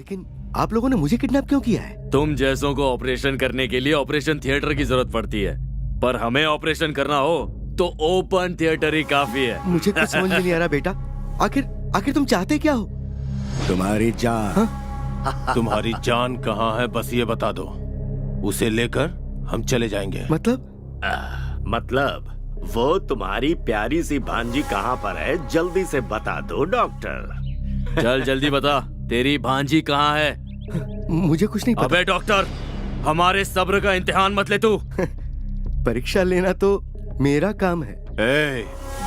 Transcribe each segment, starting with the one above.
लेकिन आप लोगों ने मुझे किडनैप क्यों किया है? तुम जैसों को ऑपरेशन करने के लिए ऑपरेशन थिएटर की जरूरत पड़ती है, पर हमें ऑपरेशन करना हो तो ओपन थिएटर ही काफी है। मुझे कुछ समझ में नहीं आ रहा बेटा। आखिर तुम चाहते क्या हो? तुम्हारी जान। हाँ? तुम्हारी जान कहाँ है बस ये बता दो, उसे लेकर हम चले जाएंगे। मतलब वो तुम्हारी प्यारी सी भांजी कहाँ पर है, जल्दी से बता दो डॉक्टर। चल जल्दी बता, तेरी भांजी कहाँ है? मुझे कुछ नहीं पता। अबे डॉक्टर, हमारे सब्र का इम्तिहान मत ले तू। परीक्षा लेना तो मेरा काम है।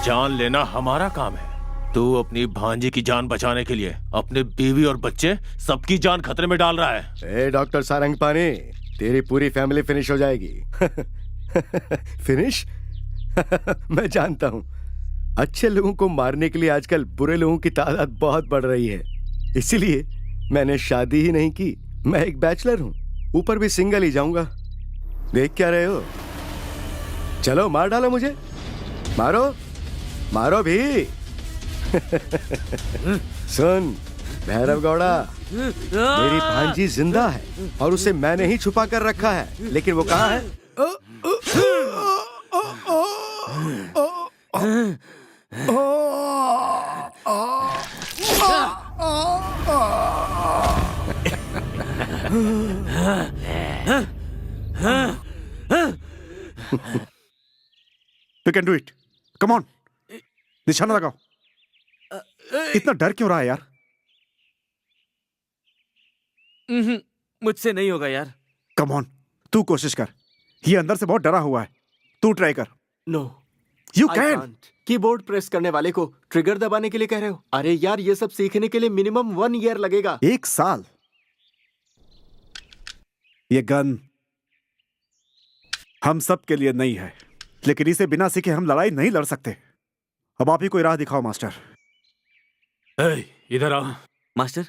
जान लेना हमारा काम है। तू अपनी भांजी की जान बचाने के लिए अपने बीवी और बच्चे सबकी जान खतरे में डाल रहा है। डॉक्टर सारंग पानी, तेरी पूरी फैमिली फिनिश हो जाएगी। फिनिश? मैं जानता हूँ। अच्छे लोगों को मारने के लिए आजकल बुरे लोगों की तादाद बहुत बढ़ रही है, इसीलिए मैंने शादी ही नहीं की। मैं एक बैचलर हूँ, ऊपर भी सिंगल ही जाऊंगा। देख क्या रहे हो? चलो मार डालो मुझे, मारो भी। सुन भैरव गौड़ा, मेरी भांजी जिंदा है और उसे मैंने ही छुपा कर रखा है, लेकिन वो कहाँ है? You can do it. Come on. निशाना लगाओ। इतना डर क्यों रहा है यार? मुझसे नहीं होगा यार। Come on. तू कोशिश कर। ये अंदर से बहुत डरा हुआ है। तू ट्राई कर। No, You can. Keyboard press करने वाले को ट्रिगर दबाने के लिए कह रहे हो? अरे यार, ये सब सीखने के लिए मिनिमम 1 ईयर लगेगा। 1 साल। ये गन हम सब के लिए नहीं है, लेकिन इसे बिना सीखे हम लड़ाई नहीं लड़ सकते। अब आप ही कोई राह दिखाओ मास्टर। इधर आओ मास्टर।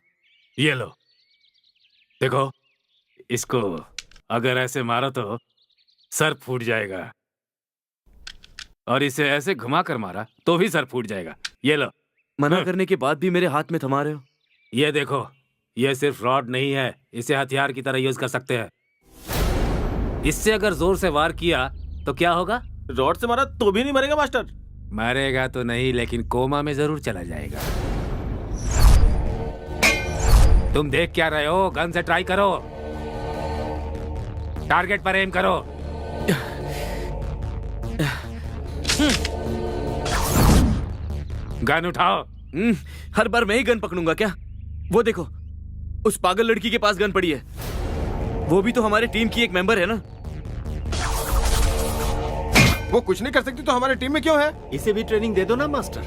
ये लो, देखो इसको अगर ऐसे मारो तो सर फूट जाएगा, और इसे ऐसे घुमा कर मारा तो भी सर फूट जाएगा। ये लो। मना करने के बाद भी मेरे हाथ में थमा रहे हो। ये देखो, ये सिर्फ रॉड नहीं है, इसे हथियार की तरह यूज कर सकते हैं। इससे अगर जोर से वार किया तो क्या होगा? रॉड से मारा तो भी नहीं मरेगा मास्टर। मरेगा तो नहीं, लेकिन कोमा में जरूर चला जाएगा। तुम देख क्या रहे हो? गन से ट्राई करो, टारगेट पर एम करो। गन उठाओ। हर बार मैं ही गन पकड़ूंगा क्या? वो देखो, उस पागल लड़की के पास गन पड़ी है। वो भी तो हमारे टीम की एक मेंबर है ना। वो कुछ नहीं कर सकती तो हमारे टीम में क्यों है? इसे भी ट्रेनिंग दे दो ना मास्टर।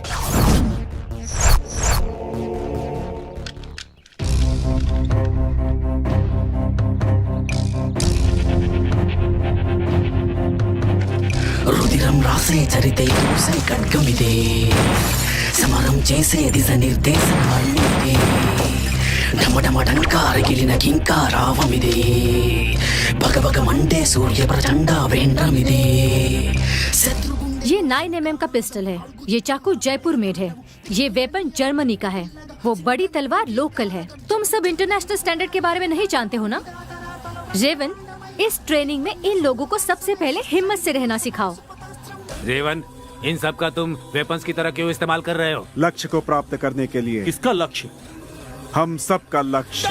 రుదిరం రాసే చరితే చూసే ఖడ్గమిదే, సమరం చేసే దిశ నిర్దేశం మళ్ళీదే, ఢమఢమఢంకారగిలిన కింకారావమిదే, భగభగ మండే సూర్య ప్రచండ వేంద్రమిదే। ये 9mm का पिस्टल है। ये चाकू जयपुर मेड है। ये वेपन जर्मनी का है। वो बड़ी तलवार लोकल है। तुम सब इंटरनेशनल स्टैंडर्ड के बारे में नहीं जानते हो ना? रेवन, इस ट्रेनिंग में इन लोगों को सबसे पहले हिम्मत से रहना सिखाओ। रेवन, इन सब का तुम वेपन्स की तरह क्यों इस्तेमाल कर रहे हो? लक्ष्य को प्राप्त करने के लिए। किसका लक्ष्य? हम सब का लक्ष्य।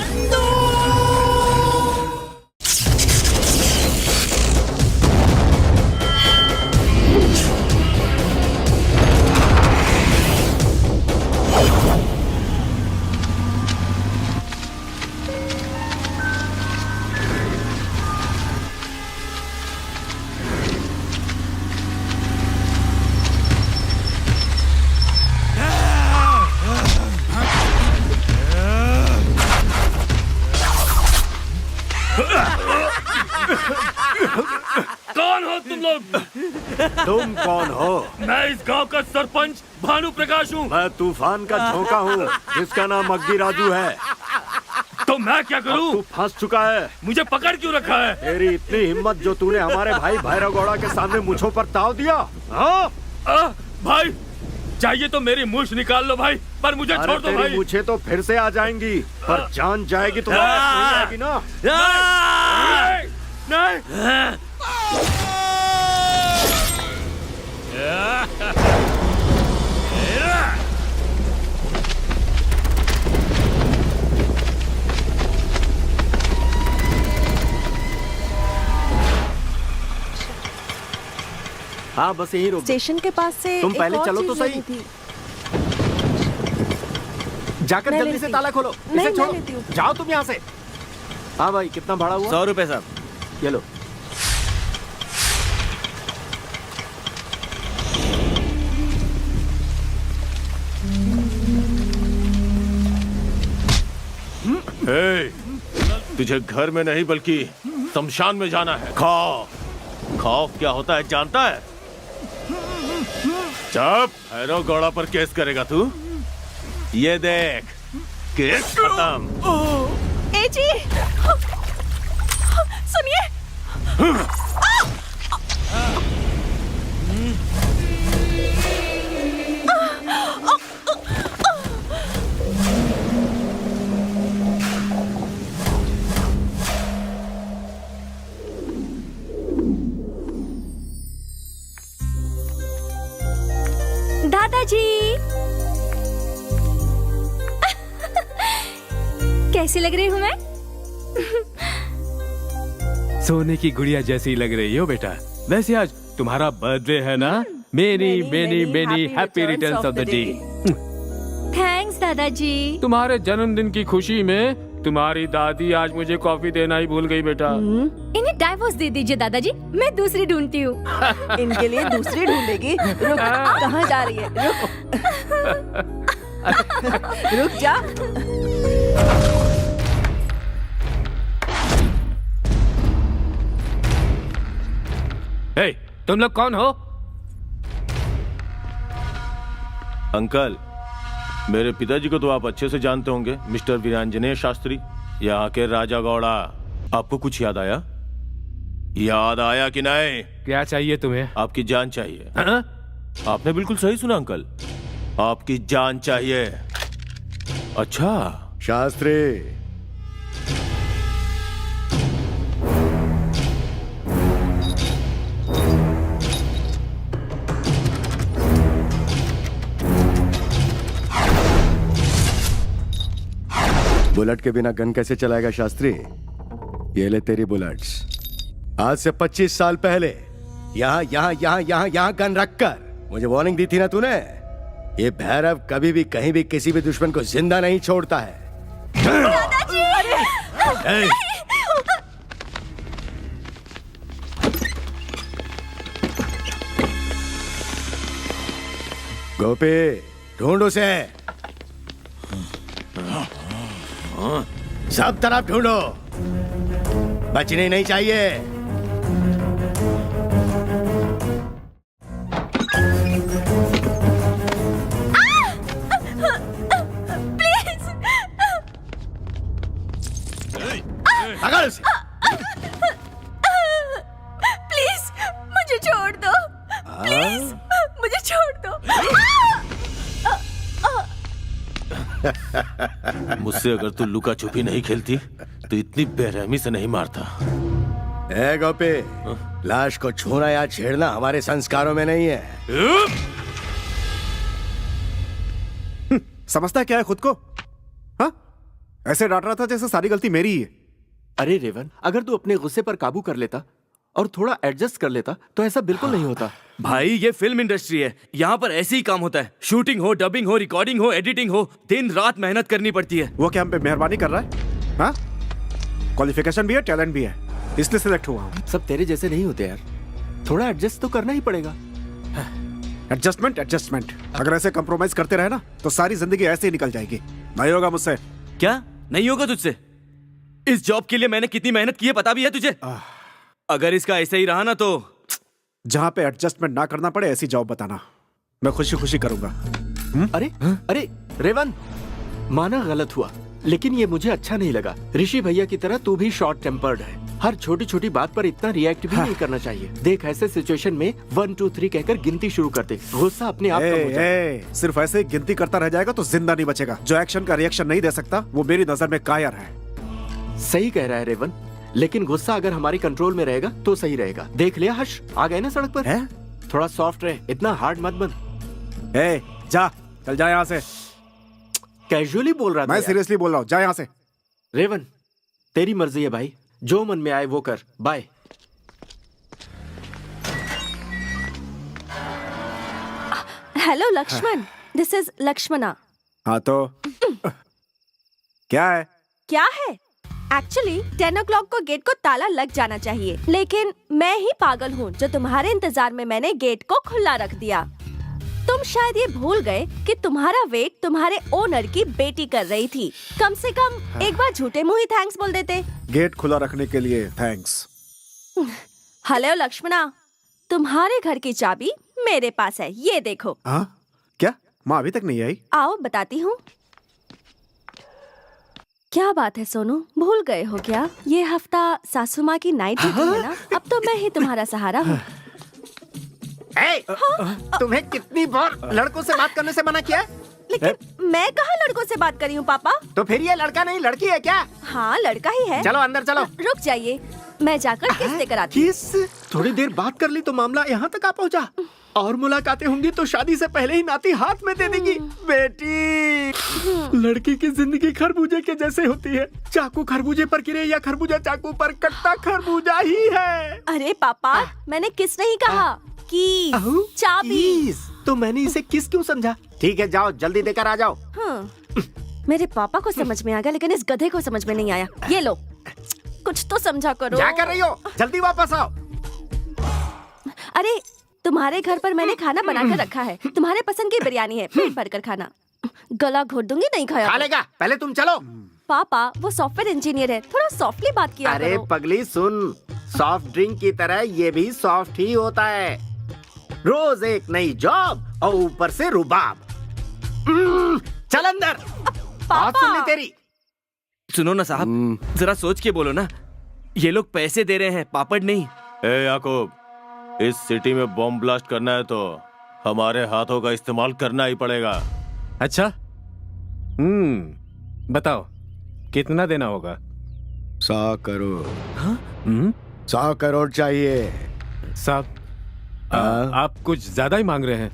कौन हो तुम लोग? तुम कौन हो? मैं इस गांव का सरपंच भानु प्रकाश हूँ। मैं तूफान का झोंका हूँ, जिसका नाम मग्गी राजू है। तो मैं क्या करूँ? तू फंस चुका है। मुझे पकड़ क्यों रखा है? तेरी इतनी हिम्मत जो तूने हमारे भाई भैरव गौड़ा के सामने मुझों पर ताव दिया। हाँ? भाई, चाहिए तो मेरी मूछ निकाल लो भाई, पर मुझे अरे छोड़ दो तेरी भाई। मूछें तो फिर से आ जाएंगी, पर जान जाएगी तुम्हारी जाएगी ना। नहीं। हाँ बस यही रोक दो। स्टेशन के पास से तुम एक पहले और चलो चीज़ तो सही। लेनी थी। जाकर मैं जल्दी लेती से हूँ। ताला खोलो, नहीं, इसे मैं छोड़ो। लेती हूँ। जाओ तुम यहाँ से। हाँ भाई, कितना भाड़ा हुआ? 100 रुपए साहब। ये लो। हे, तुझे घर में नहीं बल्कि शमशान में जाना है। खौफ, खौफ क्या होता है जानता है? चुप, हैरो गौड़ा पर केस करेगा तू? ये देख, केस खत्म। ए जी, सुनिए। दादाजी कैसी लग रही हूँ मैं? सोने की गुड़िया जैसी लग रही हो बेटा। वैसे आज तुम्हारा बर्थडे है ना? Many many many happy returns of the day. Thanks दादाजी। तुम्हारे जन्मदिन की खुशी में तुम्हारी दादी आज मुझे कॉफी देना ही भूल गई बेटा। इन्हें डाइवोर्स दे दीजिए दादाजी, मैं दूसरी ढूंढती हूँ। इनके लिए दूसरी ढूंढेगी। रुक, कहाँ जा रही है? रुक, रुक जा। हे, तुम लोग कौन हो? अंकल, मेरे पिताजी को तो आप अच्छे से जानते होंगे, मिस्टर वीरांजनेय शास्त्री, यहाँ के राजा गौड़ा। आपको कुछ याद आया? याद आया कि नहीं? क्या चाहिए तुम्हें? आपकी जान चाहिए। हाँ? आपने बिल्कुल सही सुना अंकल, आपकी जान चाहिए। अच्छा, शास्त्री, बुलेट के बिना गन कैसे चलाएगा शास्त्री? ये ले तेरी बुलेट्स। आज से 25 साल पहले यहाँ यहाँ यहाँ यहाँ यहाँ गन रखकर मुझे वार्निंग दी थी ना तूने? ये भैरव कभी भी कहीं भी किसी भी दुश्मन को जिंदा नहीं छोड़ता है। ए, गोपी, ढूंढ उसे। सब तरफ ढूंढो, बचने नहीं चाहिए। पकड़ उसे। प्लीज मुझे छोड़ दो। प्लीज मुझे छोड़ दो। मुझसे अगर तू लुका छुपी नहीं खेलती तो इतनी बेरहमी से नहीं मारता। ए गोपी, लाश को छूना या छेड़ना हमारे संस्कारों में नहीं है। समझता क्या है खुद को? हाँ, ऐसे डांट रहा था जैसे सारी गलती मेरी ही है। अरे रेवन, अगर तू अपने गुस्से पर काबू कर लेता और थोड़ा एडजस्ट कर लेता तो ऐसा बिल्कुल नहीं होता। भाई ये फिल्म इंडस्ट्री है, यहाँ पर ऐसे ही काम होता है। शूटिंग हो, डबिंग हो, रिकॉर्डिंग हो, एडिटिंग हो, दिन रात मेहनत करनी पड़ती है। वो क्या हम पे मेहरबानी कर रहा है? हाँ, क्वालिफिकेशन भी है, टैलेंट भी है, इसलिए सिलेक्ट हुआ हूँ। सब तेरे जैसे नहीं होते यार, थोड़ा एडजस्ट तो करना ही पड़ेगा। एडजस्टमेंट एडजस्टमेंट, अगर ऐसे कंप्रोमाइज करते रहे ना तो सारी जिंदगी ऐसे ही निकल जाएगी। नहीं होगा मुझसे। क्या नहीं होगा तुझसे? इस जॉब के लिए मैंने कितनी मेहनत की है पता भी है तुझे? अगर इसका ऐसे ही रहा ना तो जहाँ पे एडजस्टमेंट ना करना पड़े ऐसी जॉब बताना, मैं खुशी खुशी करूंगा। अरे अरे रेवन, माना गलत हुआ, लेकिन ये मुझे अच्छा नहीं लगा। ऋषि भैया की तरह तू भी शॉर्ट टेम्पर्ड है। हर छोटी छोटी बात पर इतना रिएक्ट भी नहीं करना चाहिए। देख ऐसे सिचुएशन में 1 2 3 कहकर गिनती शुरू कर दे, गुस्सा अपने आप कम हो जाए। सिर्फ ऐसे गिनती करता रह जाएगा तो जिंदा नहीं बचेगा। जो एक्शन का रिएक्शन नहीं दे सकता वो मेरी नजर में कायर है। सही कह रहा है रेवन, लेकिन गुस्सा अगर हमारी कंट्रोल में रहेगा तो सही रहेगा। देख लिया हर्ष, आ गए ना सड़क पर। है? थोड़ा सॉफ्ट रहे, इतना हार्ड मत बन। जा, चल जा यहाँ से। कैजुअली बोल रहा था मैं यार। सीरियसली बोल रहा हूँ, जा यहाँ से। रेवन, तेरी मर्जी है भाई, जो मन में आए वो कर। Bye. Hello Lakshman, this is Lakshmana. हाँ तो क्या है? क्या है? एक्चुअली 10 o'clock को गेट को ताला लग जाना चाहिए, लेकिन मैं ही पागल हूँ जो तुम्हारे इंतजार में मैंने गेट को खुला रख दिया। तुम शायद ये भूल गए कि तुम्हारा वेट तुम्हारे ओनर की बेटी कर रही थी। कम से कम एक बार झूठे मुंह ही थैंक्स बोल देते। गेट खुला रखने के लिए थैंक्स। हेलो लक्ष्मणा, तुम्हारे घर की चाबी मेरे पास है, ये देखो। हाँ? क्या माँ अभी तक नहीं आई? आओ बताती हूँ। क्या बात है सोनू, भूल गए हो क्या? ये हफ्ता सासू माँ की नाइट ड्यूटी है ना, अब तो मैं ही तुम्हारा सहारा हूँ। तुम्हें कितनी बार लड़कों से बात करने से मना किया है? लेकिन मैं कहाँ लड़कों से बात करी हूँ पापा? तो फिर ये लड़का नहीं लड़की है क्या? हाँ लड़का ही है। चलो अंदर चलो। रुक जाइए, मैं जाकर किस लेकर आती हूँ। किस? थोड़ी देर बात कर ली तो मामला यहाँ तक आ पहुँचा। और मुलाकातें होंगी तो शादी से पहले ही नाती हाथ में दे देंगी। बेटी, लड़की की जिंदगी खरबूजे के जैसे होती है। चाकू खरबूजे पर गिरे या खरबूजा चाकू पर कटता खरबूजा ही है। अरे पापा, मैंने किस नहीं कहा, की चाबी। तो मैंने इसे किस क्यों समझा? ठीक है जाओ, जल्दी देकर आ जाओ। हाँ, मेरे पापा को समझ में आ गया, लेकिन इस गधे को समझ में नहीं आया। ये लो, कुछ तो समझा करो। क्या कर रही हो? जल्दी वापस आओ। अरे तुम्हारे घर पर मैंने खाना बनाकर रखा है, तुम्हारे पसंद की बिरयानी है, पेट भर कर खाना। गला घोट दूंगी नहीं खाया। खा लेगा, पहले तुम चलो। पापा वो सॉफ्टवेयर इंजीनियर है, थोड़ा सॉफ्टली बात किया अरे करो। पगली सुन, सॉफ्ट ड्रिंक की तरह ये भी सॉफ्ट ही होता है। रोज एक नई जॉब और ऊपर से रुबाब। चल अंदर, बात सुन ली तेरी। सुनो ना साहब, जरा सोच के बोलो ना, ये लोग पैसे दे रहे हैं, पापड़ नहीं। ए याकूब, इस सिटी में बॉम्ब ब्लास्ट करना है तो हमारे हाथों का इस्तेमाल करना ही पड़ेगा। अच्छा, बताओ कितना देना होगा? 100 करोड़। हाँ? 100 करोड़ चाहिए साहब। आप कुछ ज्यादा ही मांग रहे हैं।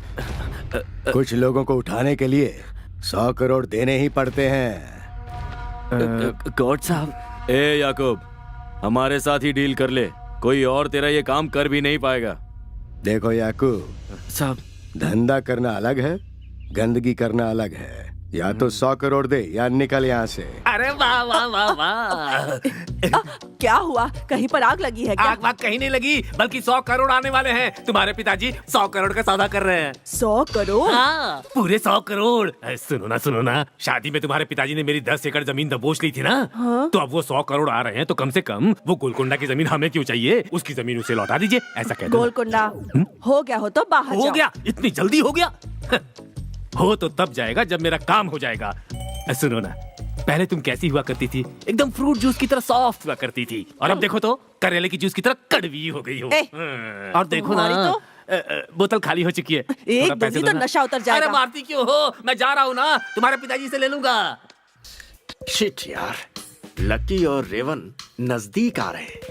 कुछ लोगों को उठाने के लिए 100 करोड़ देने ही पड़ते हैं। गॉड साहब। ए याकूब, हमारे साथ ही डील कर ले, कोई और तेरा ये काम कर भी नहीं पाएगा। देखो याकूब साहब, धंधा करना अलग है, गंदगी करना अलग है। या तो 100 करोड़ दे या निकल यहाँ से। अरे वाह वाह वाह वाह। क्या हुआ, कहीं पर आग लगी है क्या? आग वाग कहीं नहीं लगी, बल्कि 100 करोड़ आने वाले हैं। तुम्हारे पिताजी 100 करोड़ का सौदा कर रहे हैं। 100 करोड़? हाँ, पूरे 100 करोड़। सुनो ना, शादी में तुम्हारे पिताजी ने मेरी 10 एकड़ जमीन दबोच ली थी ना। हाँ? तो अब वो 100 करोड़ आ रहे हैं, तो कम से कम वो गोलकुंडा की जमीन हमें क्यों चाहिए? उसकी जमीन उसे लौटा दीजिए, ऐसा कहते हैं। गोलकुंडा हो गया हो तो बाहर हो जाओ। गया? इतनी जल्दी हो गया? हो तो तब जाएगा जब मेरा काम हो जाएगा। सुनो ना, पहले तुम कैसी हुआ करती थी? एकदम फ्रूट जूस की तरह सॉफ्ट हुआ करती थी, और अब देखो तो करेले की जूस की तरह कड़वी हो गई हो। और देखो ना, बोतल खाली हो चुकी है। एक दूंगी तो नशा उतर जाएगा। अरे मारती क्यों हो? मैं जा रहा हूँ ना, तुम्हारे पिताजी से ले लूंगा। शिट यार, लकी और रेवन नजदीक आ रहे हैं।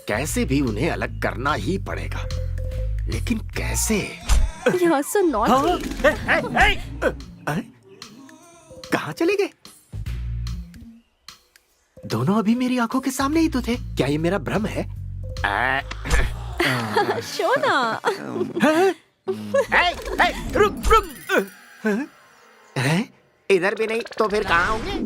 कैसे भी उन्हें अलग करना ही पड़ेगा, लेकिन कैसे? You're so naughty। कहाँ चले गए? दोनों अभी मेरी आंखों के सामने ही तो थे। क्या ये मेरा भ्रम है? शोना। रुक। इधर भी नहीं तो फिर कहाँ होंगे?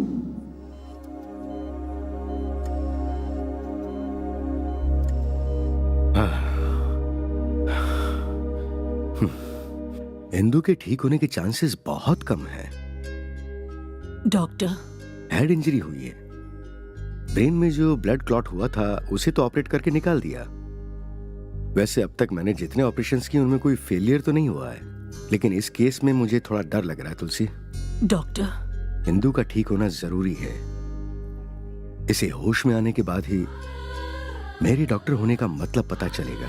इंदु के ठीक होने के चांसेस बहुत कम हैं। डॉक्टर, हेड इंजरी हुई है। ब्रेन में जो ब्लड क्लॉट हुआ था उसे तो ऑपरेट करके निकाल दिया। वैसे अब तक मैंने जितने ऑपरेशंस किए उनमें कोई फेलियर तो नहीं हुआ है, लेकिन इस केस में मुझे थोड़ा डर लग रहा है तुलसी। डॉक्टर, इंदु का ठीक होना जरूरी है। इसे होश में आने के बाद ही मेरी डॉक्टर होने का मतलब पता चलेगा।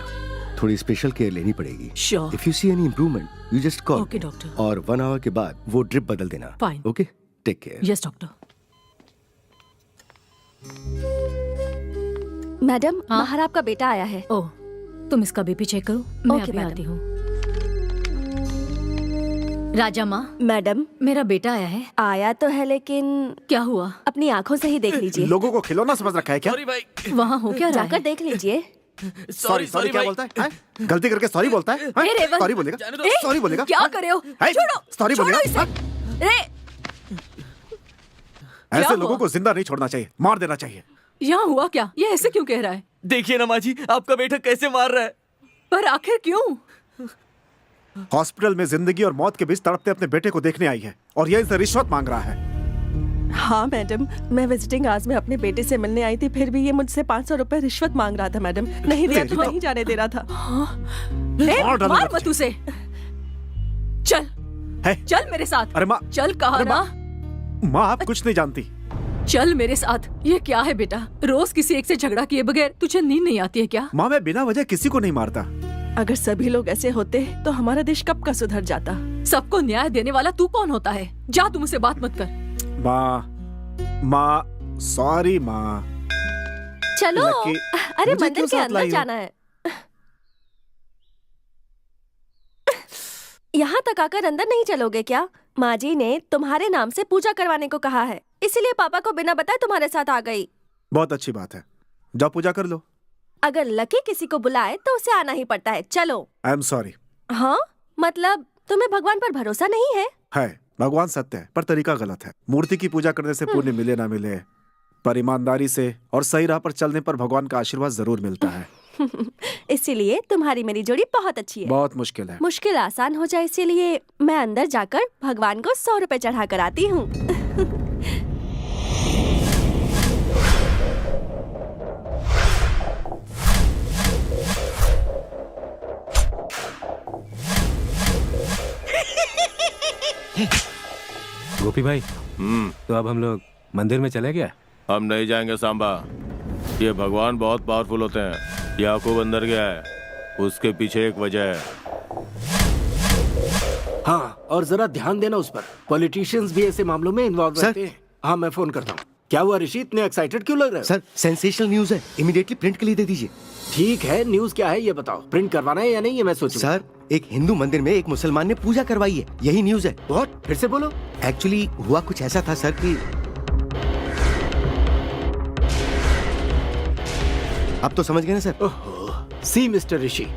थोड़ी स्पेशल केयर लेनी पड़ेगी। Sure. If you see any improvement you just call. Okay doctor. और 1 आवर के बाद वो ड्रिप बदल देना। Fine. Okay, take care. Yes doctor. Madam, हाँ? बाहर आपका बेटा आया है। ओह, तुम इसका बीपी चेक करो, मैं ओके, अभी मैडम। आती हूँ। राजा माँ, मैडम, मेरा बेटा आया है। आया तो है लेकिन क्या हुआ? अपनी आंखों से ही देख लीजिए। लोगों को खिलौना समझ रखा है क्या? सॉरी भाई, वहाँ हो क्या रहा जाकर है? देख लीजिए। सॉरी सॉरी क्या बोलता है? हैं? गलती करके सॉरी बोलता है? हे रेवन। सॉरी बोलेगा? जाने दो। सॉरी बोलेगा? क्या कर रहे हो? हैं? छोड़ो, सॉरी छोड़ो बोलेगा? इसे। हैं? रे, ऐसे हुआ? लोगों को जिंदा नहीं छोड़ना चाहिए, मार देना चाहिए। यहाँ हुआ क्या? ये ऐसे क्यों कह रहा है? देखिए ना माँ जी, आपका बेटा कैसे मार रहा है। पर आखिर क्यों? हॉस्पिटल में जिंदगी और मौत के बीच तड़पते अपने बेटे को देखने आई है और ये इनसे रिश्वत मांग रहा है। हाँ मैडम, मैं विजिटिंग आज में अपने बेटे से मिलने आई थी, फिर भी ये मुझसे 500 रुपए रिश्वत मांग रहा था मैडम। नहीं दिया तो नहीं जाने दे रहा था। हे, मार डालूंगा मार मत उसे। चल, है? चल मेरे साथ। अरे माँ, चल, कहा अरे ना। माँ आप कुछ नहीं जानती। चल मेरे साथ। ये क्या है बेटा? रोज किसी एक से झगड़ा किए बगैर तुझे नींद नहीं आती है क्या? माँ मैं बिना वजह किसी को नहीं मारता। अगर सभी लोग ऐसे होते तो हमारा देश कब का सुधर जाता। सबको न्याय देने वाला तू कौन होता है? जा, तुम मुझसे बात मत कर। माँ सॉरी माँ। चलो, लकी, अरे मुझे मंदिर क्यों के साथ अंदर लाई हो? जाना है। यहाँ तक आकर अंदर नहीं चलोगे क्या? माँ जी ने तुम्हारे नाम से पूजा करवाने को कहा है, इसीलिए पापा को बिना बताए तुम्हारे साथ आ गई। बहुत अच्छी बात है, जाओ पूजा कर लो। अगर लकी किसी को बुलाए तो उसे आना ही पड़ता है। चलो। I am sorry. हाँ, मतलब तुम्हें भगवान पर भरोसा नहीं है? है, भगवान सत्य है पर तरीका गलत है। मूर्ति की पूजा करने से पुण्य मिले ना मिले, पर ईमानदारी से और सही राह पर चलने पर भगवान का आशीर्वाद जरूर मिलता है। इसीलिए तुम्हारी मेरी जोड़ी बहुत अच्छी है। बहुत मुश्किल है। मुश्किल आसान हो जाए इसीलिए मैं अंदर जाकर भगवान को 100 रुपए चढ़ा कर आती हूँ। गोपी भाई, तो अब हम लोग मंदिर में चले गया? हम नहीं जाएंगे सांबा। ये भगवान बहुत पावरफुल होते हैं। याकूब अंदर गया है, उसके पीछे एक वजह है। हाँ, और जरा ध्यान देना उस पर। पॉलिटिशियंस भी ऐसे मामलों में इन्वॉल्व सर? रहते हैं। हाँ, मैं फोन करता हूँ। क्या हुआ ऋषि, इतने एक्साइटेड क्यों लग रहे हो? सर, सेंसेशनल न्यूज है, इमीडिएटली प्रिंट के लिए दे दीजिए। ठीक है, न्यूज क्या है ये बताओ। प्रिंट करवाना है या नहीं ये मैं सोचूं। सर, एक हिंदू मंदिर में एक मुसलमान ने पूजा करवाई है, यही न्यूज है। व्हाट? फिर से बोलो। एक्चुअली हुआ कुछ ऐसा था सर कि अब तो समझ गए ना सर। ओहो, सी मिस्टर ऋषि,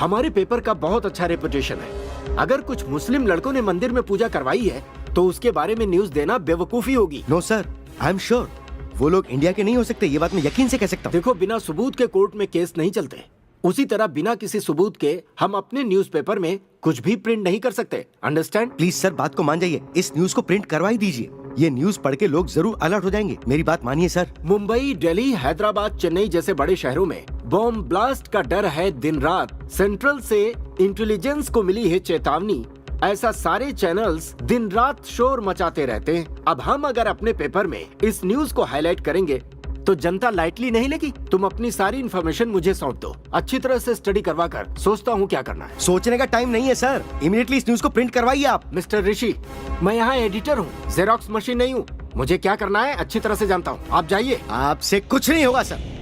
हमारे पेपर का बहुत अच्छा रेपुटेशन है। अगर कुछ मुस्लिम लड़कों ने मंदिर में पूजा करवाई है तो उसके बारे में न्यूज देना बेवकूफी होगी। No sir, I am sure वो लोग इंडिया के नहीं हो सकते, ये बात मैं यकीन से कह सकता हूँ। देखो, बिना सबूत के कोर्ट में केस नहीं चलते। उसी तरह बिना किसी सबूत के हम अपने न्यूज़पेपर में कुछ भी प्रिंट नहीं कर सकते। अंडरस्टैंड? प्लीज सर, बात को मान जाइए, इस न्यूज को प्रिंट करवाई दीजिए। ये न्यूज पढ़ के लोग जरूर अलर्ट हो जाएंगे, मेरी बात मानिए सर। मुंबई, दिल्ली, हैदराबाद, चेन्नई जैसे बड़े शहरों में बॉम्ब ब्लास्ट का डर है दिन रात। सेंट्रल से इंटेलिजेंस को मिली है चेतावनी। ऐसा सारे चैनल्स दिन रात शोर मचाते रहते हैं। अब हम अगर अपने पेपर में इस न्यूज को हाईलाइट करेंगे तो जनता लाइटली नहीं लेगी। तुम अपनी सारी इन्फॉर्मेशन मुझे सौंप दो, अच्छी तरह से स्टडी करवा कर सोचता हूँ क्या करना है। सोचने का टाइम नहीं है सर, इमीडिएटली इस न्यूज को प्रिंट करवाइए आप। मिस्टर ऋषि, मैं यहाँ एडिटर हूँ, जेरोक्स मशीन नहीं हूँ। मुझे क्या करना है अच्छी तरह से जानता हूँ। आप जाइए। आपसे कुछ नहीं होगा सर।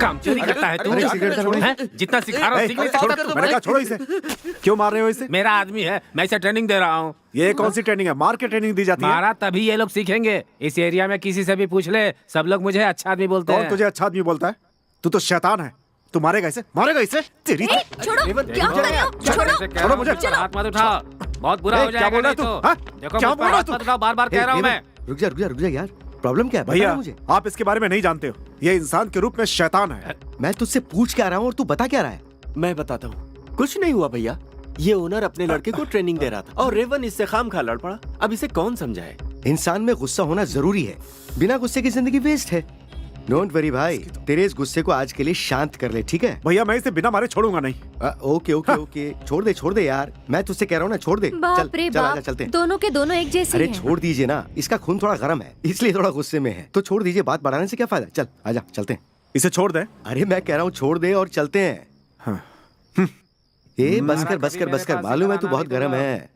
काम चोरी करता है तू? अरे, सिगरेट छोड़ो। हैं? जितना सिखा रहा हूं, सीख नहीं सकता मैंने कहा छोड़ो इसे। क्यों मार रहे हो इसे? मेरा आदमी है, मैं इसे ट्रेनिंग दे रहा हूँ। ये कौन सी ट्रेनिंग है? मार के ट्रेनिंग दी जाती है? मारा तभी ये लोग सीखेंगे। इस एरिया में किसी से भी पूछ ले, सब लोग मुझे अच्छा आदमी बोलते कौन हैं। तुझे अच्छा आदमी बोलता है? तू तो शैतान है। तू मारेगा इसे, मारेगा इसे। तेरी ए, छोड़ो, क्या कर रहे हो? छोड़ो। छोड़ो मुझे। हाथ मत उठाओ, बहुत बुरा हो क्या जाएगा बोल रहा नहीं है तो। तू? हाँ? देखो क्या मुझ पर बोल रहा है हाथ तू? मत उठाओ, बार-बार कह रहा हूँ मैं। रुक जा यार, प्रॉब्लम क्या है? भैया बता मुझे। आप इसके बारे में नहीं जानते हो। ये इंसान के रूप में शैतान है। मैं तुझसे पूछ के आ रहा हूँ और तू बता क्या रहा है? मैं बताता हूँ। कुछ नहीं हुआ भैया, ये ओनर अपने लड़के को ट्रेनिंग दे रहा था और रेवन इससे खामखा लड़ पड़ा। अब इसे कौन समझाए? इंसान में गुस्सा होना जरूरी है, बिना गुस्से की जिंदगी वेस्ट है। डोंट वरी भाई, तेरे इस गुस्से को आज के लिए शांत कर ले, ठीक है? भैया मैं इसे बिना मारे छोड़ूंगा नहीं। ओके छोड़ दे यार, मैं तुझसे कह रहा हूँ ना, छोड़ दे। बाप रे चल आजा, बाप, चलते हैं। दोनों के दोनों एक जैसे अरे हैं। छोड़ दीजिए ना, इसका खून थोड़ा गर्म है इसलिए थोड़ा गुस्से में है, तो छोड़ दीजिए, बात बढ़ाने से क्या फायदा। चल आजा, चलते हैं। इसे छोड़ दे। अरे मैं कह रहा हूँ छोड़ दे और चलते हैं। हाँ। ए बस कर मालूम है तू बहुत गर्म है।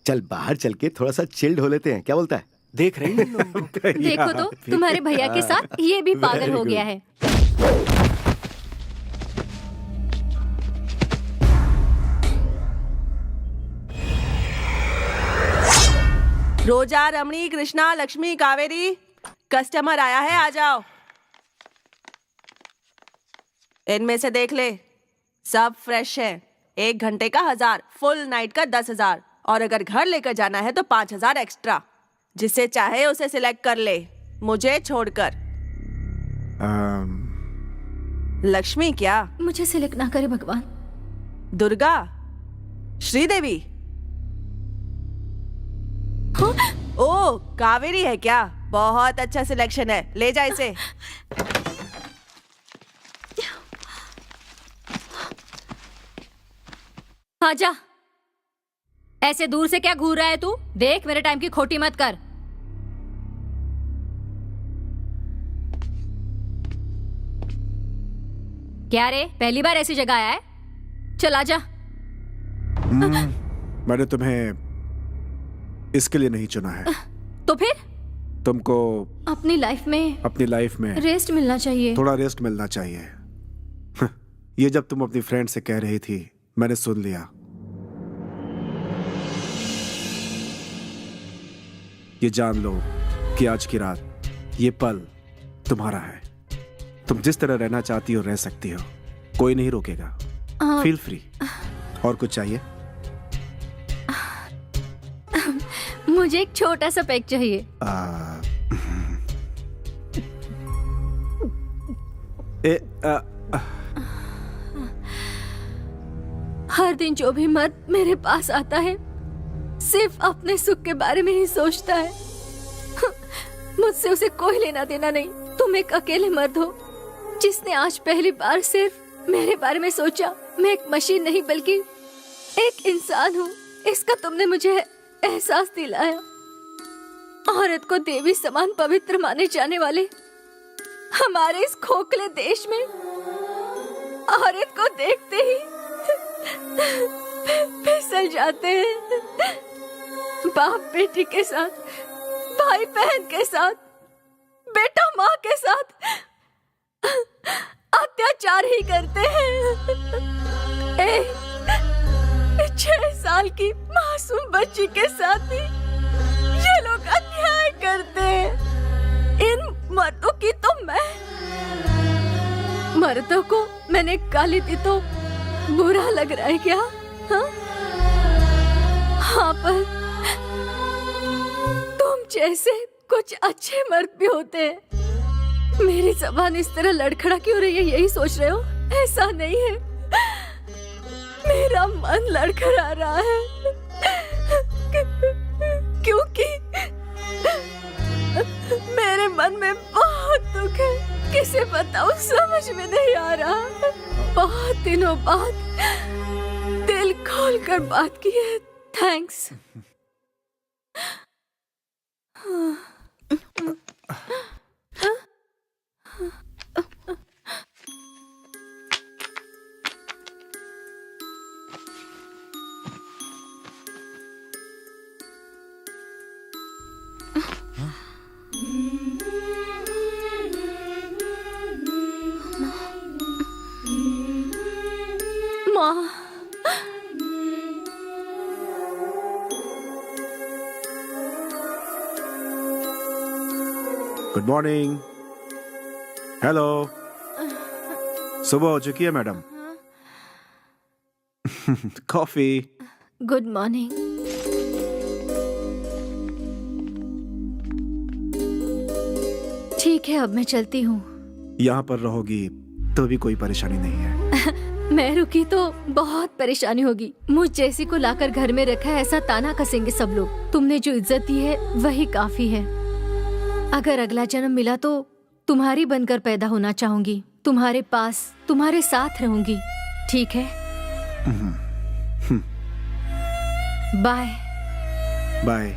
चल बाहर चल के थोड़ा सा चिल्ड हो लेते हैं, क्या बोलता है? देख रही हैं इन लोगों को? देखो तो तुम्हारे भैया के साथ ये भी पागल हो गया है। रोजा, रमणी, कृष्णा, लक्ष्मी, कावेरी, कस्टमर आया है, आ जाओ। इनमें से देख ले, सब फ्रेश है। 1 घंटे का 1000, फुल नाइट का 10,000, और अगर घर लेकर जाना है तो 5,000 एक्स्ट्रा। जिसे चाहे उसे सिलेक्ट कर ले, मुझे छोड़कर। लक्ष्मी क्या? मुझे सिलेक्ट ना करे भगवान। दुर्गा, श्रीदेवी, ओ कावेरी है क्या? बहुत अच्छा सिलेक्शन है, ले जा इसे। आजा। ऐसे दूर से क्या घूर रहा है तू? देख मेरे टाइम की खोटी मत कर। क्या रे, पहली बार ऐसी जगह आया है? चल आजा। मैंने तुम्हें इसके लिए नहीं चुना है। तो फिर? तुमको अपनी लाइफ में रेस्ट मिलना चाहिए। थोड़ा रेस्ट मिलना चाहिए। ये जब तुम अपनी फ्रेंड से कह रही थी, मैंने सुन लिया। ये जान लो कि आज की रात, ये पल तुम्हारा है। तुम जिस तरह रहना चाहती हो रह सकती हो, कोई नहीं रोकेगा। Feel free. और कुछ चाहिए? मुझे एक छोटा सा पैक चाहिए। हर दिन जो भी मर्द मेरे पास आता है, सिर्फ अपने सुख के बारे में ही सोचता है। मुझसे उसे कोई लेना देना नहीं। तुम एक अकेले मर्द हो जिसने आज पहली बार सिर्फ मेरे बारे में सोचा। मैं एक मशीन नहीं बल्कि एक इंसान हूँ, इसका तुमने मुझे एहसास दिलाया। औरत को देवी समान पवित्र माने जाने वाले हमारे इस खोखले देश में औरत को देखते ही फिसल जाते हैं। बाप बेटी के साथ, भाई बहन के साथ, बेटा माँ के साथ अत्याचार ही करते हैं। 6 साल की मासूम बच्ची के साथ भी ये लोग अन्याय करते हैं। इन मर्दों की तो मर्दों को मैंने गाली दी तो बुरा लग रहा है क्या? हाँ पर तुम जैसे कुछ अच्छे मर्द भी होते हैं। मेरी जबान इस तरह लड़खड़ा क्यों रही है, यही सोच रहे हो? ऐसा नहीं है, मेरा मन लड़खड़ा रहा है क्योंकि मेरे मन में बहुत दुख है। किसे बताऊं, समझ में नहीं आ रहा। बहुत दिनों बाद दिल खोलकर बात की है। थैंक्स। माँ, गुड मॉर्निंग। हेलो, सुबह हो चुकी है मैडम। कॉफी। Good morning. ठीक है, अब मैं चलती हूँ। यहाँ पर रहोगी तो भी कोई परेशानी नहीं है। मैं रुकी तो बहुत परेशानी होगी। मुझ जैसी को लाकर घर में रखा है, ऐसा ताना कसेंगे सब लोग। तुमने जो इज्जत दी है वही काफी है। अगर अगला जन्म मिला तो तुम्हारी बनकर पैदा होना चाहूंगी, तुम्हारे पास, तुम्हारे साथ रहूंगी। ठीक है? Bye bye.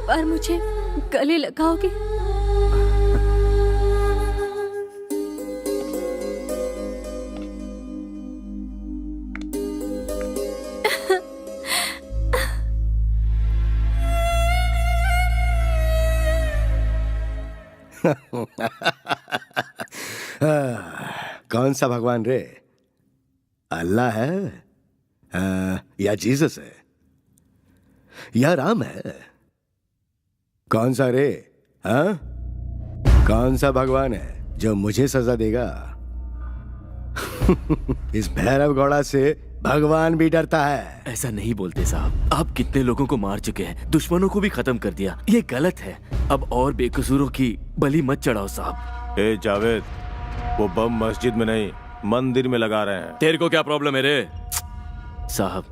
बार मुझे गले लगाओगे? कौन सा भगवान रे? अल्लाह है या जीसस है या राम है? कौन सा रे? हाँ, कौन सा भगवान है जो मुझे सजा देगा? इस भैरव गौड़ा से भगवान भी डरता है। ऐसा नहीं बोलते साहब, आप कितने लोगों को मार चुके हैं, दुश्मनों को भी खत्म कर दिया। ये गलत है। अब और बेकसूरों की बलि मत चढ़ाओ साहब। ए जावेद, वो बम मस्जिद में नहीं मंदिर में लगा रहे हैं। तेरे को क्या प्रॉब्लम है रे? साहब,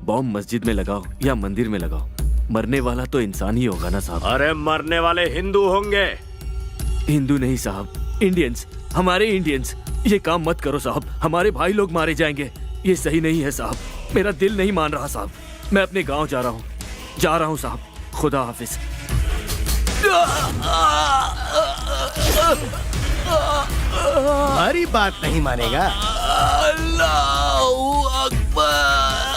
बम मस्जिद में लगाओ या मंदिर में लगाओ, मरने वाला तो इंसान ही होगा ना साहब। अरे मरने वाले हिंदू होंगे। हिंदू नहीं साहब, इंडियंस, हमारे इंडियंस। ये काम मत करो साहब, हमारे भाई लोग मारे जाएंगे। ये सही नहीं है साहब, मेरा दिल नहीं मान रहा साहब। मैं अपने गांव जा रहा हूँ साहब। खुदा हाफिज। हमारी बात नहीं मानेगा। अल्लाहू अकबर।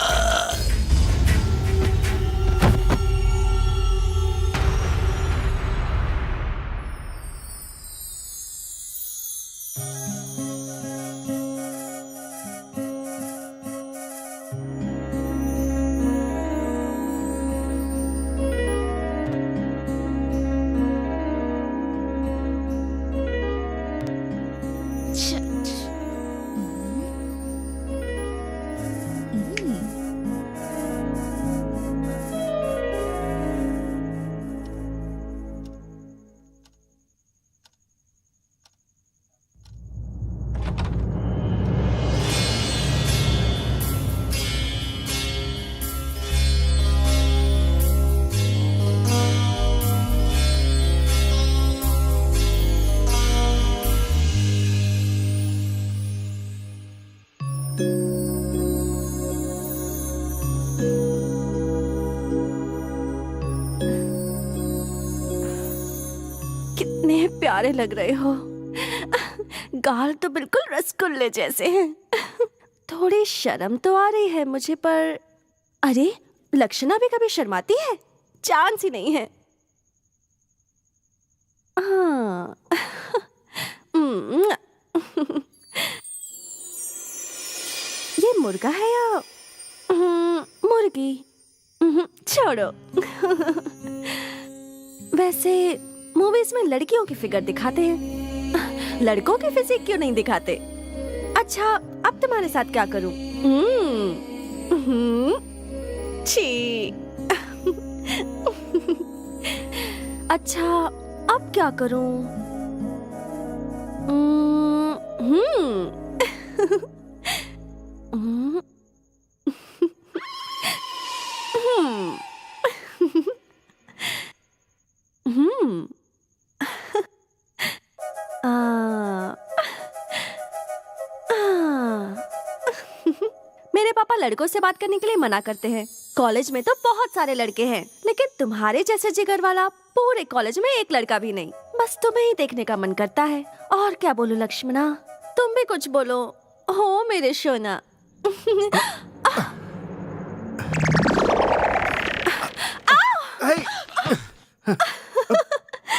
कितने प्यारे लग रहे हो। गाल तो बिल्कुल रसगुल्ले जैसे हैं। थोड़ी शर्म तो आ रही है मुझे, पर अरे लक्षणा भी कभी शर्माती है? चांस ही नहीं है। हाँ। ये मुर्गा है या मुर्गी? छोड़ो। वैसे मूवीज में लड़कियों की फिगर दिखाते हैं, लड़कों की फिजिक क्यों नहीं दिखाते? अच्छा, अब तुम्हारे साथ क्या करूं? छी। अच्छा, अब क्या करूं? मेरे पापा लड़कों से बात करने के लिए मना करते हैं। कॉलेज में तो बहुत सारे लड़के हैं, लेकिन तुम्हारे जैसे जिगर वाला पूरे कॉलेज में एक लड़का भी नहीं। बस तुम्हें ही देखने का मन करता है। और क्या बोलूं लक्ष्मणा, तुम भी कुछ बोलो। हो मेरे सोना।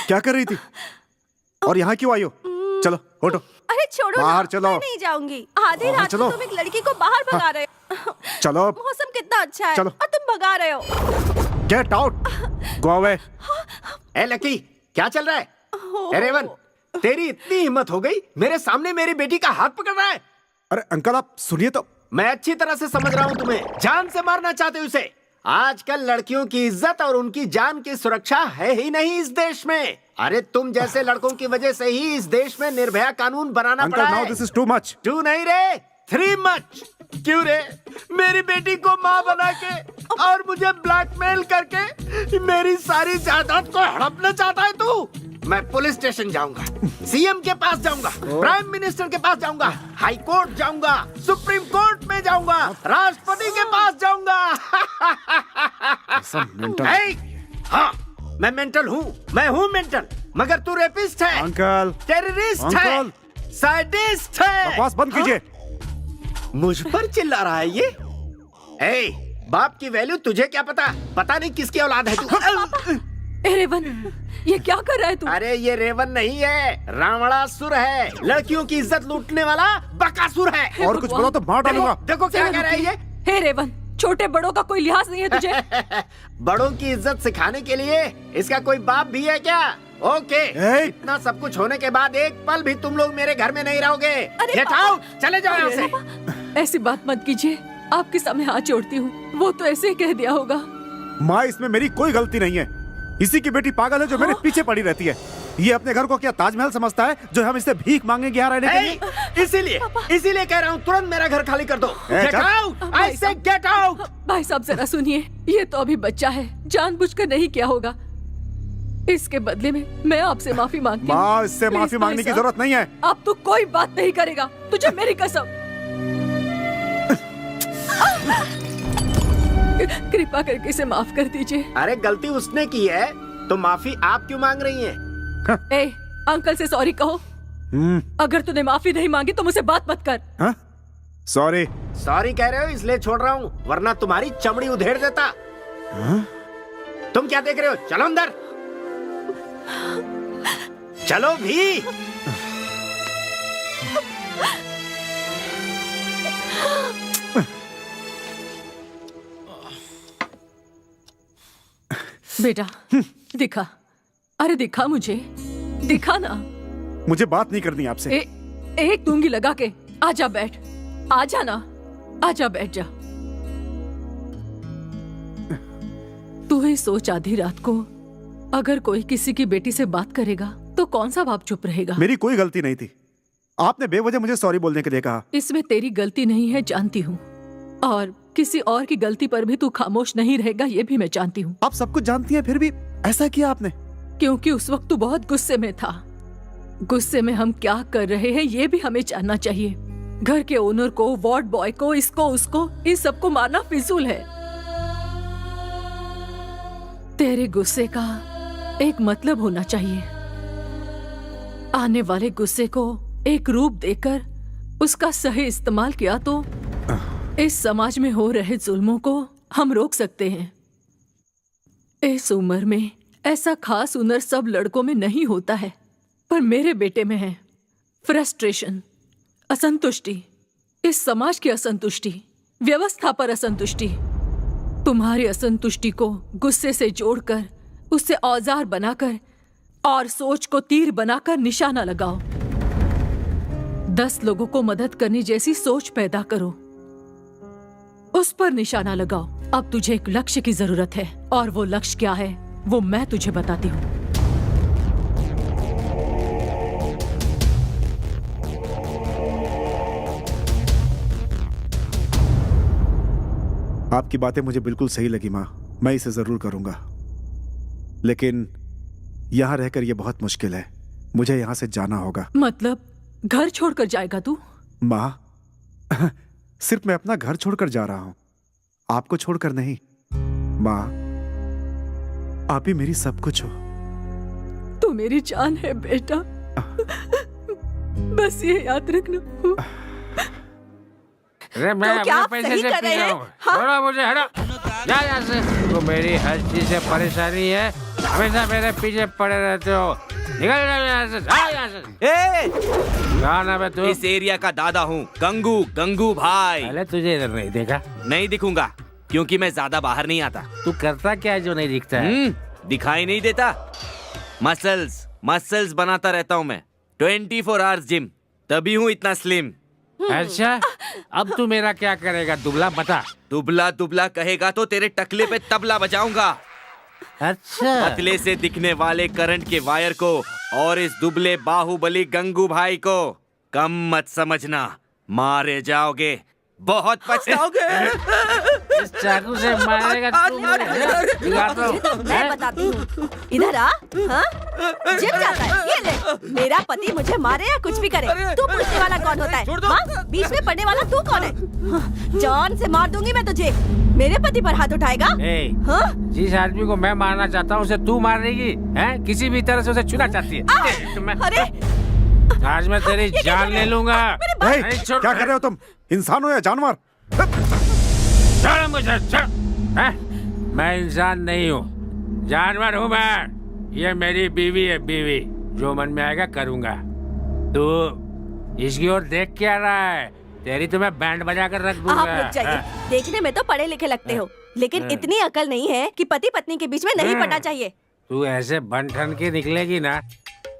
क्या कर रही थी और यहाँ क्यों आई हो? चलो उठो। अरे छोड़ो बाहर ना, चलो। मैं नहीं जाऊंगी। आधी बाहर रात चलो। को तुम एक लड़की को बाहर भगा रहे हो। चलो। मौसम कितना अच्छा है चलो। और तुम भगा रहे हो। Get out, go away. ए लकी, क्या चल रहा है? ए रेवन, तेरी इतनी हिम्मत हो गई, मेरे सामने मेरी बेटी का हाथ पकड़ रहा है? अरे अंकल, आप सुनिए तो। मैं अच्छी तरह से समझ रहा हूँ तुम्हें। जान से मारना चाहते हो उसे। आजकल लड़कियों की इज्जत और उनकी जान की सुरक्षा है ही नहीं इस देश में। अरे तुम जैसे लड़कों की वजह से ही इस देश में निर्भया कानून बनाना पड़ा अंकल, है। Now this is too much. Too नहीं रे, 3 मच। क्यों रे? मेरी बेटी को माँ बना के और मुझे ब्लैकमेल करके मेरी सारी जायदाद को हड़पना चाहता है तू? मैं पुलिस स्टेशन जाऊंगा, सीएम के पास जाऊंगा, प्राइम मिनिस्टर के पास जाऊंगा, हाई कोर्ट जाऊंगा, सुप्रीम कोर्ट में जाऊंगा, राष्ट्रपति के पास जाऊंगा। सब मेंटल। हाँ, मैं मेंटल हूँ, मैं हूँ मेंटल, मगर तू रेपिस्ट है, अंकल, टेररिस्ट है, अंकल, साइडिस्ट है। बकवास बंद कीजिए। मुझ पर चिल्ला रहा है ये? ए, बाप की वैल्यू तुझे क्या पता? पता नहीं किसकी औलाद है तू। ए रेवन, ये क्या कर रहा है तू? अरे ये रेवन नहीं है, रावणासुर है, लड़कियों की इज्जत लूटने वाला बकासुर है। और कुछ बोलो तो मार डालूंगा। देखो क्या कह रहा है ये। हे रेवन, छोटे बड़ों का कोई लिहाज नहीं है तुझे? बड़ों की इज्जत सिखाने के लिए इसका कोई बाप भी है क्या? ओके, इतना सब कुछ होने के बाद एक पल भी तुम लोग मेरे घर में नहीं रहोगे। गेट आउट, चले जाओ यहाँ से। ऐसी बात मत कीजिए, आपके सामने हाथ जोड़ती हूँ। वो तो ऐसे ही कह दिया होगा। माँ, इसमें मेरी कोई गलती नहीं है। इसी की बेटी पागल है जो मेरे पीछे पड़ी रहती है। ये अपने घर को क्या ताजमहल समझता है जो हम इससे भीख मांगेंगे यहाँ रहने के लिए? इसीलिए कह रहा हूँ तुरंत मेरा घर खाली कर दो। गेट आउट, आई से गेट आउट। भाई साहब जरा सुनिए, ये तो अभी बच्चा है, जानबूझकर नहीं किया होगा। इसके बदले में मैं आपसे माफी मांगती हूँ। माँ, इससे माफी मांगने की जरूरत नहीं है। अब तू कोई बात नहीं करेगा, तुझे मेरी कसम। कृपा करके इसे माफ कर दीजिए। अरे गलती उसने की है तो माफी आप क्यों मांग रही हैं? ए, अंकल से सॉरी कहो। अगर तूने माफी नहीं मांगी तो मुझसे बात मत कर। सॉरी। सॉरी कह रहे हो इसलिए छोड़ रहा हूँ, वरना तुम्हारी चमड़ी उधेड़ देता। तुम क्या देख रहे हो? चलो अंदर, चलो भी। बेटा दिखा, अरे दिखा मुझे, दिखा ना। मुझे बात नहीं करनी आपसे। एक दूंगी लगा के। आजा बैठ, आजा ना, आजा बैठ जा। तू ही सोच, आधी रात को अगर कोई किसी की बेटी से बात करेगा तो कौन सा बाप चुप रहेगा? मेरी कोई गलती नहीं थी, आपने बेवजह मुझे सॉरी बोलने के लिए कहा। इसमें तेरी गलती नहीं है, जानती हूँ, और किसी और की गलती पर भी तू खामोश नहीं रहेगा, ये भी मैं जानती हूँ। आप सब कुछ जानती हैं, फिर भी ऐसा किया आपने? क्योंकि उस वक्त तू बहुत गुस्से में था। गुस्से में हम क्या कर रहे हैं ये भी हमें जानना चाहिए। घर के ओनर को, वार्ड बॉय को, इसको उसको, इन सबको मारना फिजूल है। तेरे गुस्से का एक मतलब होना चाहिए। आने वाले गुस्से को एक रूप देकर उसका सही इस्तेमाल किया तो इस समाज में हो रहे जुल्मों को हम रोक सकते हैं। इस उम्र में ऐसा खास हुनर सब लड़कों में नहीं होता है, पर मेरे बेटे में है। फ्रस्ट्रेशन, असंतुष्टि, इस समाज की असंतुष्टि, व्यवस्था पर असंतुष्टि। तुम्हारी असंतुष्टि को गुस्से से जोड़कर, उससे औजार बनाकर और सोच को तीर बनाकर निशाना लगाओ। 10 लोगों को मदद करने जैसी सोच पैदा करो, उस पर निशाना लगाओ। अब तुझे एक लक्ष्य की जरूरत है, और वो लक्ष्य क्या है वो मैं तुझे बताती हूँ। आपकी बातें मुझे बिल्कुल सही लगी माँ, मैं इसे जरूर करूंगा, लेकिन यहाँ रहकर यह बहुत मुश्किल है। मुझे यहाँ से जाना होगा। मतलब घर छोड़कर जाएगा तू? माँ, सिर्फ मैं अपना घर छोड़कर जा रहा हूँ, आपको छोड़कर नहीं। माँ, आप ही मेरी सब कुछ हो। तू मेरी जान है बेटा, बस ये याद रखना। अरे मैं तो क्या अपने आप पैसे सही से कर पी रहे रहा हैं? हूँ। हाँ? छोड़ो मुझे, हटो, जा यहाँ से। तो मेरी हर चीज से परेशानी है, हमेशा मेरे पीछे पड़े रहते हो। निकल जाओ यहाँ से, जा यहाँ से। क्या नाम है तू? इस एरिया का दादा हूँ, गंगू, गंगू भाई। पहले तुझे इधर नहीं देखा। नहीं दिखूंगा क्योंकि मैं ज्यादा बाहर नहीं आता। तू करता क्या है जो नहीं दिखता है? दिखाई नहीं देता। मसल्स मसल्स बनाता रहता हूँ मैं, 24 आवर्स जिम, तभी हूँ इतना स्लिम। अच्छा, अब तू मेरा क्या करेगा? दुबला बता। दुबला दुबला कहेगा तो तेरे टकले पे तबला बजाऊंगा। अच्छा, पतले से दिखने वाले करंट के वायर को और इस दुबले बाहुबली गंगू भाई को कम मत समझना, मारे जाओगे, बहुत पछताओगे। इस चाकू से मारेगा तू मुझे? मैं बताती हूँ, इधर आ। हाँ? जिम जाता है, ये ले। मेरा पति मुझे मारे या कुछ भी करे, तू पूछने वाला कौन होता है? हाँ? बीच में पड़ने वाला तू कौन है? हाँ, जान से मार दूंगी मैं तुझे। मेरे पति पर हाथ उठाएगा? हाँ? जिस आदमी को मैं मारना चाहता हूँ उसे तू मार रही है? किसी भी तरह से उसे छूना चाहती है? अरे आज मैं तेरी जान ले लूंगा। क्या कर रहे हो तुम? इंसान हो या जानवर? छोड़ मुझे, छोड़। मैं इंसान नहीं हूँ, जानवर हूँ मैं। ये मेरी बीवी है, बीवी। जो मन में आएगा करूँगा। तू इसकी ओर देख क्या रहा है? तेरी तो मैं बैंड बजा कर रख दूंगा। आप रुक जाइए। देखने में तो पढ़े लिखे लगते हो, लेकिन इतनी अकल नहीं है कि पति पत्नी के बीच में नहीं पड़ना चाहिए। तू ऐसे बन ठन के निकलेगी ना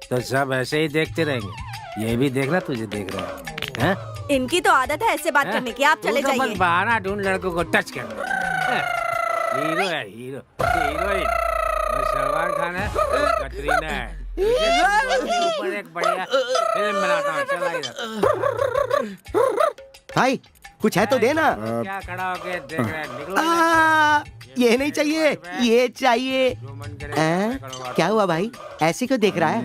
तो सब ऐसे ही देखते रहेंगे। ये भी देख रहा, तुझे देख रहा है? इनकी तो आदत है ऐसे बात करने की। आप चले तू तो जाइए। बस बहाना ढूंढ लड़कों को टच कर। हीरो है, हीरो, हीरोइन। सलमान खान है, कटरीना है। ऊपर एक बढ़िया फिल्म बनाता हूँ। चला इधर। भाई कुछ है तो देना। क्या खड़ा होके देख रहा है? निकलो। ये नहीं चाहिए, ये चाहिए। क्या हुआ भाई, ऐसे क्यों देख रहा है?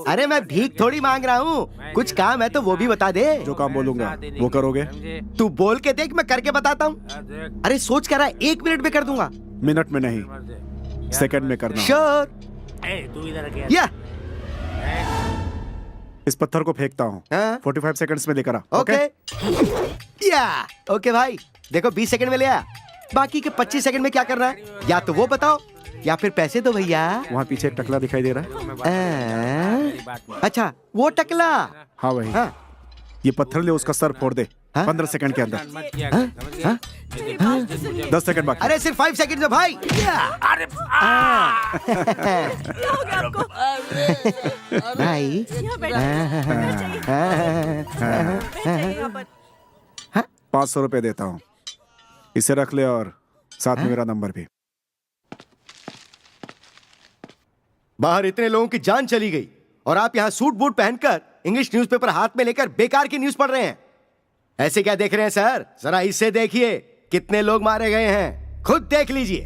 अरे मैं भीख थोड़ी मांग रहा हूँ, कुछ काम है तो वो भी बता दे। जो काम बोलूंगा वो करोगे? तू बोल के देख, मैं करके बताता हूँ। अरे सोच कर रहा है, 1 मिनट में कर दूंगा। मिनट में नहीं, सेकंड में करना। श्योर। तू इधर या इस पत्थर को फेंकता हूँ। 45 सेकंड्स में लेकर आ। ओके। या ओके भाई, देखो 20 सेकंड में ले आया। बाकी के 25 सेकंड में क्या करना है, या तो वो बताओ या फिर पैसे दो भैया। वहाँ पीछे एक टकला दिखाई दे रहा है। अच्छा वो टकला। हाँ वही। ये पत्थर ले, उसका सर फोड़ दे। 15 सेकंड के अंदर। 10 सेकंड बाकी। अरे सिर्फ 5 सेकंड में भाई। अरे भाई 500 रुपए देता हूँ, इसे रख ले और साथ में मेरा नंबर भी। बाहर इतने लोगों की जान चली गई और आप यहाँ सूट बूट पहनकर इंग्लिश न्यूज़पेपर हाथ में लेकर बेकार की न्यूज़ पढ़ रहे हैं। ऐसे क्या देख रहे हैं सर? जरा इससे देखिए कितने लोग मारे गए हैं, खुद देख लीजिए।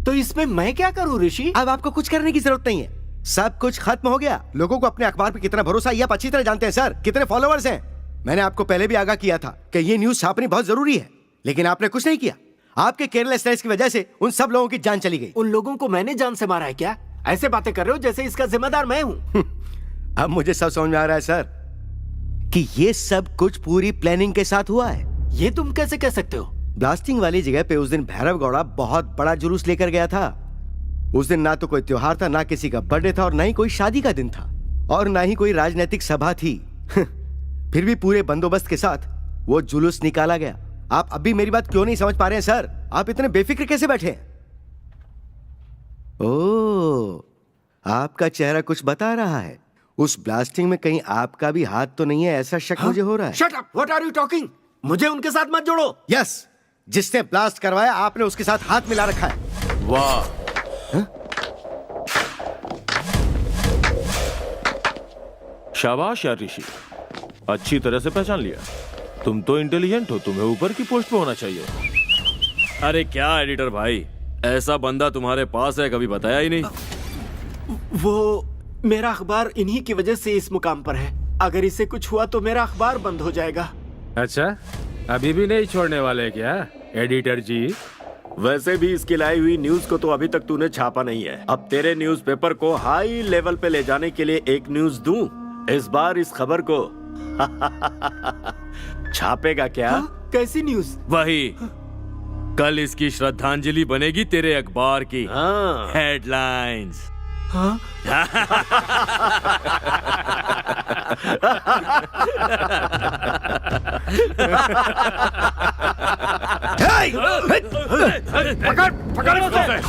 तो इसमें मैं क्या करूं ऋषि? अब आपको कुछ करने की जरूरत नहीं है, सब कुछ खत्म हो गया। लोगों को अपने अखबार पे कितना भरोसा ये आप अच्छी तरह जानते हैं सर। कितने फॉलोअर्स हैं। मैंने आपको पहले भी आगाह किया था कि ये न्यूज़ छापनी बहुत जरूरी है, लेकिन आपने कुछ नहीं किया। आपके केयरलेसनेस की वजह से उन सब लोगों की जान चली गई। उन लोगों को मैंने जान से मारा है क्या? ऐसे बातें कर रहे हो जैसे इसका जिम्मेदार मैं हूँ। अब मुझे सब समझ में आ रहा है सर कि ये सब कुछ पूरी प्लानिंग के साथ हुआ है। ये तुम कैसे कह सकते हो? ब्लास्टिंग वाली जगह पे उस दिन भैरव गौड़ा बहुत बड़ा जुलूस लेकर गया था। उस दिन ना तो कोई त्योहार था, ना किसी का बर्थडे था और ना ही कोई शादी का दिन था और ना ही कोई राजनीतिक सभा थी। फिर भी पूरे बंदोबस्त के साथ वो जुलूस निकाला गया। आप अभी मेरी बात क्यों नहीं समझ पा रहे हैं सर? आप इतने बेफिक्र कैसे बैठे हैं? ओह, आपका चेहरा कुछ बता रहा है। उस ब्लास्टिंग में कहीं आपका भी हाथ तो नहीं है, ऐसा शक मुझे हो रहा है। Shut up, what are you talking? मुझे उनके साथ मत जोड़ो। यस, जिसने ब्लास्ट करवाया आपने उसके साथ हाथ मिला रखा है। वाह, शाबाश यार ऋषि, अच्छी तरह से पहचान लिया। तुम तो इंटेलिजेंट हो, तुम्हें ऊपर की पोस्ट पे होना चाहिए। अरे क्या एडिटर भाई, ऐसा बंदा तुम्हारे पास है, कभी बताया ही नहीं। वो मेरा अखबार इन्हीं की वजह से इस मुकाम पर है। अगर इसे कुछ हुआ तो मेरा अखबार बंद हो जाएगा। अच्छा, अभी भी नहीं छोड़ने वाले क्या एडिटर जी? वैसे भी इसकी लाई हुई न्यूज को तो अभी तक तूने छापा नहीं है। अब तेरे न्यूज़पेपर को हाई लेवल पे ले जाने के लिए एक न्यूज दूं। इस बार इस खबर को छापेगा क्या? कैसी न्यूज? वही, कल इसकी श्रद्धांजलि बनेगी तेरे अखबार की हेडलाइंस। हाँ? पकड़ उसे।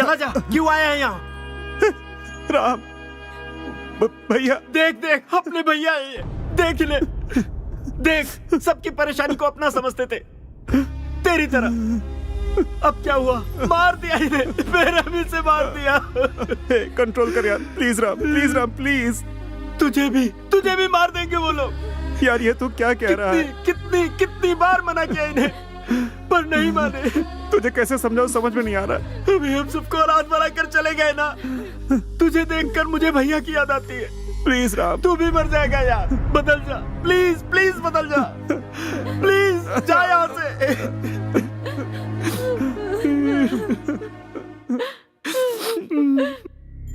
चला जा, क्यों आया है यहाँ? राम भैया, देख देख अपने भैया है ये। देख ले, देख सबकी परेशानी को अपना समझते थे तेरी तरह। अब क्या हुआ? मार दिया इन्हें, मेरा भी से मार दिया। कंट्रोल कर यार, please Ram, please Ram, please. तुझे भी मार देंगे वो लोग। यार ये तू क्या कह रहा है? कितनी बार मना किया इन्हें, पर नहीं माने। तुझे कैसे समझाऊं, समझ में नहीं आ रहा। अभी हम सबको औलाद बना कर चले गए ना, तुझे देखकर मुझे भैया की याद आती है। प्लीज राम, तू भी मर जाएगा यार, बदल जा प्लीज, प्लीज बदल जा, प्लीज जा यहाँ से।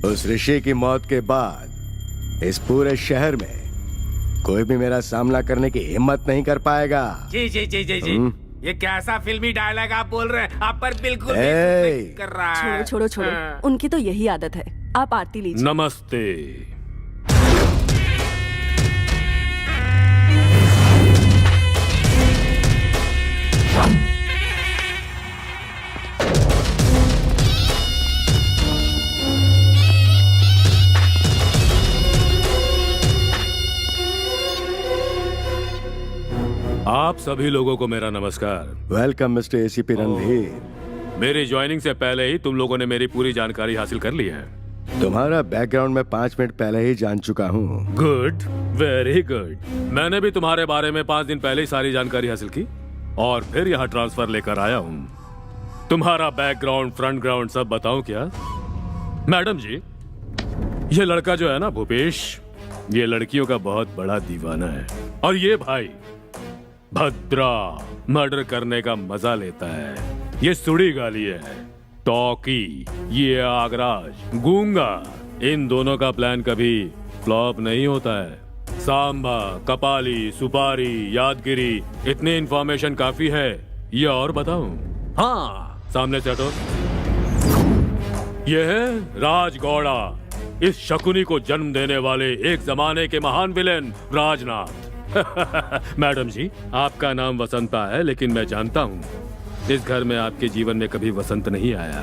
उस ऋषि की मौत के बाद इस पूरे शहर में कोई भी मेरा सामना करने की हिम्मत नहीं कर पाएगा। जी जी जी जी जी, ये कैसा फिल्मी डायलॉग आप बोल रहे हैं? आप पर बिल्कुल भी ए! नहीं कर रहा है। छोड़ो उनकी तो यही आदत है। आप आरती लीजिए। नमस्ते। आप सभी लोगों को मेरा नमस्कार। Welcome mister ACP Randhir. मेरी ज्वाइनिंग से पहले ही तुम लोगों ने मेरी पूरी जानकारी हासिल कर ली है। तुम्हारा बैकग्राउंड मैं 5 मिनट पहले ही जान चुका हूँ। Good, very good. मैंने भी तुम्हारे बारे में 5 दिन पहले ही सारी जानकारी हासिल की और फिर यहाँ ट्रांसफर लेकर आया हूँ। तुम्हारा बैकग्राउंड, फ्रंट ग्राउंड सब बताऊं क्या? मैडम जी, ये लड़का जो है ना भूपेश, ये लड़कियों का बहुत बड़ा दीवाना है। और ये भाई भद्रा मर्डर करने का मजा लेता है। ये सुड़ी गाली है। टॉकी, ये आगराज, गूंगा, इन दोनों का प्लान कभी फ्लॉप नहीं होता है। सांबा, कपाली, सुपारी, यादगिरी, इतनी इंफॉर्मेशन काफी है। ये और बताऊं? हाँ, सामने से हटो। ये है राजगौड़ा, इस शकुनी को जन्म देने वाले एक जमाने के महान विलेन राजनाथ। मैडम जी, आपका नाम वसंता है, लेकिन मैं जानता हूँ इस घर में आपके जीवन में कभी वसंत नहीं आया।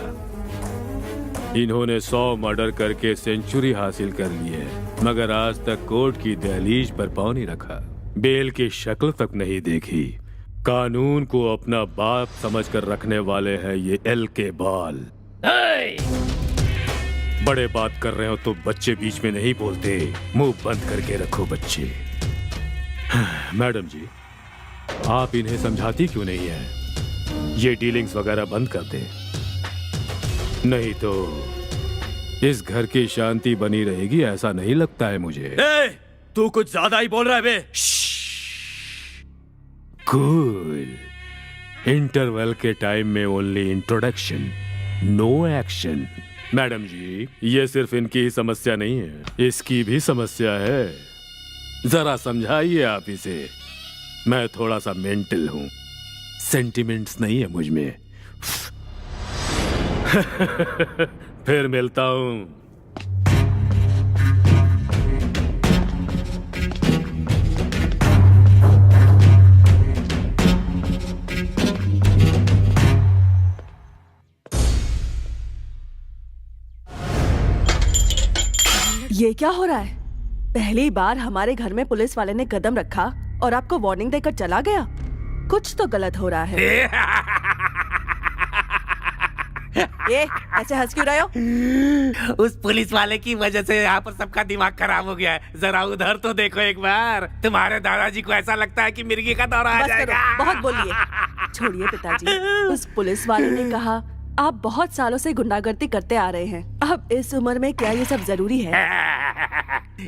इन्होंने 100 मर्डर करके सेंचुरी हासिल कर ली है, मगर आज तक कोर्ट की दहलीज पर पांव नहीं रखा, बेल की शक्ल तक नहीं देखी। कानून को अपना बाप समझकर रखने वाले हैं ये एल के बाल। बड़े बात कर रहे हो तो बच्चे बीच में नहीं बोलते, मुंह बंद करके रखो बच्चे। मैडम जी, आप इन्हें समझाती क्यों नहीं है? ये डीलिंग्स वगैरह बंद कर दे, नहीं तो इस घर की शांति बनी रहेगी ऐसा नहीं लगता है मुझे। तू कुछ ज्यादा ही बोल रहा है बे। कूल। इंटरवल के टाइम में only introduction, no action. Madam जी, ये सिर्फ इनकी ही समस्या नहीं है, इसकी भी समस्या है। जरा समझाइए आप इसे। मैं थोड़ा सा मेंटल हूं, सेंटिमेंट्स नहीं है मुझ में। फिर मिलता हूं। ये क्या हो रहा है? पहली बार हमारे घर में पुलिस वाले ने कदम रखा और आपको वार्निंग देकर चला गया। कुछ तो गलत हो रहा है। ये ऐसे हंस क्यों रहे हो? उस पुलिस वाले की वजह से यहाँ पर सबका दिमाग खराब हो गया है। जरा उधर तो देखो एक बार। तुम्हारे दादाजी को ऐसा लगता है कि मिर्गी का दौरा आ जाएगा। बहुत बोलिए। छोड़िए पिताजी। उस पुलिस वाले ने कहा आप बहुत सालों से गुंडागर्दी करते आ रहे हैं, अब इस उम्र में क्या ये सब जरूरी है?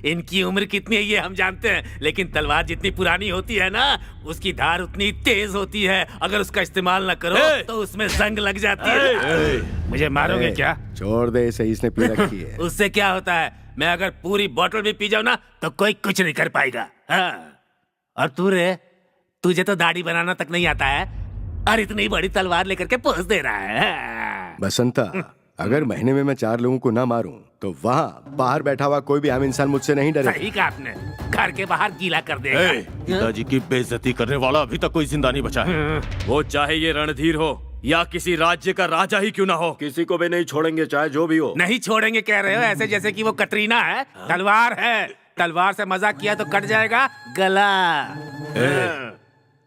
इनकी उम्र कितनी है ये हम जानते हैं, लेकिन तलवार जितनी पुरानी होती है ना, उसकी धार उतनी तेज होती है। अगर उसका इस्तेमाल न करो तो उसमें जंग लग जाती है। मुझे मारोगे क्या? छोड़ दे इसे, इसने पी रखी है। उससे क्या होता है? मैं अगर पूरी बोतल भी पी जाऊं ना तो कोई कुछ नहीं कर पाएगा। हाँ। और तू रे, तुझे तो दाढ़ी बनाना तक नहीं आता है और इतनी बड़ी तलवार लेकर के पोस दे रहा है। बसंता, अगर महीने में मैं 4 लोगों को ना मारूं तो वहाँ बाहर बैठा हुआ कोई भी आम इंसान मुझसे नहीं डरेगा। सही कहा आपने, घर के बाहर गीला कर देगा। पिताजी की बेइज्जती करने वाला अभी तक कोई जिंदा नहीं बचा है। वो चाहे ये रणधीर हो या किसी राज्य का राजा ही क्यों ना हो, किसी को भी नहीं छोड़ेंगे, चाहे जो भी हो। नहीं छोड़ेंगे कह रहे हो, ऐसे जैसे कि वो कटरीना है। तलवार है, तलवार से मजाक किया तो कट जाएगा गला।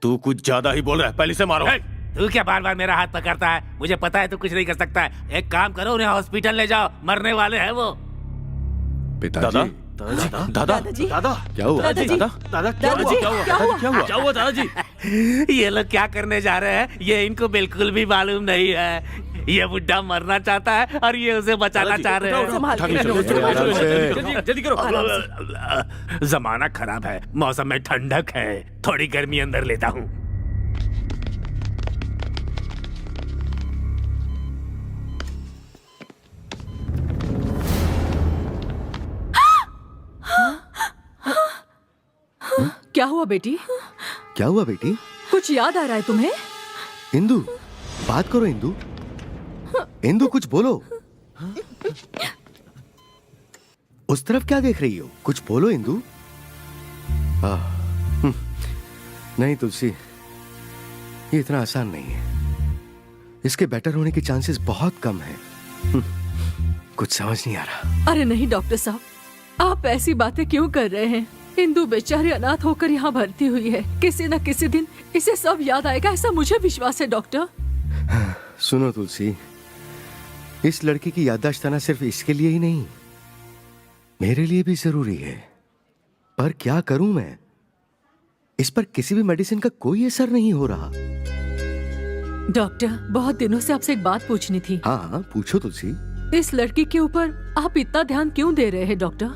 तू कुछ ज्यादा ही बोल रहा है, पहले से मारो। तू क्या बार बार मेरा हाथ पकड़ता है? मुझे पता है तू कुछ नहीं कर सकता है। एक काम करो, उन्हें हॉस्पिटल ले जाओ, मरने वाले हैं वो। पिताजी, दादा क्या हुआ? दादा क्या हुआ दादाजी? ये लोग क्या करने जा रहे हैं ये इनको बिल्कुल भी मालूम नहीं है। ये बुढ़ा मरना चाहता है और ये उसे बचाना चाह रहे हैं। जल्दी करो। जमाना खराब है, मौसम में ठंडक है, थोड़ी गर्मी अंदर लेता हूँ। क्या हुआ बेटी? क्या हुआ बेटी? कुछ याद आ रहा है तुम्हें? इंदु, बात करो इंदु। इंदु कुछ बोलो। उस तरफ क्या देख रही हो? कुछ बोलो इंदु। नहीं तुलसी, ये इतना आसान नहीं है। इसके बेटर होने के चांसेस बहुत कम हैं। कुछ समझ नहीं आ रहा। अरे नहीं डॉक्टर साहब, आप ऐसी बातें क्यों कर रहे हैं? इंदु बेचारी अनाथ होकर यहाँ भर्ती हुई है। किसी न किसी दिन इसे सब याद आएगा, ऐसा मुझे विश्वास है डॉक्टर। सुनो तुलसी, इस लड़की की याददाश्त आना सिर्फ इसके लिए ही नहीं, मेरे लिए भी जरूरी है। पर क्या करूं मैं? इस पर किसी भी मेडिसिन का कोई असर नहीं हो रहा। डॉक्टर, बहुत दिनों से आपसे एक बात पूछनी थी। हाँ पूछो तुलसी। इस लड़की के ऊपर आप इतना ध्यान क्यों दे रहे हैं डॉक्टर?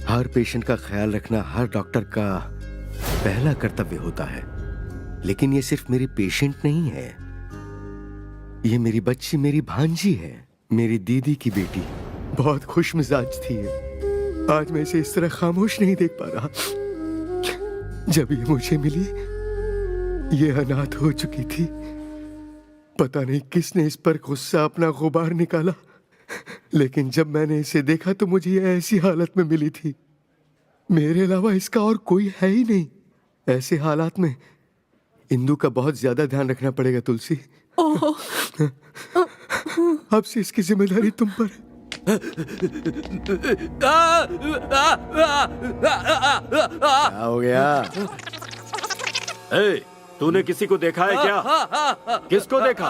हर पेशेंट का ख्याल रखना हर डॉक्टर का पहला कर्तव्य होता है। लेकिन ये सिर्फ मेरी पेशेंट नहीं है, ये मेरी बच्ची, मेरी भांजी है, मेरी दीदी की बेटी। बहुत खुश मिजाज थी। आज मैं इसे इस तरह खामोश नहीं देख पा रहा। जब ये मुझे मिली, ये अनाथ हो चुकी थी। पता नहीं किसने इस पर गुस्सा अपना गुबार निकाला, लेकिन जब मैंने इसे देखा तो मुझे ये ऐसी हालत में मिली थी। मेरे अलावा इसका और कोई है ही नहीं। ऐसे हालात में इंदु का बहुत ज्यादा ध्यान रखना पड़ेगा तुलसी। अब से इसकी जिम्मेदारी तुम पर है। क्या हो गया? तूने किसी को देखा है क्या? किसको देखा?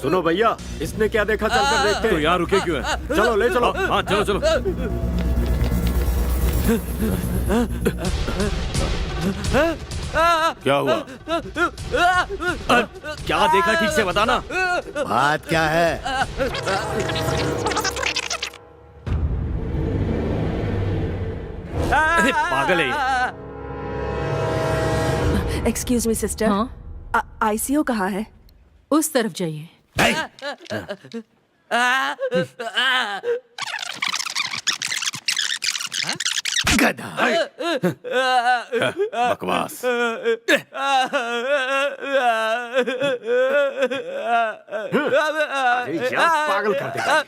सुनो भैया, इसने क्या देखा? चलकर देखते हैं। तो यहाँ रुके क्यों है? चलो ले चलो। हाँ चलो चलो। क्या हुआ? क्या देखा ठीक से बताना। बात क्या है? अरे पागल है ये। एक्सक्यूज मी सिस्टर, आईसीयू कहाँ है? उस तरफ जाइए। गधा। बकवास। पागल कर देगा।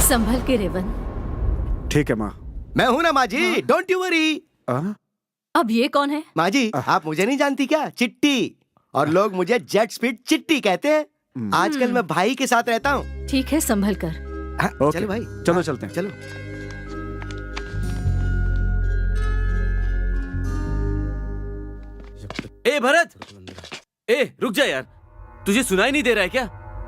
संभल के रेवन। ठीक है माँ। मैं हूं ना माँ जी, डोंट यू वरी। अब ये कौन है? माँ जी, आप मुझे नहीं जानती क्या? चिट्टी। और लोग मुझे जेट स्पीड चिट्टी कहते हैं। आजकल मैं भाई के साथ रहता हूँ। ठीक है, संभल कर। चलो भाई, चलो चलते हैं। चलो। ए भरत, ए रुक जा यार, तुझे सुनाई नहीं दे रहा है क्या?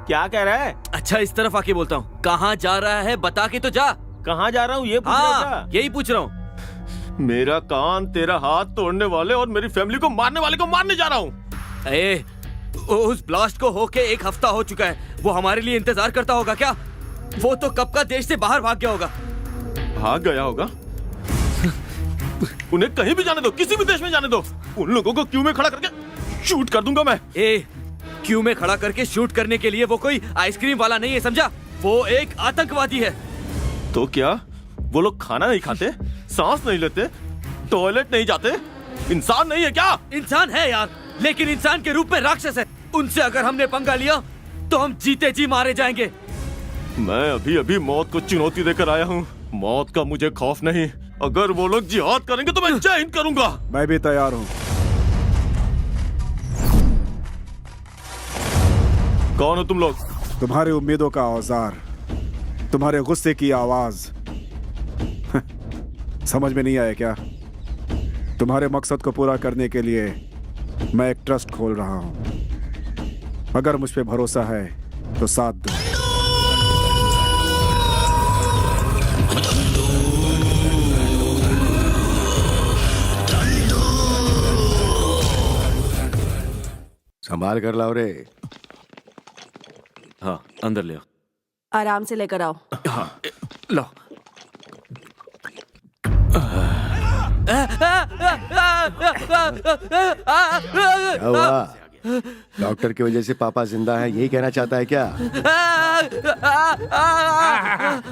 क्या कह रहा है? अच्छा इस तरफ आके बोलता हूँ। कहाँ जा रहा है बता के तो जा। कहाँ जा रहा हूँ ये पूछ रहा था? हाँ यही पूछ रहा हूँ। मेरा कान तेरा हाथ तोड़ने वाले और मेरी फैमिली को मारने वाले को मारने जा रहा हूँ। ए, उस ब्लास्ट को होके 1 हफ्ता हो चुका है। वो हमारे लिए इंतजार करता होगा क्या? वो तो कब का देश से बाहर भाग गया होगा। भाग गया होगा? उन्हें कहीं भी जाने दो, किसी भी देश में जाने दो। उन लोगों को क्यू में खड़ा करके शूट कर दूंगा मैं। ए, क्यू में खड़ा करके शूट करने के लिए वो कोई आइसक्रीम वाला नहीं है, समझा? वो एक आतंकवादी है। तो क्या वो लोग खाना नहीं खाते, सांस नहीं लेते, टॉयलेट नहीं जाते, इंसान नहीं है क्या? इंसान है यार, लेकिन इंसान के रूप में राक्षस है। उनसे अगर हमने पंगा लिया तो हम जीते जी मारे जाएंगे। मैं अभी अभी मौत को चुनौती देकर आया हूँ। मौत का मुझे खौफ नहीं। अगर वो लोग जिहाद करेंगे तो मैं जय हिंद करूंगा। मैं भी तैयार हूँ। कौन हो तुम लोग? तुम्हारी उम्मीदों का औजार, तुम्हारे गुस्से की आवाज। समझ में नहीं आया क्या? तुम्हारे मकसद को पूरा करने के लिए मैं एक ट्रस्ट खोल रहा हूं। अगर मुझ पे भरोसा है तो साथ दो। संभाल कर लाओ रे। हाँ, अंदर ले आओ। आराम से लेकर आओ। हाँ, लो। क्या हुआ? डॉक्टर की वजह से पापा जिंदा है, यही कहना चाहता है क्या?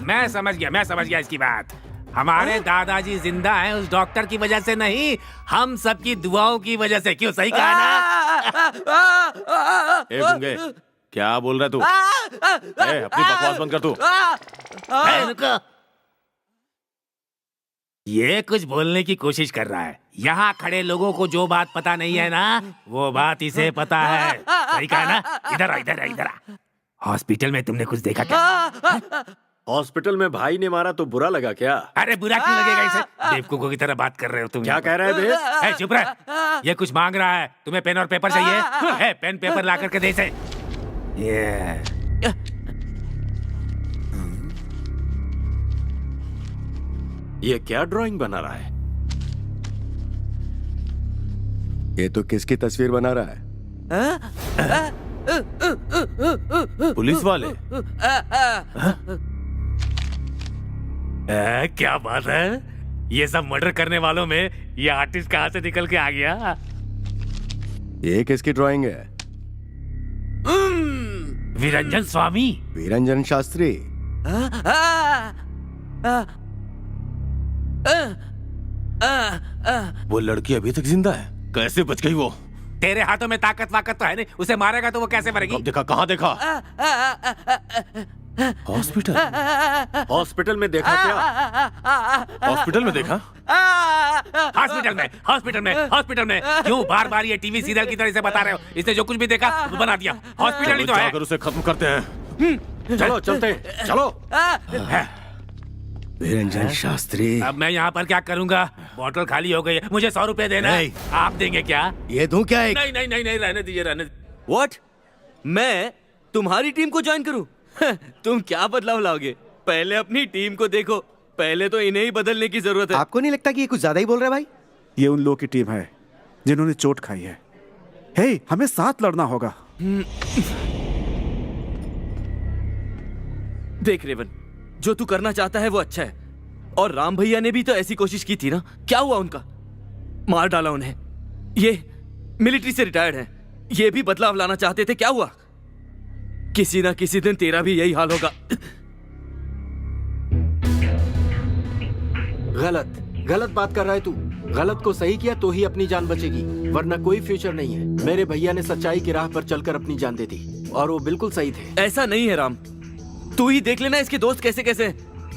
मैं समझ गया इसकी बात। हमारे दादाजी जिंदा हैं उस डॉक्टर की वजह से नहीं, हम सबकी दुआओं की वजह से। क्यों, सही कहा ना? ए गुंगे, क्या बोल रहा है तू? अपनी बकवास बंद कर तू। रुको। ये कुछ बोलने की कोशिश कर रहा है। यहाँ खड़े लोगों को जो बात पता नहीं है ना, वो बात इसे पता है। सही कहा ना? इधर आ। हॉस्पिटल में तुमने कुछ देखा क्या? हॉस्पिटल में भाई ने मारा तो बुरा लगा क्या? अरे बुरा क्यों लगेगा इसे? बेवकूफों की तरह बात कर रहे हो तुम। क्या कह रहे हैं बे? चुप रह। ये कुछ मांग रहा है। तुम्हें पेन और पेपर चाहिए? पेन पेपर ला करके दे इसे। ये क्या ड्राइंग बना रहा है? ये तो किसकी तस्वीर बना रहा है? पुलिस वाले? क्या बात है? ये सब मर्डर करने वालों में ये आर्टिस्ट कहाँ से निकल के आ गया? ये किसकी ड्राइंग है? विरंजन स्वामी। वीरंजन शास्त्री। वो लड़की अभी तक जिंदा है? कैसे बच गई वो? तेरे हाथों में ताकत वाकत तो है नहीं, उसे मारेगा तो वो कैसे मरेगी? कब देखा, कहाँ देखा? हॉस्पिटल? हॉस्पिटल में देखा क्या? हॉस्पिटल में देखा? हॉस्पिटल में क्यों बार बार ये टीवी सीरियल की तरह से बता रहे हो? इसने जो कुछ भी देखा वो बना दिया। हॉस्पिटल ही तो है। अगर उसे खत्म करते हैं। चलो चलते हैं, चलो। वीरंजन शास्त्री। अब मैं यहाँ पर क्या करूँगा? बोतल खाली हो गई है, मुझे 100 रुपए देना है। आप देंगे क्या? ये दूं क्या? एक नहीं, रहने दीजिए। व्हाट? मैं तुम्हारी टीम को ज्वाइन करूं? तुम क्या बदलाव लाओगे? पहले अपनी टीम को देखो। पहले तो इन्हें ही बदलने की जरूरत है। आपको नहीं लगता कि ये कुछ ज्यादा ही बोल रहा है भाई? ये उन लोगों की टीम है जिन्होंने चोट खाई है। हे, हमें साथ लड़ना होगा। देख रेवन, जो तू करना चाहता है वो अच्छा है। और राम भैया ने भी तो ऐसी कोशिश की थी ना? क्या हुआ उनका? मार डाला उन्हें। ये मिलिट्री से रिटायर्ड हैं। ये भी बदलाव लाना चाहते थे, क्या हुआ? किसी ना किसी दिन तेरा भी यही हाल होगा। गलत बात कर रहा है तू। गलत को सही किया तो ही अपनी जान बचेगी, वरना कोई फ्यूचर नहीं है। मेरे भैया ने सच्चाई की राह पर चलकर अपनी जान दे दी और वो बिल्कुल सही थे। ऐसा नहीं है राम, तू ही देख लेना इसके दोस्त कैसे कैसे।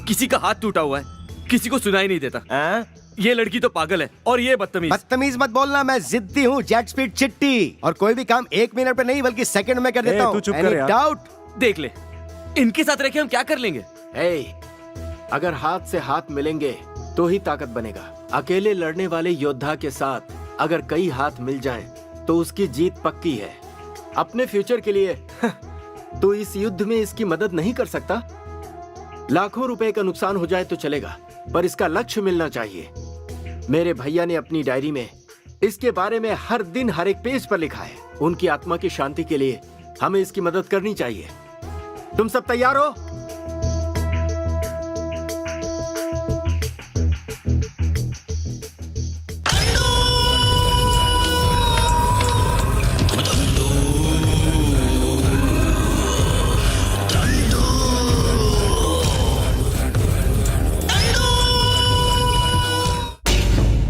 किसी का हाथ टूटा हुआ है, किसी को सुनाई नहीं देता। ये लड़की तो पागल है और ये बदतमीज। बदतमीज मत बोलना, मैं जिद्दी हूँ, जेट स्पीड चिट्टी। और कोई भी काम 1 मिनट पे नहीं बल्कि सेकंड में कर देता हूँ। तू चुप कर यार। डाउट? देख ले, इनके साथ रह के हम क्या कर लेंगे? अगर हाथ से हाथ मिलेंगे तो ही ताकत बनेगा। अकेले लड़ने वाले योद्धा के साथ अगर कई हाथ मिल जाएं, तो उसकी जीत पक्की है। अपने फ्यूचर के लिए तो इस युद्ध में इसकी मदद नहीं कर सकता। लाखों रुपए का नुकसान हो जाए तो चलेगा, पर इसका लक्ष्य मिलना चाहिए। मेरे भैया ने अपनी डायरी में इसके बारे में हर दिन हर एक पेज पर लिखा है। उनकी आत्मा की शांति के लिए हमें इसकी मदद करनी चाहिए। तुम सब तैयार हो?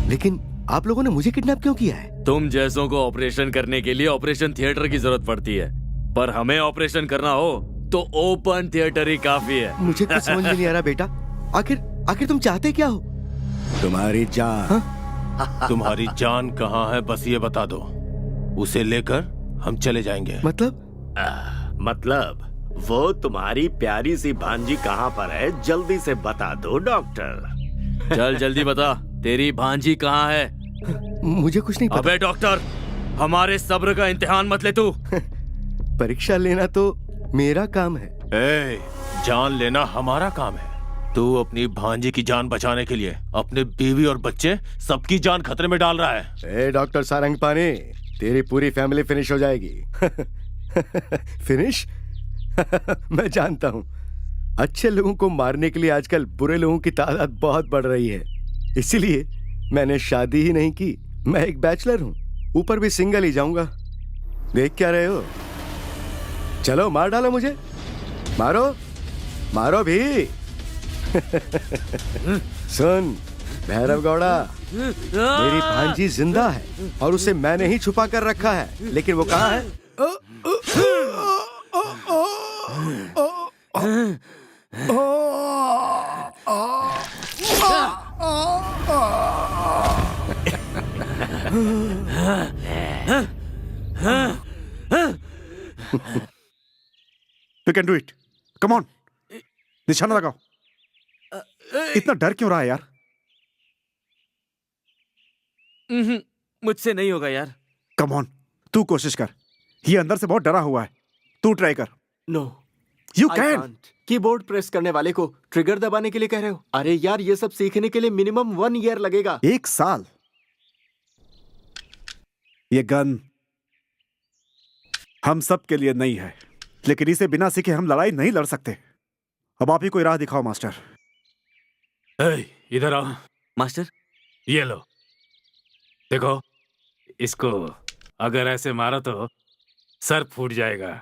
लेकिन आप लोगों ने मुझे किडनैप क्यों किया है? तुम जैसों को ऑपरेशन करने के लिए ऑपरेशन थिएटर की जरूरत पड़ती है, पर हमें ऑपरेशन करना हो तो ओपन थिएटर ही काफी है। मुझे कुछ समझ में नहीं आ रहा बेटा। आखिर तुम चाहते क्या हो? तुम्हारी जान। तुम्हारी जान कहाँ है बस ये बता दो, उसे लेकर हम चले जाएंगे। मतलब वो तुम्हारी प्यारी सी भांजी कहाँ पर है, जल्दी से बता दो डॉक्टर। चल जल्दी बता, तेरी भांजी कहाँ है? मुझे कुछ नहीं पता। अबे डॉक्टर, हमारे सब्र का इम्तिहान मत ले तू। परीक्षा लेना तो मेरा काम है। जान लेना हमारा काम है। तू अपनी भांजी की जान बचाने के लिए अपने बीवी और बच्चे सबकी जान खतरे में डाल रहा है। डॉक्टर सारंगपानी, तेरी पूरी फैमिली फिनिश हो जाएगी। फिनिश? मैं जानता हूँ। अच्छे लोगों को मारने के लिए आजकल बुरे लोगों की तादाद बहुत बढ़ रही है। इसीलिए मैंने शादी ही नहीं की। मैं एक बैचलर हूँ, ऊपर भी सिंगल ही जाऊंगा। देख क्या रहे हो? चलो मार डालो मुझे, मारो मारो भी। सुन भैरव गौड़ा, मेरी भांजी जिंदा है और उसे मैंने ही छुपा कर रखा है, लेकिन वो कहाँ है? You can do it. Come on. निशाना लगाओ। इतना डर क्यों रहा है यार? मुझसे नहीं होगा यार। Come on. तू कोशिश कर। ये अंदर से बहुत डरा हुआ है। तू ट्राई कर। No, You can. Keyboard press करने वाले को ट्रिगर दबाने के लिए कह रहे हो? अरे यार, ये सब सीखने के लिए मिनिमम 1 ईयर लगेगा। 1 साल। ये गन हम सब के लिए नहीं है, लेकिन इसे बिना सीखे हम लड़ाई नहीं लड़ सकते। अब आप ही कोई राह दिखाओ मास्टर। इधर आओ। मास्टर, ये लो, देखो, इसको अगर ऐसे मारा तो सर फूट जाएगा,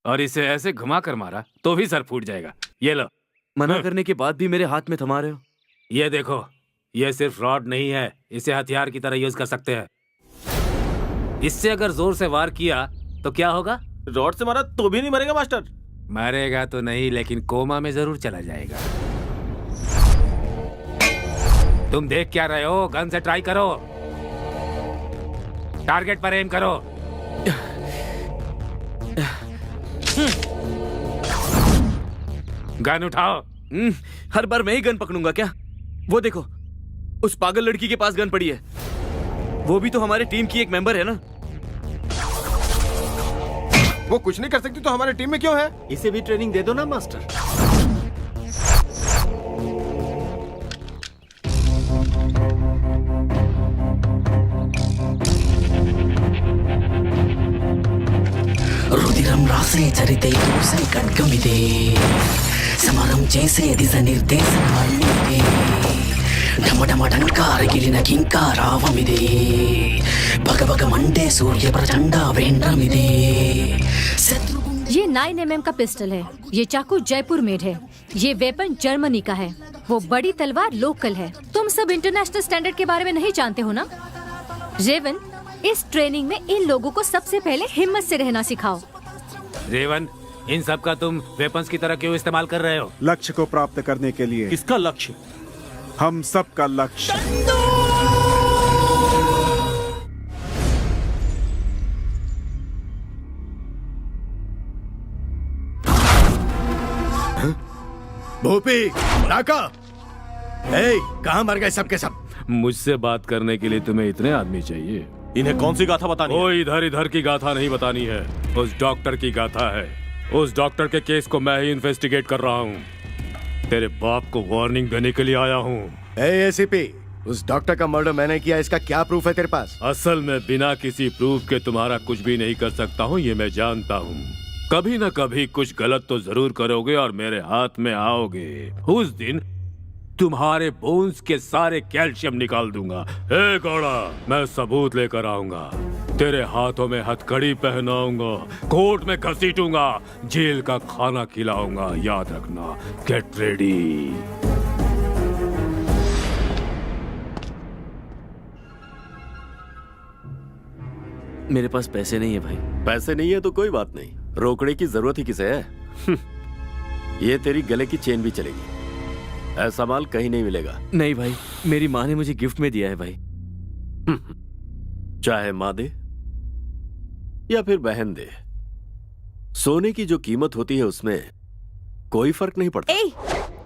और इसे ऐसे घुमा कर मारा तो भी सर फूट जाएगा। ये लो। मना करने के बाद भी मेरे हाथ में थमा रहे हो। ये देखो, ये सिर्फ रॉड नहीं है, इसे हथियार की तरह यूज कर सकते हैं। इससे अगर जोर से वार किया तो क्या होगा? रॉड से मारा तो भी नहीं मरेगा मास्टर। मरेगा तो नहीं, लेकिन कोमा में जरूर चला जाएगा। तुम देख क्या रहे हो? गन से ट्राई करो, टारगेट पर एम करो। गन उठाओ। हर बार मैं ही गन पकड़ूंगा क्या? वो देखो, उस पागल लड़की के पास गन पड़ी है। वो भी तो हमारे टीम की एक मेंबर है ना। वो कुछ नहीं कर सकती तो हमारे टीम में क्यों है? इसे भी ट्रेनिंग दे दो ना मास्टर। రుదిరం రాసే చరితే చూసే ఖడ్గమిదే సమరం చేసే దిశ నిర్దేశనాలిదే ఢమఢమఢంకార గిలిన కింకారావమిదే భగభగ మండే సూర్య ప్రచండ వేంద్రమిదే ये 9mm का पिस्टल है। ये चाकू जयपुर मेड है। ये वेपन जर्मनी का है। वो बड़ी तलवार लोकल है। तुम सब इंटरनेशनल स्टैंडर्ड के बारे में नहीं जानते हो ना? रेवन, इस ट्रेनिंग में इन लोगों को सबसे पहले हिम्मत से रहना सिखाओ। रेवन, इन सब का तुम वेपन्स की तरह क्यों इस्तेमाल कर रहे हो? लक्ष्य को प्राप्त करने के लिए। किसका लक्ष्य? हम सब का लक्ष्य। भूपी, नाका, कहाँ मर गए सबके सब? मुझसे बात करने के लिए तुम्हें इतने आदमी चाहिए? इन्हें कौन सी गाथा बतानी है? ओ, इधर की गाथा नहीं बतानी है, उस डॉक्टर की गाथा है। उस डॉक्टर के केस को मैं ही इन्वेस्टिगेट कर रहा हूँ। तेरे बाप को वार्निंग देने के लिए आया हूँ। एसीपी, उस डॉक्टर का मर्डर मैंने किया, इसका क्या प्रूफ है तेरे पास? असल में बिना किसी प्रूफ के तुम्हारा कुछ भी नहीं कर सकता हूँ, ये मैं जानता हूँ। कभी न कभी कुछ गलत तो जरूर करोगे और मेरे हाथ में आओगे। उस दिन तुम्हारे बोन्स के सारे कैल्शियम निकाल दूंगा। हे गौड़ा, मैं सबूत लेकर आऊंगा। तेरे हाथों में हथकड़ी पहनाऊंगा, कोर्ट में घसीटूंगा, जेल का खाना खिलाऊंगा। याद रखना, गेट रेडी। मेरे पास पैसे नहीं है भाई। पैसे नहीं है तो कोई बात नहीं, रोकड़े की जरूरत ही किसे है? ये तेरी गले की चेन भी चलेगी। ऐसा माल कहीं नहीं मिलेगा। नहीं भाई, मेरी माँ ने मुझे गिफ्ट में दिया है भाई। चाहे माँ दे या फिर बहन दे, सोने की जो कीमत होती है उसमें कोई फर्क नहीं पड़ता। ए,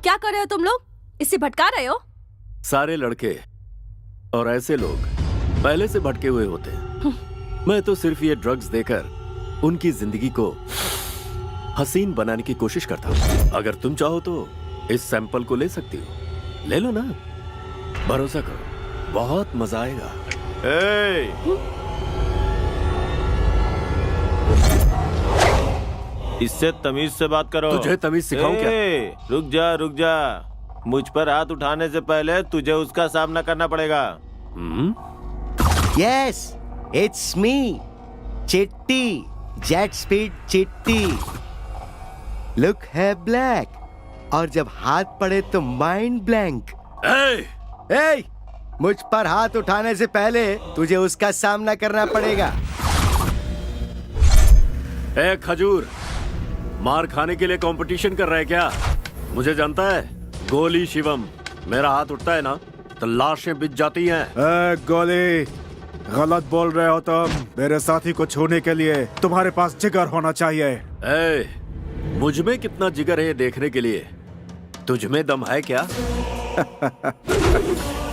क्या कर रहे हो तुम लोग? इसे भटका रहे हो? सारे लड़के और ऐसे लोग पहले से भटके हुए होते हैं। मैं तो सिर्फ ये ड्रग्स देकर उनकी जिंदगी को हसीन बनाने की कोशिश करता हूं। अगर तुम चाहो तो इस सैंपल को ले सकती हो। ले लो ना, भरोसा करो, बहुत मजा आएगा। इससे तमीज से बात करो। तुझे तमीज सिखाऊं क्या? रुक जा रुक जा, मुझ पर हाथ उठाने से पहले तुझे उसका सामना करना पड़ेगा। यस, इट्स मी, चिट्टी, जेट स्पीड चिट्टी। लुक है ब्लैक और जब हाथ पड़े तो माइंड ब्लैंक। ए, मुझ पर हाथ उठाने से पहले तुझे उसका सामना करना पड़ेगा। ए खजूर, मार खाने के लिए कंपटीशन कर रहा है क्या? मुझे जानता है, गोली शिवम। मेरा हाथ उठता है ना तो लाशें बिछ जाती हैं। गोली, गलत बोल रहे हो तुम। मेरे साथी को छूने के लिए तुम्हारे पास जिगर होना चाहिए। मुझ में कितना जिगर है ये देखने के लिए तुझ में दम है क्या?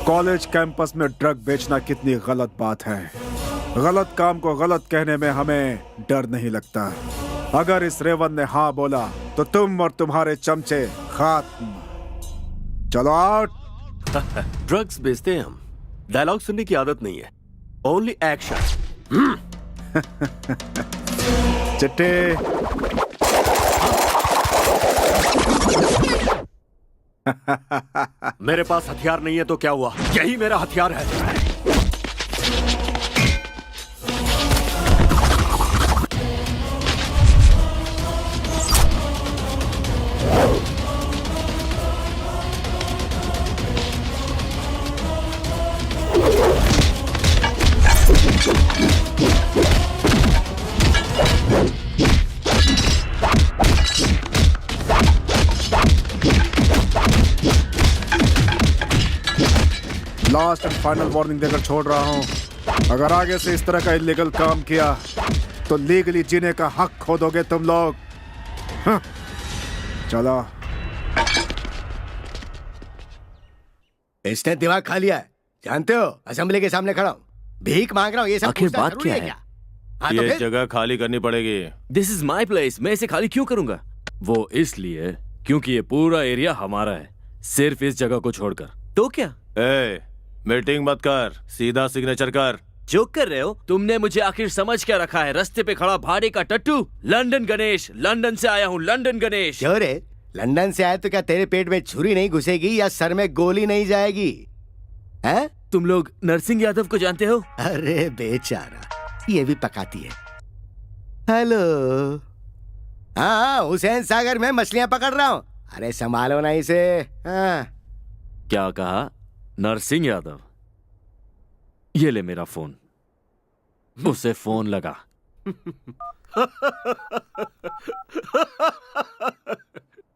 कॉलेज कैंपस में ड्रग बेचना कितनी गलत बात है। गलत काम को गलत कहने में हमें डर नहीं लगता। अगर इस रेवन ने हाँ बोला तो तुम और तुम्हारे चमचे खात्म। चलो आउट। ड्रग्स बेचते हैं हम, डायलॉग सुनने की आदत नहीं है, ओनली एक्शन। चिट्टे, मेरे पास हथियार नहीं है तो क्या हुआ? यही मेरा हथियार है। लास्ट एंड फाइनल वार्निंग देकर छोड़ रहा हूं, अगर आगे से इस तरह का इलीगल काम किया तो लीगली जीने का हक खो दोगे तुम लोग। हाँ, चलो। इसने दिमाग खा लिया है, जानते हो? असेंबली के सामने खड़ा हूँ, भीख मांग रहा हूँ। ये सब आखिर पूछना बात जरूरी क्या है है? हाँ, तो ये फिर? जगह खाली करनी पड़ेगी। दिस इज माई प्लेस, मैं इसे खाली क्यों करूंगा? वो इसलिए क्योंकि ये पूरा एरिया हमारा है, सिर्फ इस जगह को छोड़कर। तो क्या? मीटिंग मत कर, सीधा सिग्नेचर कर। जोक कर रहे हो? तुमने मुझे आखिर समझ क्या रखा है? रास्ते पे खड़ा भाड़े का टट्टू? लंदन गणेश, लंदन से आया हूँ, लंदन गणेश। क्यों रे, लंदन से आए तो क्या तेरे पेट में छुरी नहीं घुसेगी या सर में गोली नहीं जाएगी? हैं? तुम लोग नरसिंह यादव को जानते हो? अरे बेचारा, ये भी पकाती है। हेलो, हाँ, हुसैन सागर में मछलियां पकड़ रहा हूँ। अरे संभालो ना इसे। हाँ। क्या कहा? नरसिंह यादव? ये ले मेरा फोन, उसे फोन लगा।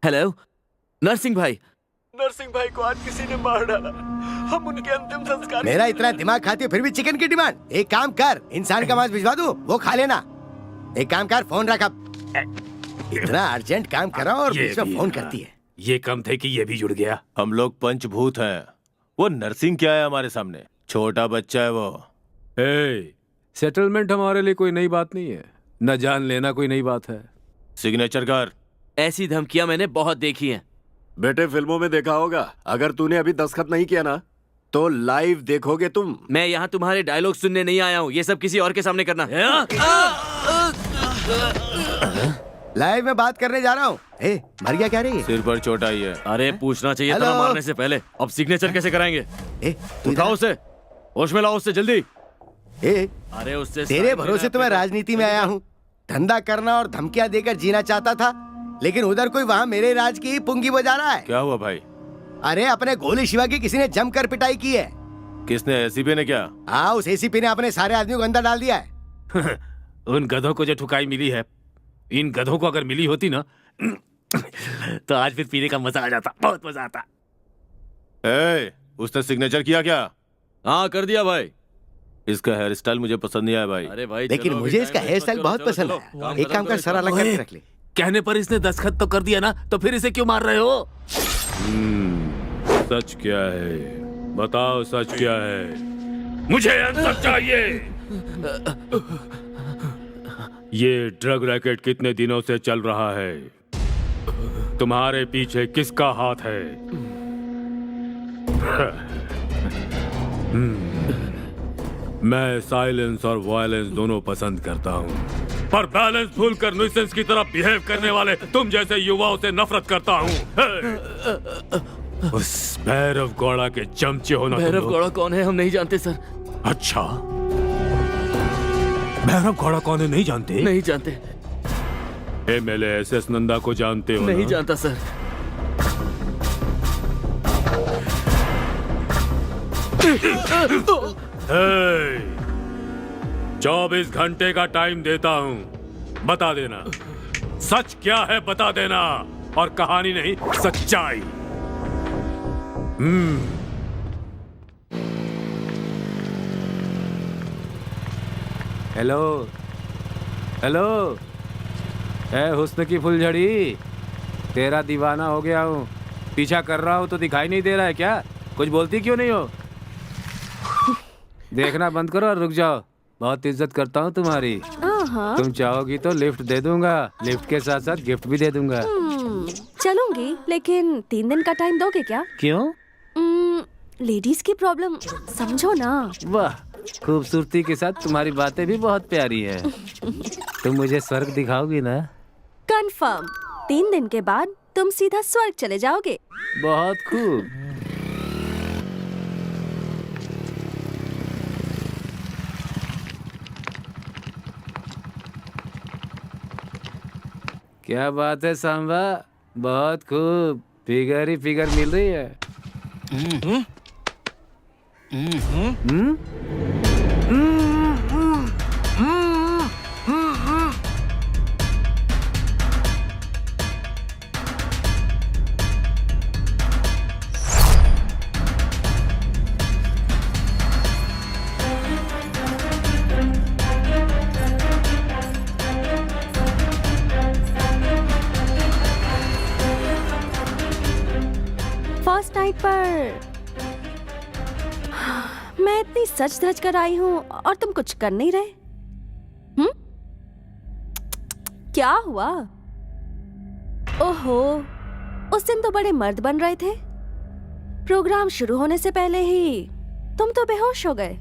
हेलो, नरसिंह भाई। नरसिंह भाई को आज किसी ने मार डाला, हम उनके अंतिम संस्कार। मेरा इतना दिमाग खाती है फिर भी चिकन की डिमांड। एक काम कर, इंसान का मांस भिजवा दूं, वो खा लेना। एक काम कर, फोन रख अब। इतना अर्जेंट काम करा और बीच में फोन करती है। ये कम थे कि ये भी जुड़ गया। हम लोग पंचभूत हैं, वो नरसिंह क्या है हमारे सामने? छोटा बच्चा है वो। सेटलमेंट हमारे लिए कोई नई बात नहीं है, न जान लेना कोई नई बात है। सिग्नेचर कर। ऐसी धमकियां मैंने बहुत देखी हैं। बेटे फिल्मों में देखा होगा, अगर तूने अभी दस्तखत नहीं किया ना तो लाइव देखोगे तुम। मैं यहाँ तुम्हारे डायलॉग सुनने नहीं आया हूँ, ये सब किसी और के सामने करना। लाइव में बात करने जा रहा हूँ। मर गया क्या रे? सिर पर चोट आई है। अरे पूछना चाहिए था हेलो? मारने से पहले। अब सिग्नेचर कैसे कराएंगे? उठाओ उसे, होश में लाओ उससे जल्दी। अरे उससे तेरे भरोसे तो मैं राजनीति में आया हूँ। धंधा करना और धमकियां देकर जीना चाहता था, लेकिन उधर कोई वहाँ मेरे राज की पुंगी बजा रहा है। क्या हुआ भाई? अरे अपने गोली शिवा की किसी ने जमकर पिटाई की है। किसने? एसीपी ने क्या? हाँ, उस एसीपी ने अपने सारे आदमियों को अंदर डाल दिया है। उन गधों को जो ठुकाई मिली है, इन गधों को अगर मिली होती ना तो आज फिर पीने का मजा आ जाता, बहुत मजा आता। उसने सिग्नेचर किया क्या? हाँ कर दिया भाई। इसका हेयर स्टाइल मुझे पसंद नहीं आया भाई। अरे भाई लेकिन मुझे इसका हेयर स्टाइल बहुत पसंद है। एक काम कर, सर अलग करके रख ले। कहने पर इसने दस्तखत तो कर दिया ना, तो फिर इसे क्यों मार रहे हो? सच क्या है बताओ, सच क्या है? मुझे आंसर चाहिए। ये ड्रग रैकेट कितने दिनों से चल रहा है? तुम्हारे पीछे किसका हाथ है? मैं साइलेंस और वायलेंस दोनों पसंद करता हूँ, पर बैलेंस भूलकर न्यूसेंस की तरह बिहेव करने वाले तुम जैसे युवाओं से नफरत करता हूँ। उस भैरव गौड़ा के चमचे हो ना। भैरव गौड़ा कौन है? हम नहीं जानते सर। अच्छा, भैरव गौड़ा कौन है नहीं जानते? नहीं जानते। एमएलए एसएस नंदा को जानते हो? नहीं जानता सर। हे, 24 घंटे का टाइम देता हूं, बता देना सच क्या है, बता देना, और कहानी नहीं सच्चाई। हेलो हेलो, ए हुस्न की फुलझड़ी, तेरा दीवाना हो गया हूँ। पीछा कर रहा हूँ तो दिखाई नहीं दे रहा है क्या? कुछ बोलती क्यों नहीं हो? देखना बंद करो और रुक जाओ, बहुत इज्जत करता हूँ तुम्हारी। तुम चाहोगी तो लिफ्ट दे दूंगा, लिफ्ट के साथ साथ गिफ्ट भी दे दूंगा। चलूंगी, लेकिन 3 दिन का टाइम दोगे क्या? क्यों? लेडीज की प्रॉब्लम समझो ना। वाह, खूबसूरती के साथ तुम्हारी बातें भी बहुत प्यारी है। तुम मुझे स्वर्ग दिखाओगी ना? कंफर्म, 3 दिन के बाद तुम सीधा स्वर्ग चले जाओगे। बहुत खूब। क्या बात है सांबा, बहुत खूब, फिगर ही फिगर मिल रही है। फर्स्ट नाइट पर मैं इतनी सच धज कर आई हूँ और तुम कुछ कर नहीं रहे। क्या हुआ? ओहो, उस दिन तो बड़े मर्द बन रहे थे। प्रोग्राम शुरू होने से पहले ही तुम तो बेहोश हो गए।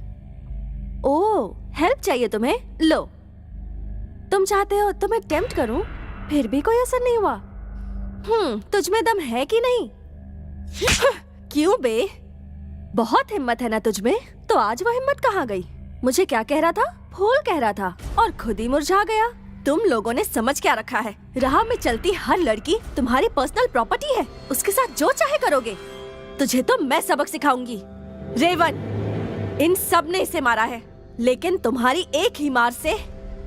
ओह, हेल्प चाहिए तुम्हें? लो, तुम चाहते हो तुम्हें टेम्प्ट करूं, फिर भी कोई असर नहीं हुआ। तुझ में दम है कि नहीं? क्यों बे, बहुत हिम्मत है ना तुझ में? तो आज वो हिम्मत कहाँ गई? मुझे क्या कह रहा था? फूल कह रहा था और खुद ही मुरझा गया। तुम लोगों ने समझ क्या रखा है? राह में चलती हर लड़की तुम्हारी पर्सनल प्रॉपर्टी है, उसके साथ जो चाहे करोगे। तुझे तो मैं सबक सिखाऊंगी। रेवन, इन सब ने इसे मारा है, लेकिन तुम्हारी एक ही मार से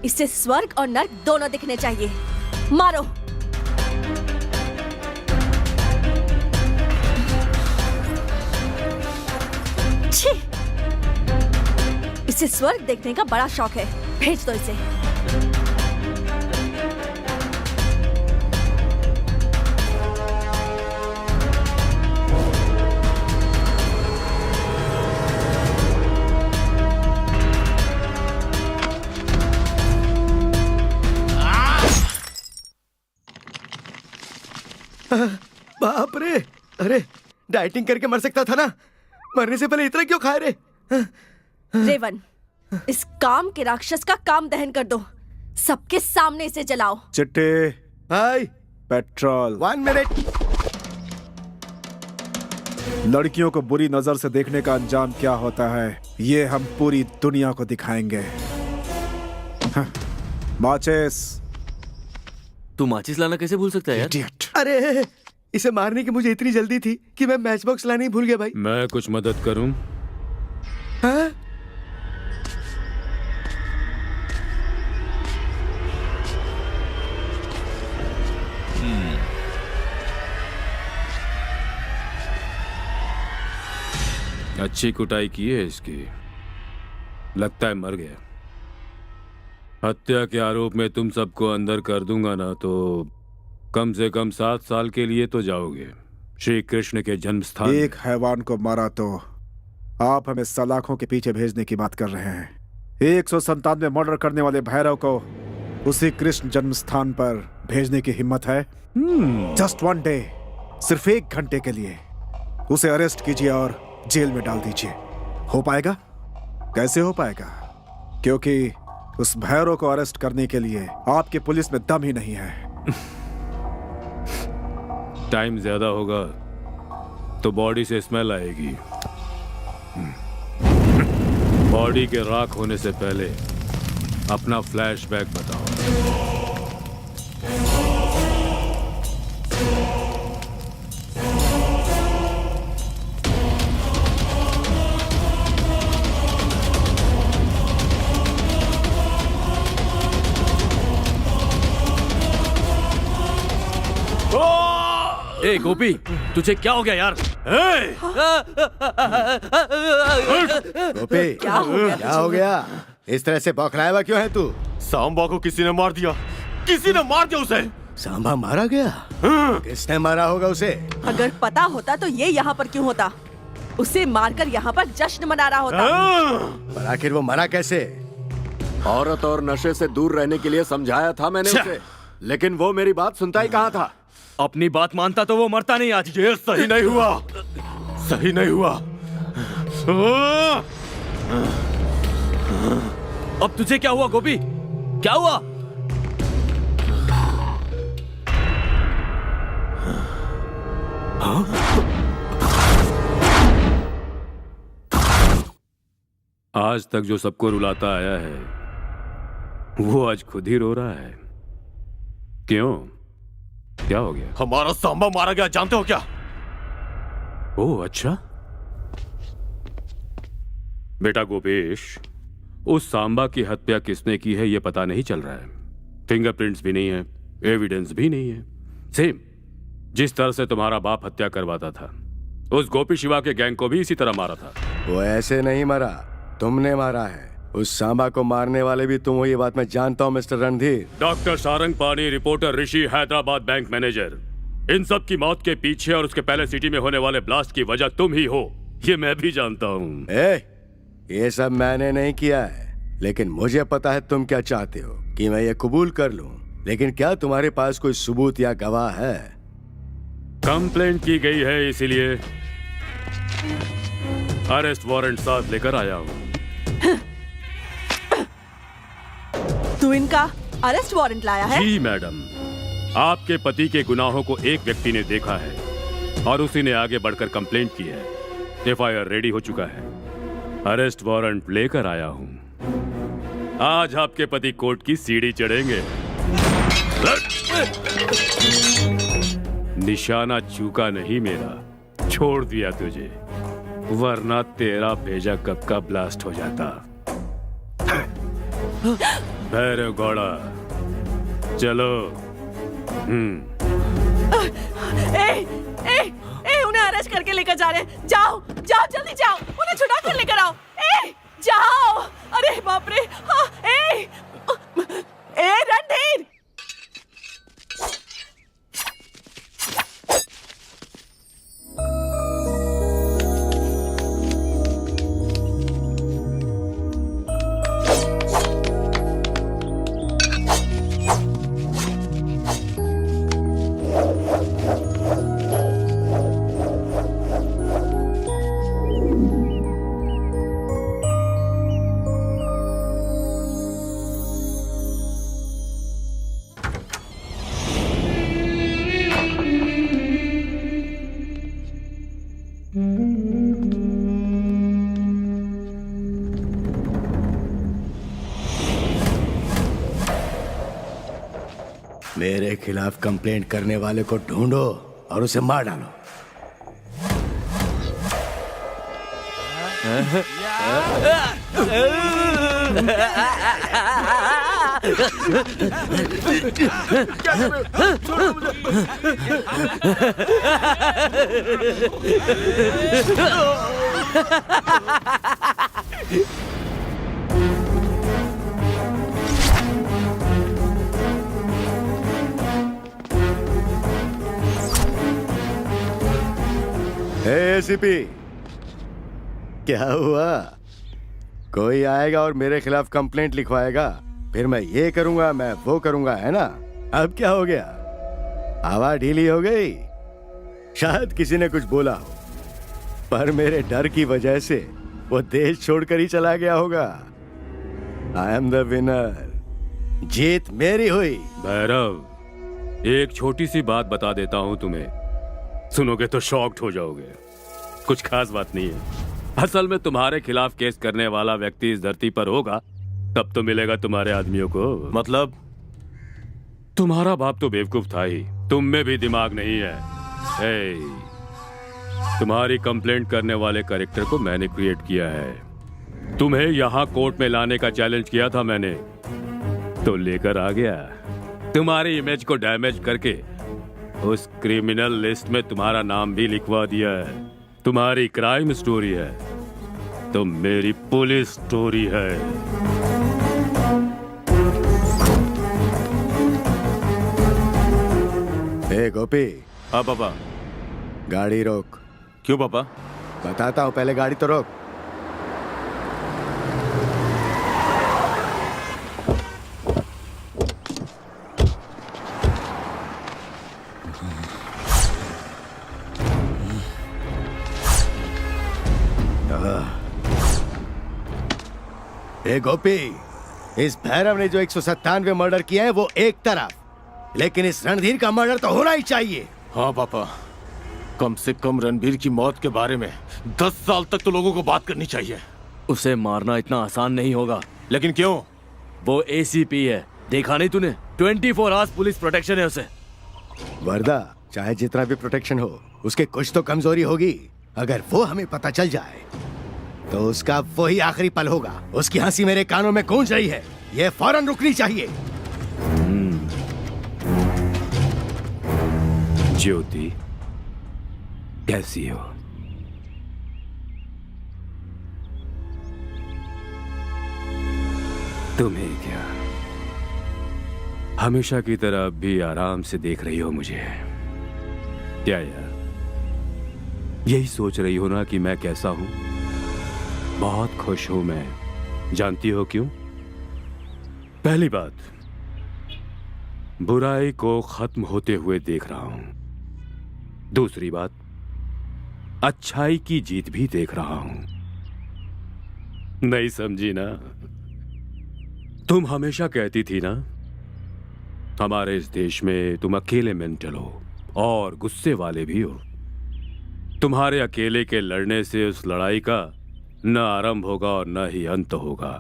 इसे स्वर्ग और नर्क दोनों दिखने चाहिए। मारो। इसे स्वर्ग देखने का बड़ा शौक है, भेज दो इसे। बाप रे, अरे डाइटिंग करके मर सकता था ना, मरने से पहले इतना क्यों खाए रे? रेवन, इस काम के राक्षस का काम दहन कर दो, सबके सामने इसे जलाओ। चिट्टे, हाय, पेट्रोल। 1 मिनट। लड़कियों को बुरी नजर से देखने का अंजाम क्या होता है, ये हम पूरी दुनिया को दिखाएंगे। माचिस। तू माचिस लाना कैसे भूल सकता है यार? Idiot. अरे इसे मारने की मुझे इतनी जल्दी थी कि मैं मैच बॉक्स लाना ही भूल गया भाई। मैं कुछ मदद करूं? हाँ? अच्छी कुटाई की है इसकी। लगता है मर गया। हत्या के आरोप में तुम सबको अंदर कर दूंगा ना तो कम से कम 7 साल के लिए तो जाओगे श्री कृष्ण के जन्म स्थान। एक हैवान को मारा तो आप हमें सलाखों के पीछे भेजने की बात कर रहे हैं। 197 मर्डर करने वाले भैरव को उसी कृष्ण जन्म स्थान पर भेजने की हिम्मत है? जस्ट 1 डे, सिर्फ 1 घंटे के लिए उसे अरेस्ट कीजिए और जेल में डाल दीजिए। हो पाएगा? कैसे हो पाएगा? क्योंकि उस भैरव को अरेस्ट करने के लिए आपकी पुलिस में दम ही नहीं है। टाइम ज्यादा होगा तो बॉडी से स्मेल आएगी। बॉडी के राख होने से पहले अपना फ्लैशबैक बताओ। ए गोपी, तुझे क्या हो गया यार? गोपी, क्या हो गया? इस तरह से बौखलाया हुआ क्यों है तू? सांबा को किसी ने मार दिया। किसी ने मार दिया उसे। सांबा मारा गया? किसने मारा होगा उसे? अगर पता होता तो ये यहाँ पर क्यों होता? उसे मारकर यहाँ पर जश्न मना रहा होता। पर आखिर वो मरा कैसे? औरत और नशे से दूर रहने के लिए समझाया था मैंने उसे, लेकिन वो मेरी बात सुनता ही कहाँ था। अपनी बात मानता तो वो मरता नहीं आज। ये सही नहीं हुआ, सही नहीं हुआ। अब तुझे क्या हुआ गोपी? क्या हुआ? आज तक जो सबको रुलाता आया है वो आज खुद ही रो रहा है। क्यों? क्या हो गया? हमारा सांबा मारा गया, जानते हो क्या? ओह अच्छा। बेटा गोपेश, उस सांबा की हत्या किसने की है ये पता नहीं चल रहा है। फिंगरप्रिंट्स भी नहीं है, एविडेंस भी नहीं है। सेम जिस तरह से तुम्हारा बाप हत्या करवाता था, उस गोपी शिवा के गैंग को भी इसी तरह मारा था। वो ऐसे नहीं मरा, तुमने मारा है। उस सांबा को मारने वाले भी तुम हो, ये बात मैं जानता हूँ मिस्टर रणधीर। डॉक्टर सारंग पानी, रिपोर्टर ऋषि, हैदराबाद बैंक मैनेजर, इन सब की मौत के पीछे और उसके पहले सिटी में होने वाले ब्लास्ट की वजह तुम ही हो, ये मैं भी जानता हूँ। ये सब मैंने नहीं किया है, लेकिन मुझे पता है तुम क्या चाहते हो कि मैं ये कबूल कर लूं। लेकिन क्या तुम्हारे पास कोई सबूत या गवाह है? कंप्लेंट की गई है, इसीलिए अरेस्ट वारंट साथ लेकर आया हूँ। तू इनका अरेस्ट वारंट लाया है? जी मैडम, आपके पति के गुनाहों को एक व्यक्ति ने देखा है और उसी ने आगे बढ़कर कंप्लेंट की है। एफआईआर रेडी हो चुका है, अरेस्ट वारंट लेकर आया हूं। आज आपके पति कोर्ट की सीढ़ी चढ़ेंगे। निशाना चूका नहीं मेरा, छोड़ दिया तुझे, वरना तेरा भेजा कब का ब्लास्ट हो जाता। भैरव गौड़ा, चलो। उन्हें अरेस्ट करके लेकर जा रहे हैं। जाओ जाओ, जल्दी जाओ, उन्हें छुड़ा कर लेकर आओ। जाओ। अरे बाप रे। रणधीर, मेरे खिलाफ कंप्लेंट करने वाले को ढूंढो और उसे मार डालो। एसीपी, क्या हुआ? कोई आएगा और मेरे खिलाफ कंप्लेंट लिखवाएगा, फिर मैं ये करूंगा, मैं वो करूंगा, है ना? अब क्या हो गया? हवा ढीली हो गई? शायद किसी ने कुछ बोला हो, पर मेरे डर की वजह से वो देश छोड़कर ही चला गया होगा। आई एम द विनर, जीत मेरी हुई। भैरव, एक छोटी सी बात बता देता हूं तुम्हें, सुनोगे तो शॉक्ड हो जाओगे। कुछ खास बात नहीं है। असल में तुम्हारे खिलाफ केस करने वाला व्यक्ति इस धरती पर होगा तब तो मिलेगा तुम्हारे आदमियों को। मतलब? तुम्हारा बाप तो बेवकूफ था ही, तुम में भी दिमाग नहीं है। तुम्हारी कंप्लेंट करने वाले कैरेक्टर को मैंने क्रिएट किया है। तुम्हें यहाँ कोर्ट में लाने का चैलेंज किया था मैंने, तो लेकर आ गया। तुम्हारी इमेज को डैमेज करके उस क्रिमिनल लिस्ट में तुम्हारा नाम भी लिखवा दिया है। तुम्हारी क्राइम स्टोरी है तो मेरी पुलिस स्टोरी है। ए गोपी। हाँ पापा। गाड़ी रोक। क्यों पापा? बताता हूँ, पहले गाड़ी तो रोक। ए गोपी, इस भैरव ने जो 197 मर्डर किया है वो एक तरफ, लेकिन इस रणधीर का मर्डर तो होना ही चाहिए। हाँ पापा, कम से कम रणबीर की मौत के बारे में 10 साल तक तो लोगों को बात करनी चाहिए। उसे मारना इतना आसान नहीं होगा। लेकिन क्यों? वो एसीपी है, देखा नहीं तूने? 24 आवर्स पुलिस प्रोटेक्शन है उसे। वर्दा, चाहे जितना भी प्रोटेक्शन हो, उसके कुछ तो कमजोरी होगी। अगर वो हमें पता चल जाए तो उसका वही आखिरी पल होगा। उसकी हंसी मेरे कानों में गूंज रही है, ये फौरन रुकनी चाहिए। ज्योति, कैसी हो? तुम्हें क्या, हमेशा की तरह अब भी आराम से देख रही हो मुझे? क्या यार, यही सोच रही हो ना कि मैं कैसा हूं? बहुत खुश हूं मैं। जानती हो क्यों? पहली बात, बुराई को खत्म होते हुए देख रहा हूं। दूसरी बात, अच्छाई की जीत भी देख रहा हूं। नहीं समझी ना? तुम हमेशा कहती थी ना, हमारे इस देश में तुम अकेले मेंटल हो और गुस्से वाले भी हो। तुम्हारे अकेले के लड़ने से उस लड़ाई का न आरंभ होगा और न ही अंत होगा।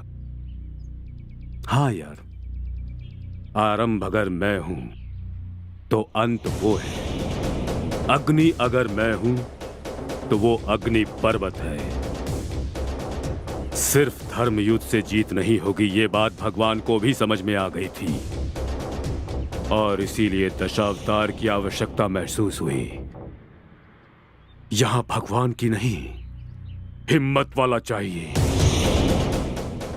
हाँ यार, आरंभ अगर मैं हूं तो अंत वो है। अग्नि अगर मैं हूं तो वो अग्नि पर्वत है। सिर्फ धर्म युद्ध से जीत नहीं होगी, ये बात भगवान को भी समझ में आ गई थी और इसीलिए दशावतार की आवश्यकता महसूस हुई। यहां भगवान की नहीं, हिम्मत वाला चाहिए।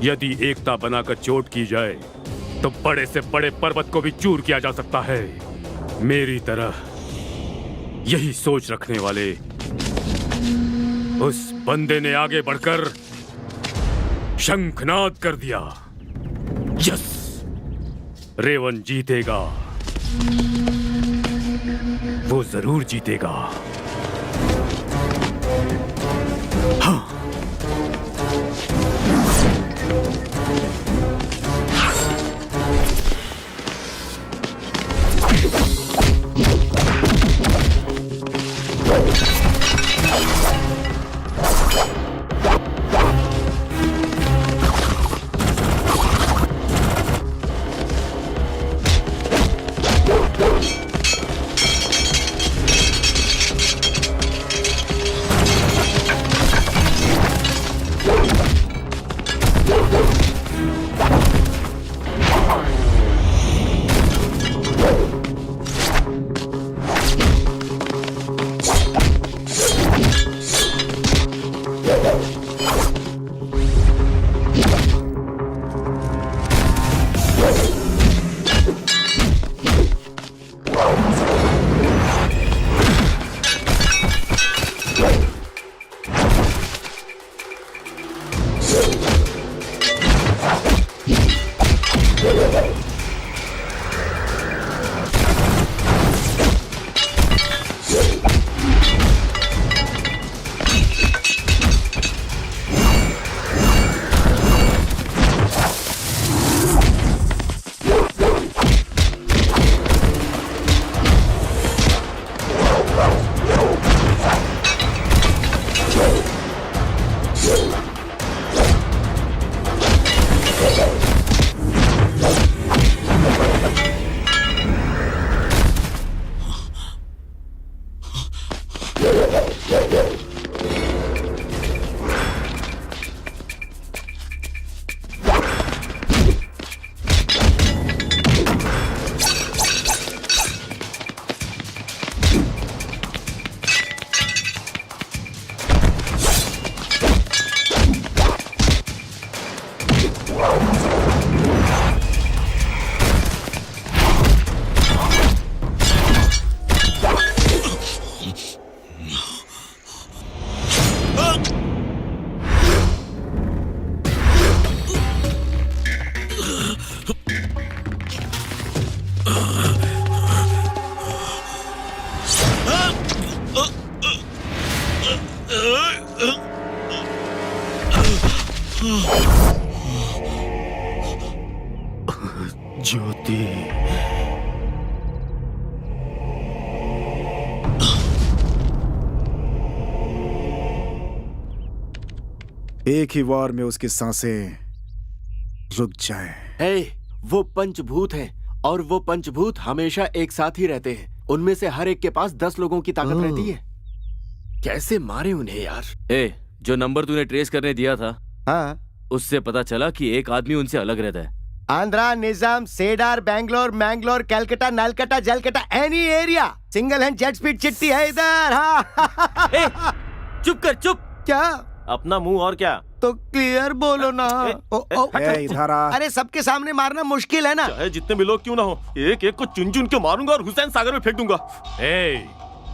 यदि एकता बनाकर चोट की जाए तो बड़े से बड़े पर्वत को भी चूर किया जा सकता है। मेरी तरह यही सोच रखने वाले उस बंदे ने आगे बढ़कर शंखनाद कर दिया। यस, रेवन जीतेगा, वो जरूर जीतेगा। हाँ। ज्योति। एक ही वार में उसकी सांसें रुक जाएं। हे, वो पंचभूत हैं और वो पंचभूत हमेशा एक साथ ही रहते हैं। उनमें से हर एक के पास 10 लोगों की ताकत रहती है। कैसे मारे उन्हें यार? ए, जो नंबर तूने ट्रेस करने दिया था, हाँ, उससे पता चला कि एक आदमी उनसे अलग रहता है। आंध्रा, निजाम, सेडार, बैंगलोर, मैंगलोर, कैलकाटा, नालकटा, जलकटा, any area, single hand jet speed चिट्ठी है इधर। हाँ। ए, चुप कर, चुप। क्या? अपना मुंह और क्या? तो क्लियर बोलो ना। इधर आ। अरे सबके सामने मारना मुश्किल है ना। चाहे जितने भी लोग क्यों ना हो, एक एक को चुन चुन के मारूंगा और हुसैन सागर में फेंक दूंगा।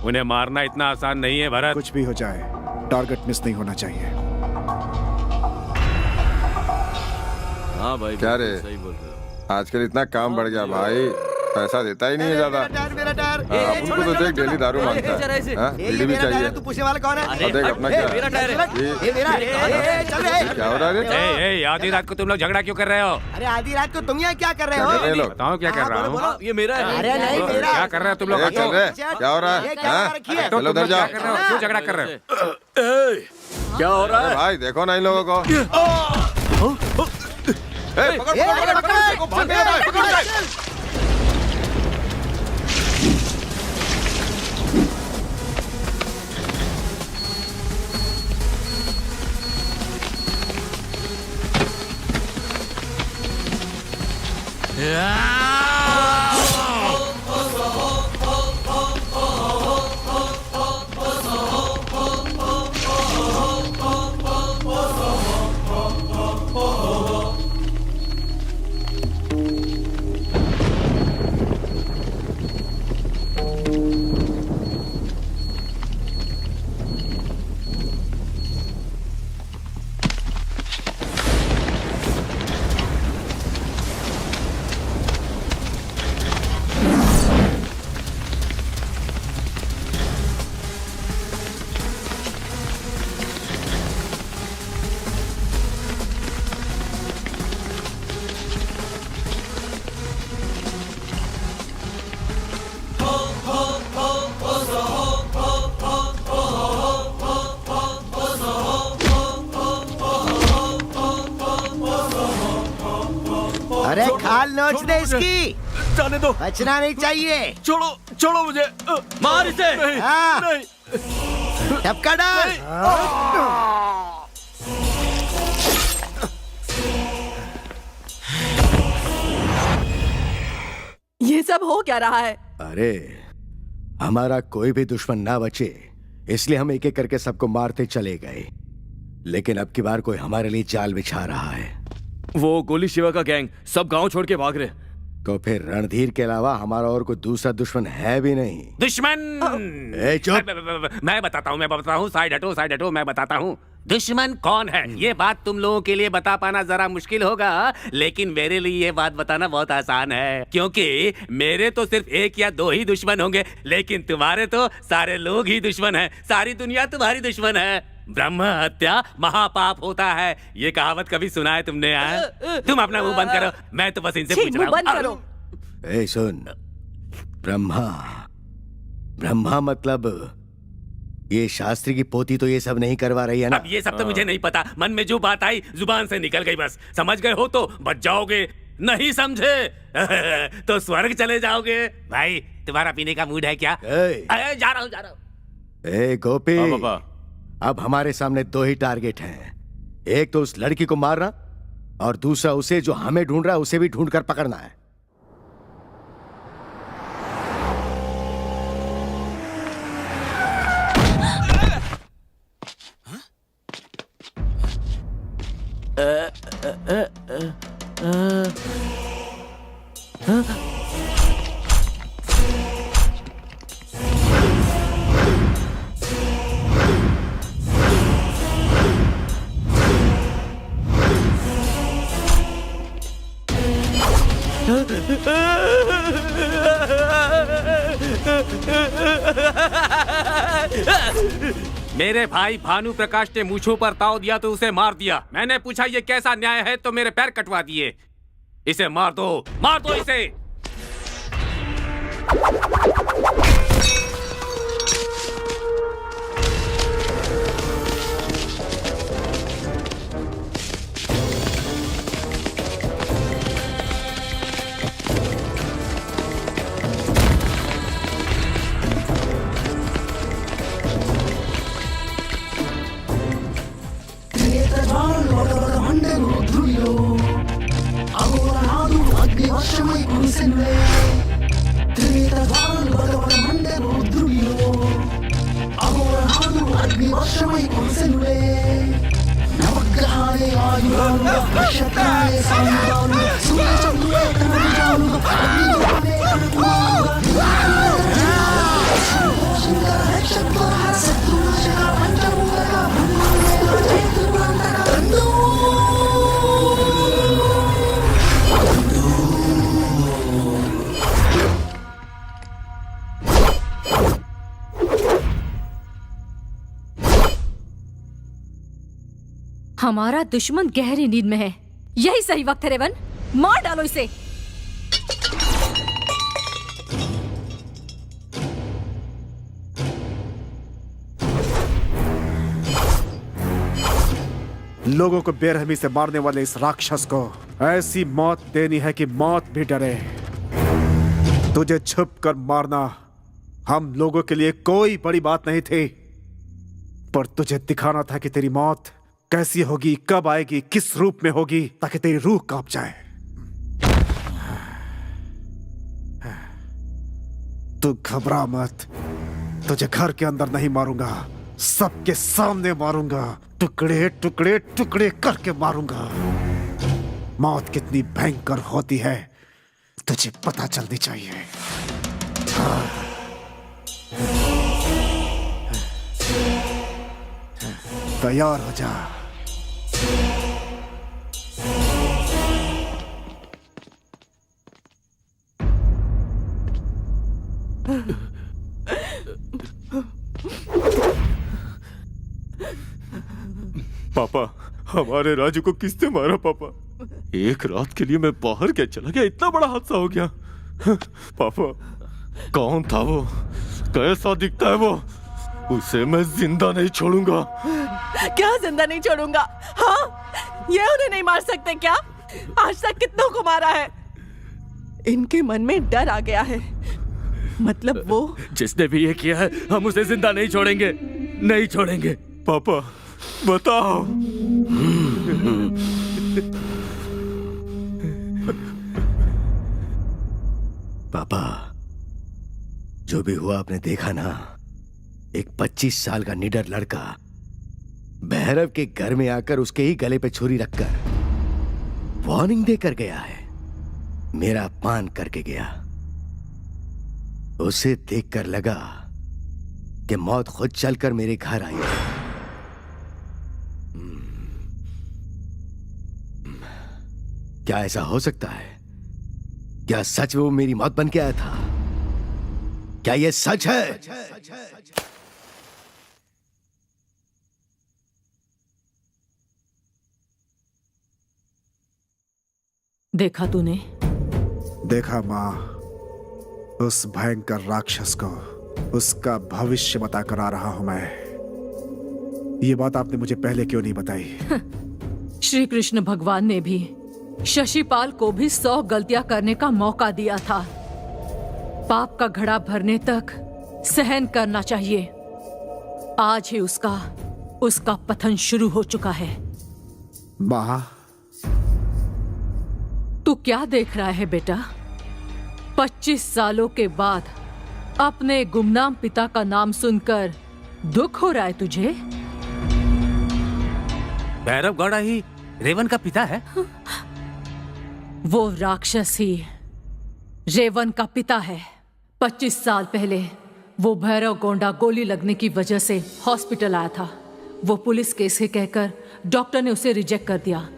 उन्हें मारना इतना आसान नहीं है भरत। कुछ भी हो जाए, टारगेट मिस नहीं होना चाहिए। हाँ भाई, क्या रे? सही बोल रहे हो। आजकल इतना काम बढ़ गया भाई, पैसा देता ही नहीं है ज्यादा। उनको तो देख डेली दारू मांगता है। हाँ, बीड़ी भी चाहिए। तू पूछने वाला कौन है? देख अपना क्या मेरा टायर है। क्या हो रहा है? आधी रात को तुम लोग झगड़ा क्यों कर रहे हो? अरे आधी रात को तुम यहाँ क्या कर रहे क्या कर रहे हो? लोग? बताओ क्या कर रहा हूँ? ये मेरा है। अरे नहीं मेरा। क्या कर रहे हो तुम लोग? चल रहे क्या हो रहा है? हाँ? चलो उधर जाओ। क्यों झगड़ा कर रहे हो? क्या हो रहा है? भाई देखो ना इन लोगों को। अरे खाल नोच दे इसकी। जाने दो, बचना नहीं चाहिए। छोड़ो, छोड़ो मुझे। मार इसे। हाँ। नहीं। टपका डाल। ये सब हो क्या रहा है? अरे हमारा कोई भी दुश्मन ना बचे, इसलिए हम एक एक करके सबको मारते चले गए। लेकिन अब की बार कोई हमारे लिए जाल बिछा रहा है। वो गोली शिवा का गैंग सब गांव छोड़ के भाग रहे। तो फिर रणधीर के अलावा हमारा और कोई दूसरा दुश्मन है भी नहीं। दुश्मन? ए चुप। मैं बताता हूँ। साइड हटो, मैं बताता हूँ। दुश्मन कौन है ये बात तुम लोगों के लिए बता पाना जरा मुश्किल होगा, लेकिन मेरे लिए ये बात बताना बहुत आसान है, क्योंकि मेरे तो सिर्फ एक या दो ही दुश्मन होंगे, लेकिन तुम्हारे तो सारे लोग ही दुश्मन हैं। सारी दुनिया तुम्हारी दुश्मन है। ब्रह्म हत्या महापाप होता है, ये कहावत कभी सुना है तुमने? तुम अपना मुंह बंद करो, मैं तो बस इनसे पूछ रहा हूँ। बंद करो। ए सुन, ब्रह्मा मतलब ये शास्त्री की पोती तो ये सब नहीं करवा रही है ना? अब ये सब तो मुझे नहीं पता, मन में जो बात आई जुबान से निकल गई बस। समझ गए हो तो बच जाओगे, नहीं समझे तो स्वर्ग चले जाओगे। भाई तुम्हारा पीने का मूड है क्या? जा रहा हूँ। ए गोपी, हाँ पापा। अब हमारे सामने दो ही टारगेट हैं। एक तो उस लड़की को मारना और दूसरा उसे जो हमें ढूंढ रहा है उसे भी ढूंढ कर पकड़ना है। मेरे भाई भानु प्रकाश ने मूंछों पर ताव दिया तो उसे मार दिया। मैंने पूछा ये कैसा न्याय है तो मेरे पैर कटवा दिए। इसे मार दो इसे। हमारा दुश्मन गहरी नींद में है। यही सही वक्त है रेवन, मार डालो इसे। लोगों को बेरहमी से मारने वाले इस राक्षस को ऐसी मौत देनी है कि मौत भी डरे। तुझे छुप कर मारना हम लोगों के लिए कोई बड़ी बात नहीं थी, पर तुझे दिखाना था कि तेरी मौत कैसी होगी, कब आएगी, किस रूप में होगी, ताकि तेरी रूह कांप जाए। तू घबरा मत, तुझे घर के अंदर नहीं मारूंगा, सबके सामने मारूंगा, टुकड़े टुकड़े टुकड़े करके मारूंगा। मौत कितनी भयंकर होती है तुझे पता चलनी चाहिए। तैयार हो जा। पापा, हमारे राजू को किसने मारा पापा? एक रात के लिए मैं बाहर क्या चला गया, इतना बड़ा हादसा हो गया। पापा, कौन था वो, कैसा दिखता है वो? उसे मैं जिंदा नहीं छोड़ूंगा। क्या जिंदा नहीं छोड़ूंगा? हाँ, ये उन्हें नहीं मार सकते क्या? आज तक कितनों को मारा है। इनके मन में डर आ गया है। मतलब वो जिसने भी ये किया है, हम उसे जिंदा नहीं छोड़ेंगे, नहीं छोड़ेंगे। पापा बताओ। पापा, जो भी हुआ आपने देखा ना। एक 25 साल का निडर लड़का भैरव के घर में आकर उसके ही गले पे छुरी रखकर वार्निंग देकर गया है। मेरा अपमान करके गया। उसे देखकर लगा कि मौत खुद चलकर मेरे घर आई। क्या ऐसा हो सकता है? क्या सच में वो मेरी मौत बन के आया था? क्या ये सच है? देखा तूने? देखा माँ, उस भयंकर राक्षस को उसका भविष्य बताकर आ रहा हूं मैं। ये बात आपने मुझे पहले क्यों नहीं बताई? श्री कृष्ण भगवान ने भी शशिपाल को भी 100 गलतियां करने का मौका दिया था। पाप का घड़ा भरने तक सहन करना चाहिए। आज ही उसका पतन शुरू हो चुका है। माँ, तू क्या देख रहा है बेटा? 25 सालों के बाद अपने गुमनाम पिता का नाम सुनकर दुख हो रहा है तुझे? भैरव गौड़ा ही रेवन का पिता है? वो राक्षस ही रेवन का पिता है। 25 साल पहले वो भैरव गोंडा गोली लगने की वजह से हॉस्पिटल आया था। वो पुलिस केस है कहकर डॉक्टर ने उसे रिजेक्ट कर दिया।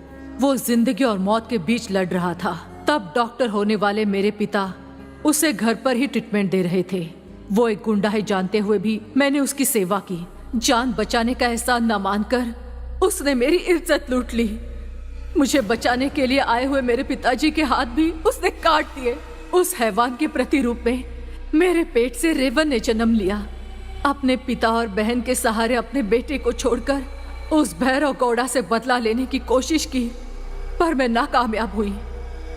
वो जिंदगी और मौत के बीच लड़ रहा था। तब डॉक्टर होने वाले मेरे पिता उसे घर पर ही ट्रीटमेंट दे रहे थे। वो एक गुंडा है जानते हुए भी मैंने उसकी सेवा की। जान बचाने का एहसान न मानकर उसने मेरी इज्जत लूट ली। मुझे बचाने के लिए आए हुए मेरे पिताजी के हाथ भी उसने काट दिए। उस हैवान के प्रतिरूप में मेरे पेट से रेवन ने जन्म लिया। अपने पिता और बहन के सहारे अपने बेटे को छोड़कर उस भैरव गौड़ा से बदला लेने की कोशिश की, पर मैं नाकामयाब हुई।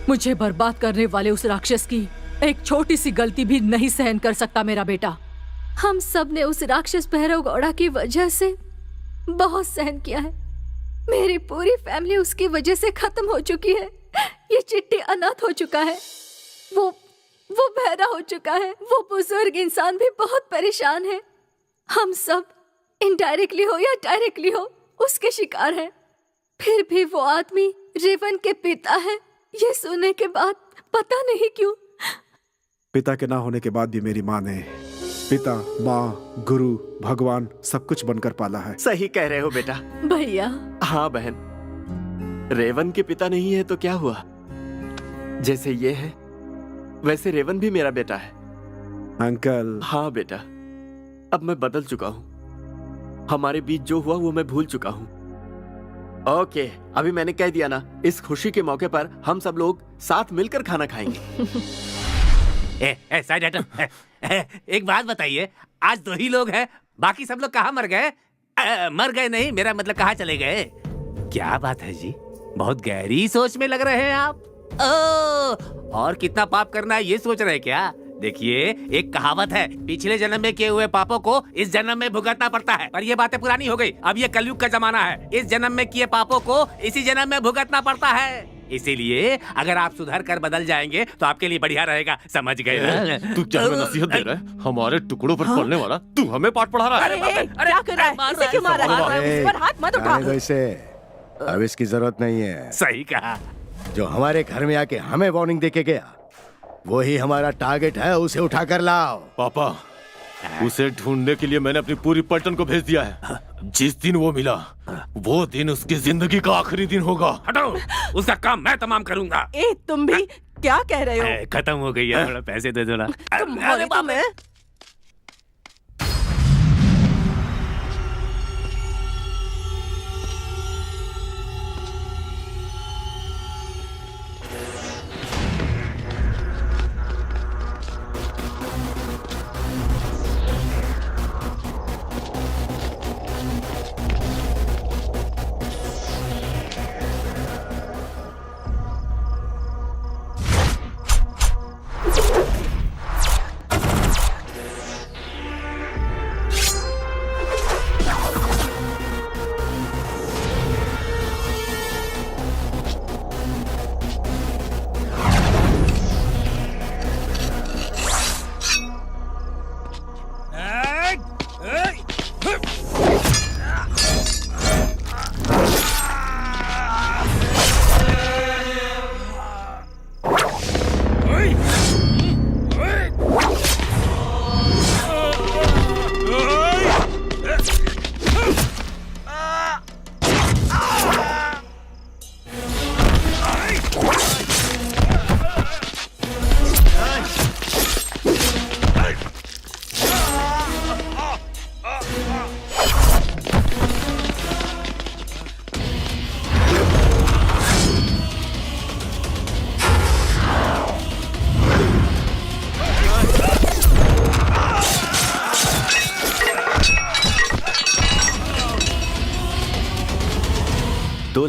मुझे बर्बाद करने वाले उस राक्षस की एक छोटी सी गलती भी नहीं सहन कर सकता मेरा बेटा। हम सब ने उस राक्षस भैरव गौड़ा की वजह से बहुत सहन किया है। मेरी पूरी फैमिली उसकी वजह से खत्म हो चुकी है। ये चिट्टी अनाथ हो चुका है। वो बहरा हो चुका है। वो बुजुर्ग इंसान भी बहुत परेशान है। हम सब इनडायरेक्टली हो या डायरेक्टली हो उसके शिकार हैं। फिर भी वो आदमी रेवन के पिता है। ये सुनने के बाद पता नहीं क्यों पिता के ना होने के बाद भी मेरी माँ ने पिता, माँ, गुरु, भगवान सब कुछ बनकर पाला है। सही कह रहे हो बेटा। भैया। हाँ बहन, रेवन के पिता नहीं है तो क्या हुआ? जैसे ये है वैसे रेवन भी मेरा बेटा है। अंकल। हाँ बेटा, अब मैं बदल चुका हूँ। हमारे बीच जो हुआ वो मैं भूल चुका हूँ। ओके, अभी मैंने कह दिया ना, इस खुशी के मौके पर हम सब लोग साथ मिलकर खाना खाएंगे। Side item. एक बात बताइए, आज 2 ही लोग हैं, बाकी सब लोग कहाँ मर गए? मर गए नहीं, मेरा मतलब कहाँ चले गए? क्या बात है जी, बहुत गहरी सोच में लग रहे हैं आप। और कितना पाप करना है ये सोच रहे हैं क्या? देखिए, एक कहावत है, पिछले जन्म में किए हुए पापों को इस जन्म में भुगतना पड़ता है। पर ये बातें पुरानी हो गई, अब ये कलयुग का जमाना है। इस जन्म में किए पापों को इसी जन्म में भुगतना पड़ता है। इसीलिए अगर आप सुधर कर बदल जाएंगे तो आपके लिए बढ़िया रहेगा। समझ गए ना? तू क्या हमें नसीहत दे रहा है? हमारे टुकड़ों पर पलने वाला तू हमें पाठ पढ़ा रहा है? अरे क्या कर रहा है? इसे क्यों मार रहा है? इस पर हाथ मत उठा। अब इसकी जरूरत नहीं है। सही कहा। जो हमारे घर में आके हमें वार्निंग देके गया वही हमारा टारगेट है। उसे उठा कर लाओ। पापा, उसे ढूंढने के लिए मैंने अपनी पूरी पलटन को भेज दिया है। जिस दिन वो मिला वो दिन उसकी जिंदगी का आखिरी दिन होगा। हटो, उसका काम मैं तमाम करूंगा। तुम भी क्या कह रहे हो? खत्म हो गई है, थोड़ा पैसे दे दो ना। तुम्हारे तो मैं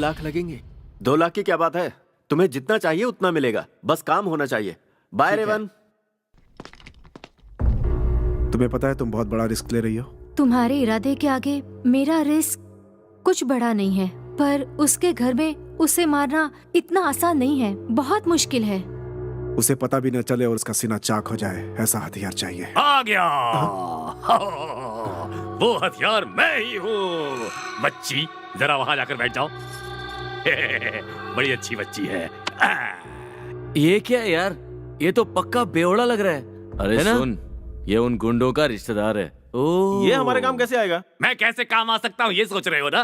लाख लगेंगे। 2 लाख की क्या बात है? तुम्हें जितना चाहिए उतना मिलेगा, बस काम होना चाहिए। बाय रेवन। तुम्हें पता है तुम बहुत बड़ा रिस्क ले रही हो। तुम्हारे इरादे के आगे मेरा रिस्क कुछ बड़ा नहीं है, पर उसके घर में उसे मारना इतना आसान नहीं है, बहुत मुश्किल है। उसे पता भी न चले और उसका सीना चाक हो जाए, ऐसा हथियार चाहिए। आ गया। वो हथियार मैं ही हूँ। बच्ची, जरा वहां जाकर बैठ जाओ। बड़ी अच्छी बच्ची है। ये क्या है यार, ये तो पक्का बेवड़ा लग रहा है। अरे है ना? सुन, ये उन गुंडों का रिश्तेदार है। ओ, ये हमारे काम कैसे आएगा? मैं कैसे काम आ सकता हूँ ये सोच रहे हो ना?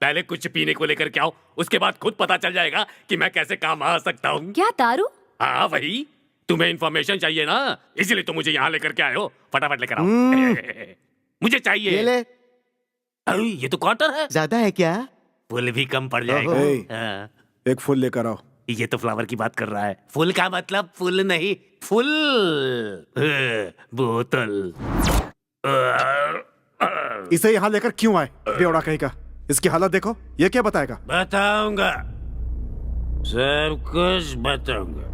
पहले कुछ पीने को लेकर के आओ, उसके बाद खुद पता चल जाएगा कि मैं कैसे काम आ सकता हूँ। क्या दारू? हाँ वही, तुम्हें इन्फॉर्मेशन चाहिए ना, इसलिए तो मुझे यहाँ लेकर के आए हो। फटाफट लेकर आओ। मुझे चाहिए। ये ले। अरे ये तो क्वार्टर है। ज्यादा है क्या? फुल भी कम पड़ जाएगा। हाँ। एक फुल लेकर आओ। ये तो फ्लावर की बात कर रहा है। फुल का मतलब फुल नहीं, फुल बोतल। इसे यहाँ लेकर क्यों आए बेवड़ा कहेगा? इसकी हालत देखो, ये क्या बताएगा? बताऊंगा, सब कुछ बताऊंगा।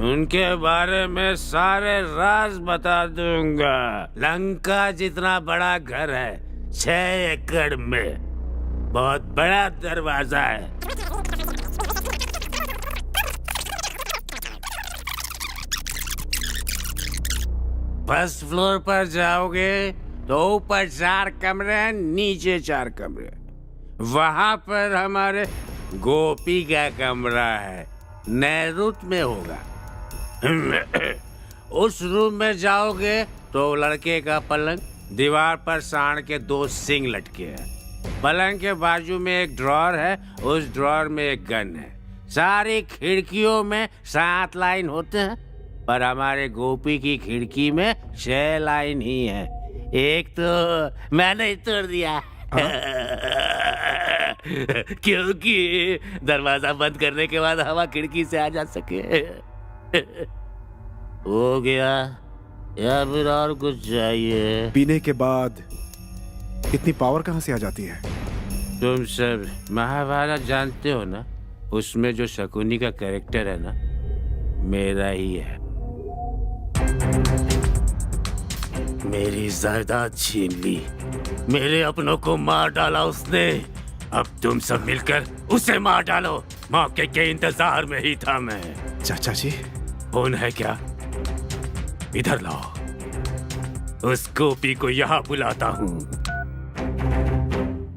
उनके बारे में सारे राज बता दूंगा। लंका जितना बड़ा घर है, 6 एकड़ में, बहुत बड़ा दरवाजा है। फर्स्ट फ्लोर पर जाओगे तो ऊपर 4 कमरे हैं, नीचे 4 कमरे। वहां पर हमारे गोपी का कमरा है, नए रूट में होगा। उस रूम में जाओगे तो लड़के का पलंग, दीवार पर सांड के 2 सींग लटके हैं। पलंग के बाजू में एक ड्रॉर है, उस ड्रॉर में एक गन है। सारी खिड़कियों में 7 लाइन होते हैं, पर हमारे गोपी की खिड़की में 6 लाइन ही है। एक तो मैंने ही तोड़ दिया। क्योंकि दरवाजा बंद करने के बाद हवा खिड़की से आ जा सके। हो गया या फिर और कुछ चाहिए? पीने के बाद इतनी पावर कहाँ से आ जाती है? तुम सब महाभारत जानते हो ना, उसमें जो शकुनी का कैरेक्टर है ना, मेरा ही है। मेरी जायदाद छीन ली, मेरे अपनों को मार डाला उसने। अब तुम सब मिलकर उसे मार डालो। मौके के इंतजार में ही था मैं। चाचा जी, फोन है क्या? इधर लाओ, उस गोपी को यहाँ बुलाता हूँ।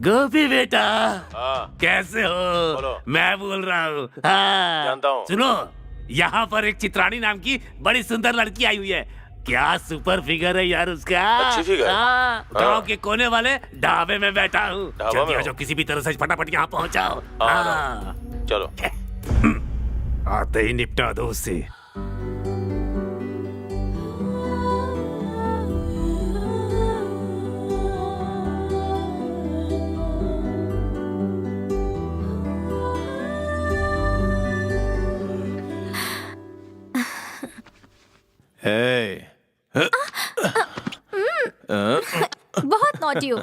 गोपी बेटा, कैसे हो? मैं बोल रहा हूँ। हाँ, जानता हूँ। सुनो, यहाँ पर एक चित्राणी नाम की बड़ी सुंदर लड़की आई हुई है। क्या सुपर फिगर है यार उसका। अच्छी फिगर। हाँ, गाँव के कोने वाले ढाबे में बैठा हूँ। जल्दी आ जाओ, किसी भी तरह से फटाफट यहाँ पहुँचाओ। हाँ, चलो। आते ही निपटा दो उससे। बहुत नॉटी हो।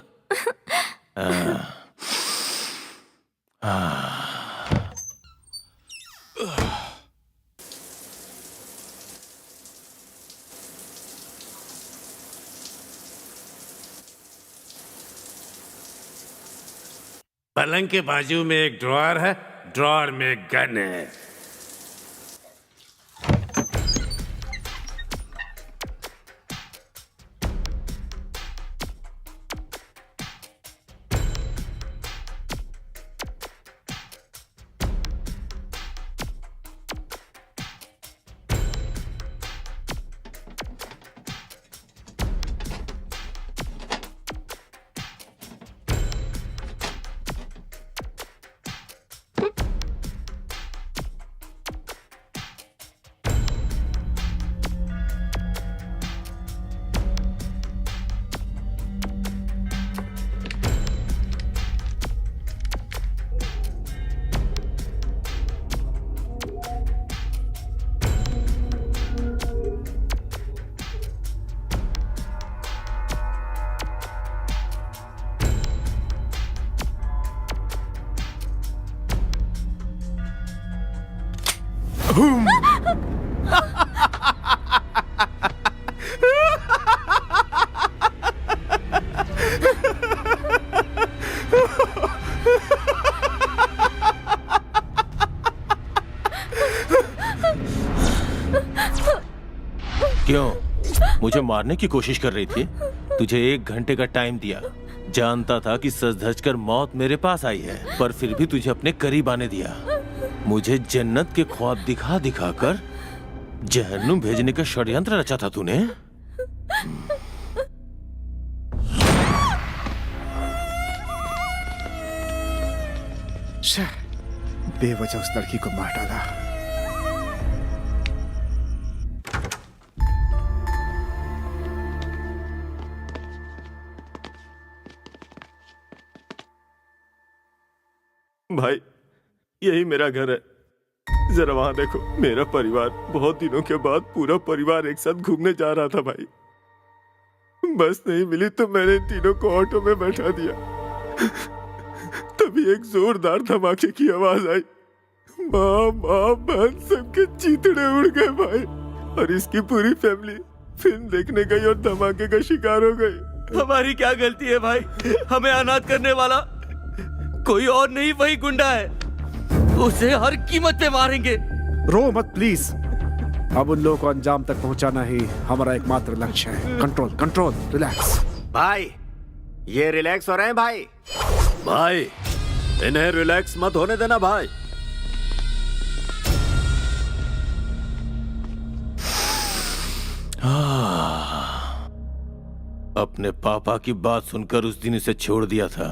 पलंग के बाजू में एक ड्रॉर है, ड्रॉर में एक गन है। क्यों? मुझे मारने की कोशिश कर रही थी? तुझे 1 घंटे का टाइम दिया, जानता था कि सच धज कर मौत मेरे पास आई है, पर फिर भी तुझे अपने करीब आने दिया। मुझे जन्नत के ख्वाब दिखा दिखा कर जहन्नुम भेजने का षड्यंत्र रचा था तूने। बेवजह उस लड़की को मार डाला। भाई, यही मेरा घर है। जरा वहां देखो, मेरा परिवार। बहुत दिनों के बाद पूरा परिवार एक साथ घूमने जा रहा था भाई। बस नहीं मिली तो मैंने इन तीनों को ऑटो में बैठा दिया। तभी एक जोरदार धमाके की आवाज आई। माँ बहन सबके चीथड़े उड़ गए भाई, और इसकी पूरी फैमिली फिल्म देखने गई और धमाके का शिकार हो गई। हमारी क्या गलती है भाई? हमें अनाथ करने वाला कोई और नहीं, वही गुंडा है। उसे हर कीमत पे मारेंगे। रो मत प्लीज। अब उन लोगों को अंजाम तक पहुंचाना ही हमारा एकमात्र लक्ष्य है। Control control, relax. भाई, ये रिलैक्स हो रहे हैं भाई। भाई, इन्हें रिलैक्स मत होने देना भाई। अपने पापा की बात सुनकर उस दिन उसे छोड़ दिया था।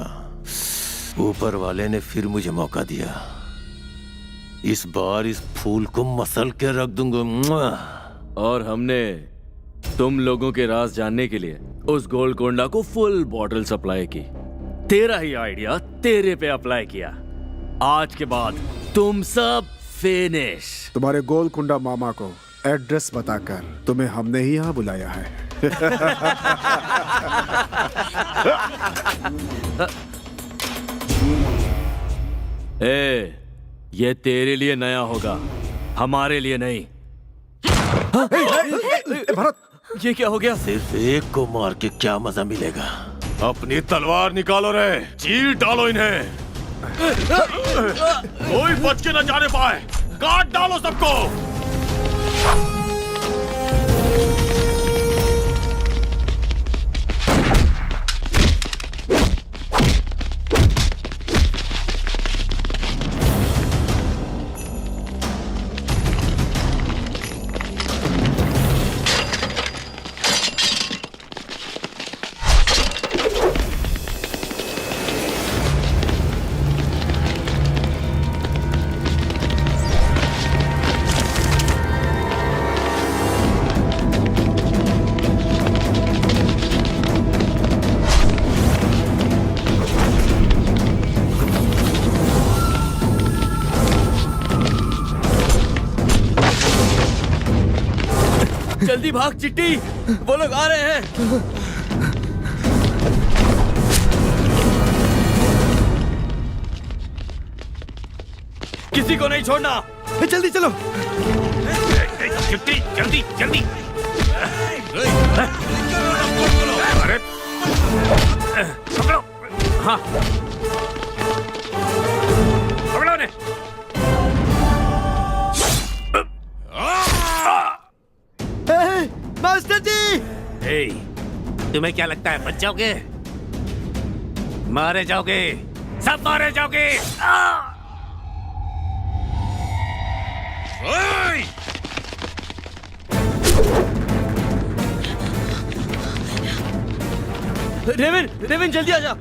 ऊपर वाले ने फिर मुझे मौका दिया। इस बार इस फूल को मसल के रख दूंगा। और हमने तुम लोगों के राज जानने के लिए उस गोलकोंडा को फुल बॉटल सप्लाई की। तेरा ही आइडिया तेरे पे अप्लाई किया। आज के बाद तुम सब फिनिश। तुम्हारे गोलकुंडा मामा को एड्रेस बताकर तुम्हें हमने ही यहाँ बुलाया है। ये तेरे लिए नया होगा, हमारे लिए नहीं। भरत, ये क्या हो गया? सिर्फ एक को मार के क्या मजा मिलेगा? अपनी तलवार निकालो रे, चीर डालो इन्हें। कोई बच के न जाने पाए, काट डालो सबको। जल्दी भाग चिट्टी, वो लोग आ रहे हैं। किसी को नहीं छोड़ना। जल्दी चलो। चिट्टी, जल्दी जल्दी। अरे पकड़ो। हाँ, पकड़ो ने। मास्टर जी, तुम्हें क्या लगता है बच जाओगे? मारे जाओगे, सब मारे जाओगे। रेविन जल्दी आ जा।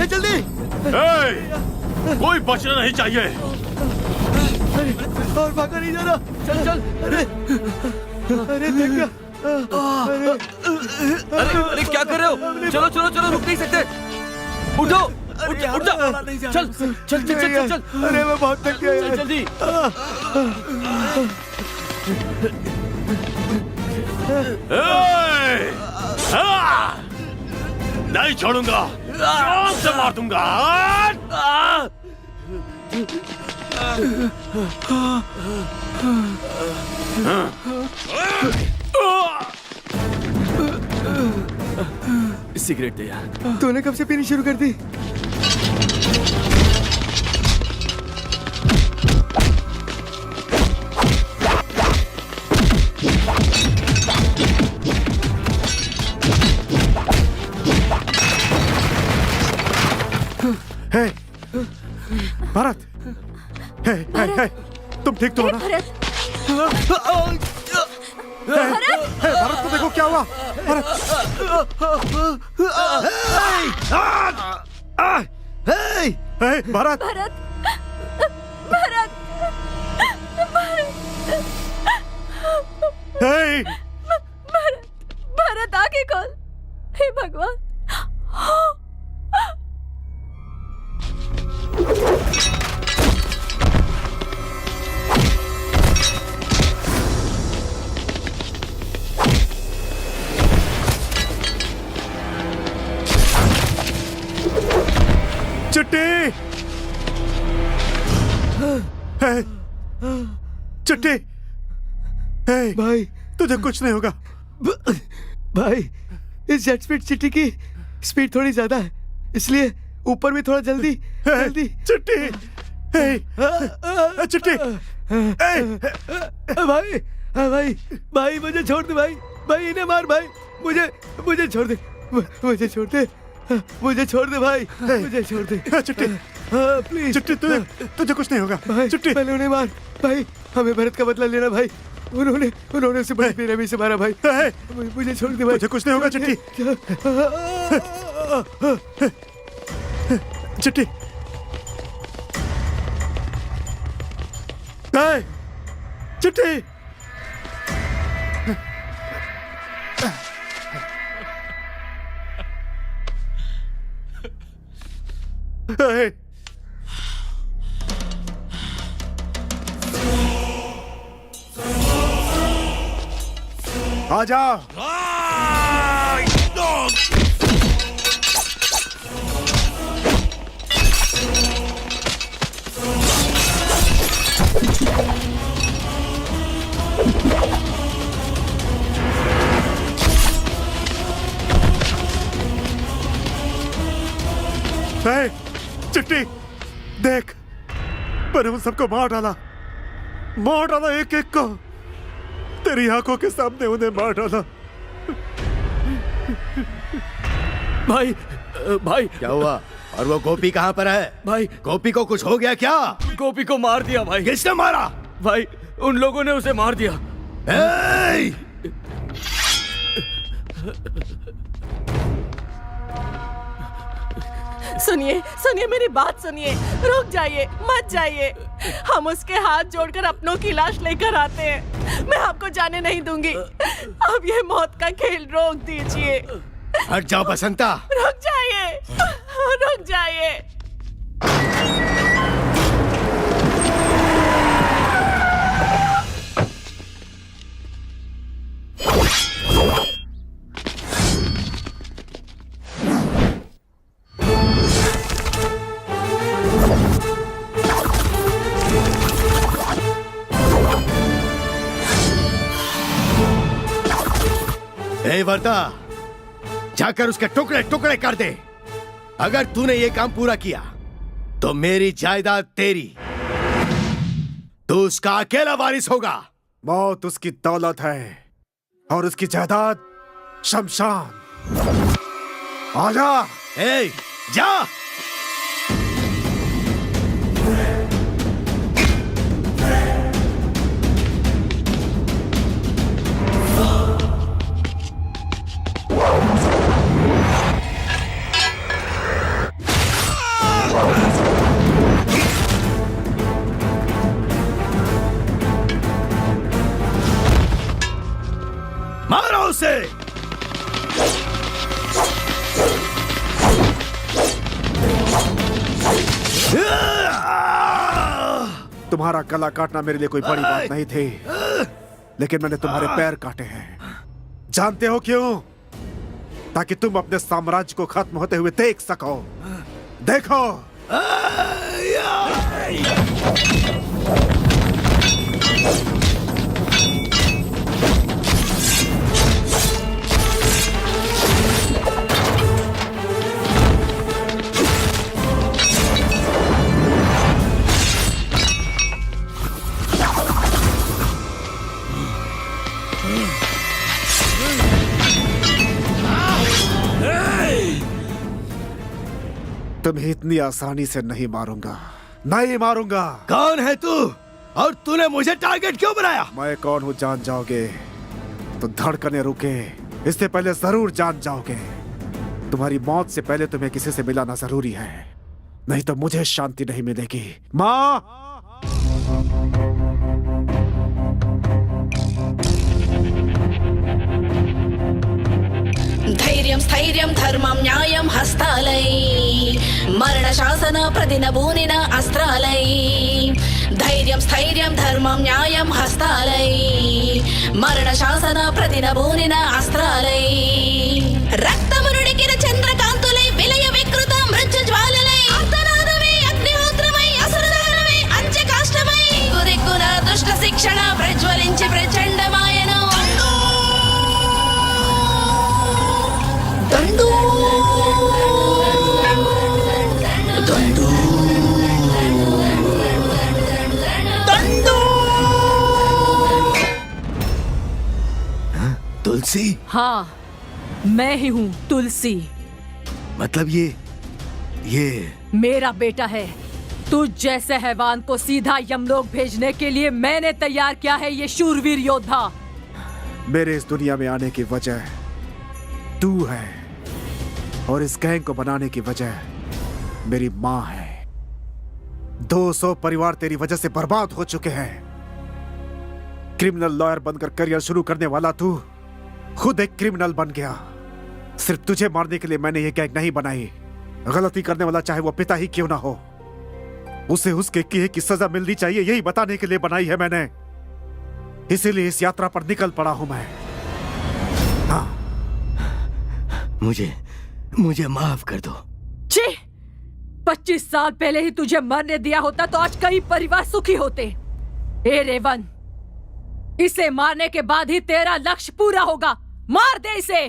जल्दी। कोई बचना नहीं चाहिए। और भागा नहीं जाना। चल चल। अरे देख क्या। अरे क्या कर रहे हो? चलो चलो चलो, रुक नहीं सकते। उठो, उठ जा। चल चल चल चल चल। अरे मैं बहुत थक गया यार। जल्दी। नहीं छोड़ूंगा, जान से मार दूंगा। सिगरेट दे यार। तूने कब से पीनी शुरू कर दी? हे, भरत, हे, हे, हे, तुम ठीक तो हो ना? भरत, हे, हे, भरत को देखो क्या हुआ? भरत, हे, भरत, भरत, भरत, हे, भरत, भरत आंखें खोल। हे भगवान। चिट्टी, हे, चिट्टी, हे, भाई तुझे कुछ नहीं होगा। भाई, इस जेट स्पीड चिट्टी की स्पीड थोड़ी ज्यादा है, इसलिए ऊपर भी थोड़ा जल्दी जल्दी। चिट्टी, हे, चिट्टी, भाई, भाई, भाई मुझे छोड़ दे भाई, भाई इन्हें मार भाई, मुझे छोड़ दे, मुझे छोड़ दे, मुझे छोड़ दे भाई, मुझे छोड़ दे। चिट्टी, प्लीज चिट्टी, तुझे कुछ नहीं होगा। भाई, चिट्टी, पहले उन्हें मार भाई, हमें भरत का बदला लेना भाई। उन्होंने उसे बेरहमी से मारा भाई। मुझे छोड़ दे भाई, मुझे कुछ नहीं होगा। चिट्टी, चिट्टी, चिट्टी, आ जाओ। चिट्टी, देख, मैंने उन सबको मार डाला एक एक को। तेरी आंखों के सामने उन्हें मार डाला। भाई, भाई क्या हुआ? और वो गोपी कहाँ पर है? भाई, गोपी को कुछ हो गया क्या? गोपी को मार दिया भाई। किसने मारा? भाई, उन लोगों ने उसे मार दिया। सुनिए, सुनिए, मेरी बात सुनिए। रुक जाइए, मत जाइए। हम उसके हाथ जोड़कर अपनों की लाश लेकर आते हैं। मैं आपको जाने नहीं दूंगी। अब ये मौत का खेल रोक दीजिए। हट जाओ बसंता। रुक जाइए, रुक जाइए। ए वर्दा, जाकर उसके टुकड़े टुकड़े कर दे। अगर तूने ये काम पूरा किया तो मेरी जायदाद तेरी, तू उसका अकेला वारिस होगा। मौत उसकी दौलत है और उसकी जायदाद शमशान। आजा। ए, जा। मारो उसे। तुम्हारा गला काटना मेरे लिए कोई बड़ी बात नहीं थी, लेकिन मैंने तुम्हारे पैर काटे हैं। जानते हो क्यों? ताकि तुम अपने साम्राज्य को खत्म होते हुए देख सको। देखो। तुम्हें इतनी आसानी से नहीं मारूंगा, नहीं मारूंगा। कौन है तू और तूने मुझे टारगेट क्यों बनाया? मैं कौन हूँ जान जाओगे तो धड़कने रुके, इससे पहले जरूर जान जाओगे। तुम्हारी मौत से पहले तुम्हें किसी से मिलाना जरूरी है, नहीं तो मुझे शांति नहीं मिलेगी। माँ, धैर्यं स्थैर्यं धर्मं न्यायं हस्तालै मरणशासन प्रतिनभूनिन अस्त्रालै धैर्यं स्थैर्यं धर्मं न्यायं हस्तालै मरणशासन प्रतिनभूनिन अस्त्रालै रक्तमुरुडिकिन चंद्रकांतुलै विलय विकृत मृत्युज्वाललै आर्तनादमै अग्निहोत्रमै असुरदानमै अंत्यकाष्ठमै दिक्कुदिक्कुन दुष्ट शिक्षण प्रज्वलिंచి प्रचंडमायन दंडू दंडू दंडू। तुलसी? हाँ, मैं ही हूँ तुलसी। मतलब ये मेरा बेटा है। तुझ जैसे हैवान को सीधा यमलोक भेजने के लिए मैंने तैयार किया है ये शूरवीर योद्धा। मेरे इस दुनिया में आने की वजह तू है और इस गैंग को बनाने की वजह मेरी माँ है। 200 परिवार तेरी वजह से बर्बाद हो चुके हैं। क्रिमिनल लॉयर बनकर करियर शुरू करने वाला तू खुद एक क्रिमिनल बन गया। सिर्फ तुझे मारने के लिए मैंने ये गैंग नहीं बनाई। गलती करने वाला चाहे वो पिता ही क्यों ना हो, उसे उसके किए की सजा मिलनी चाहिए, यही बताने के लिए बनाई है मैंने। इसीलिए इस यात्रा पर निकल पड़ा हूं मैं। हाँ, मुझे माफ कर दो। 25 साल पहले ही तुझे मरने दिया होता तो आज कई परिवार सुखी होते। ए रेवन, इसे मारने के बाद ही तेरा लक्ष्य पूरा होगा। मार दे इसे।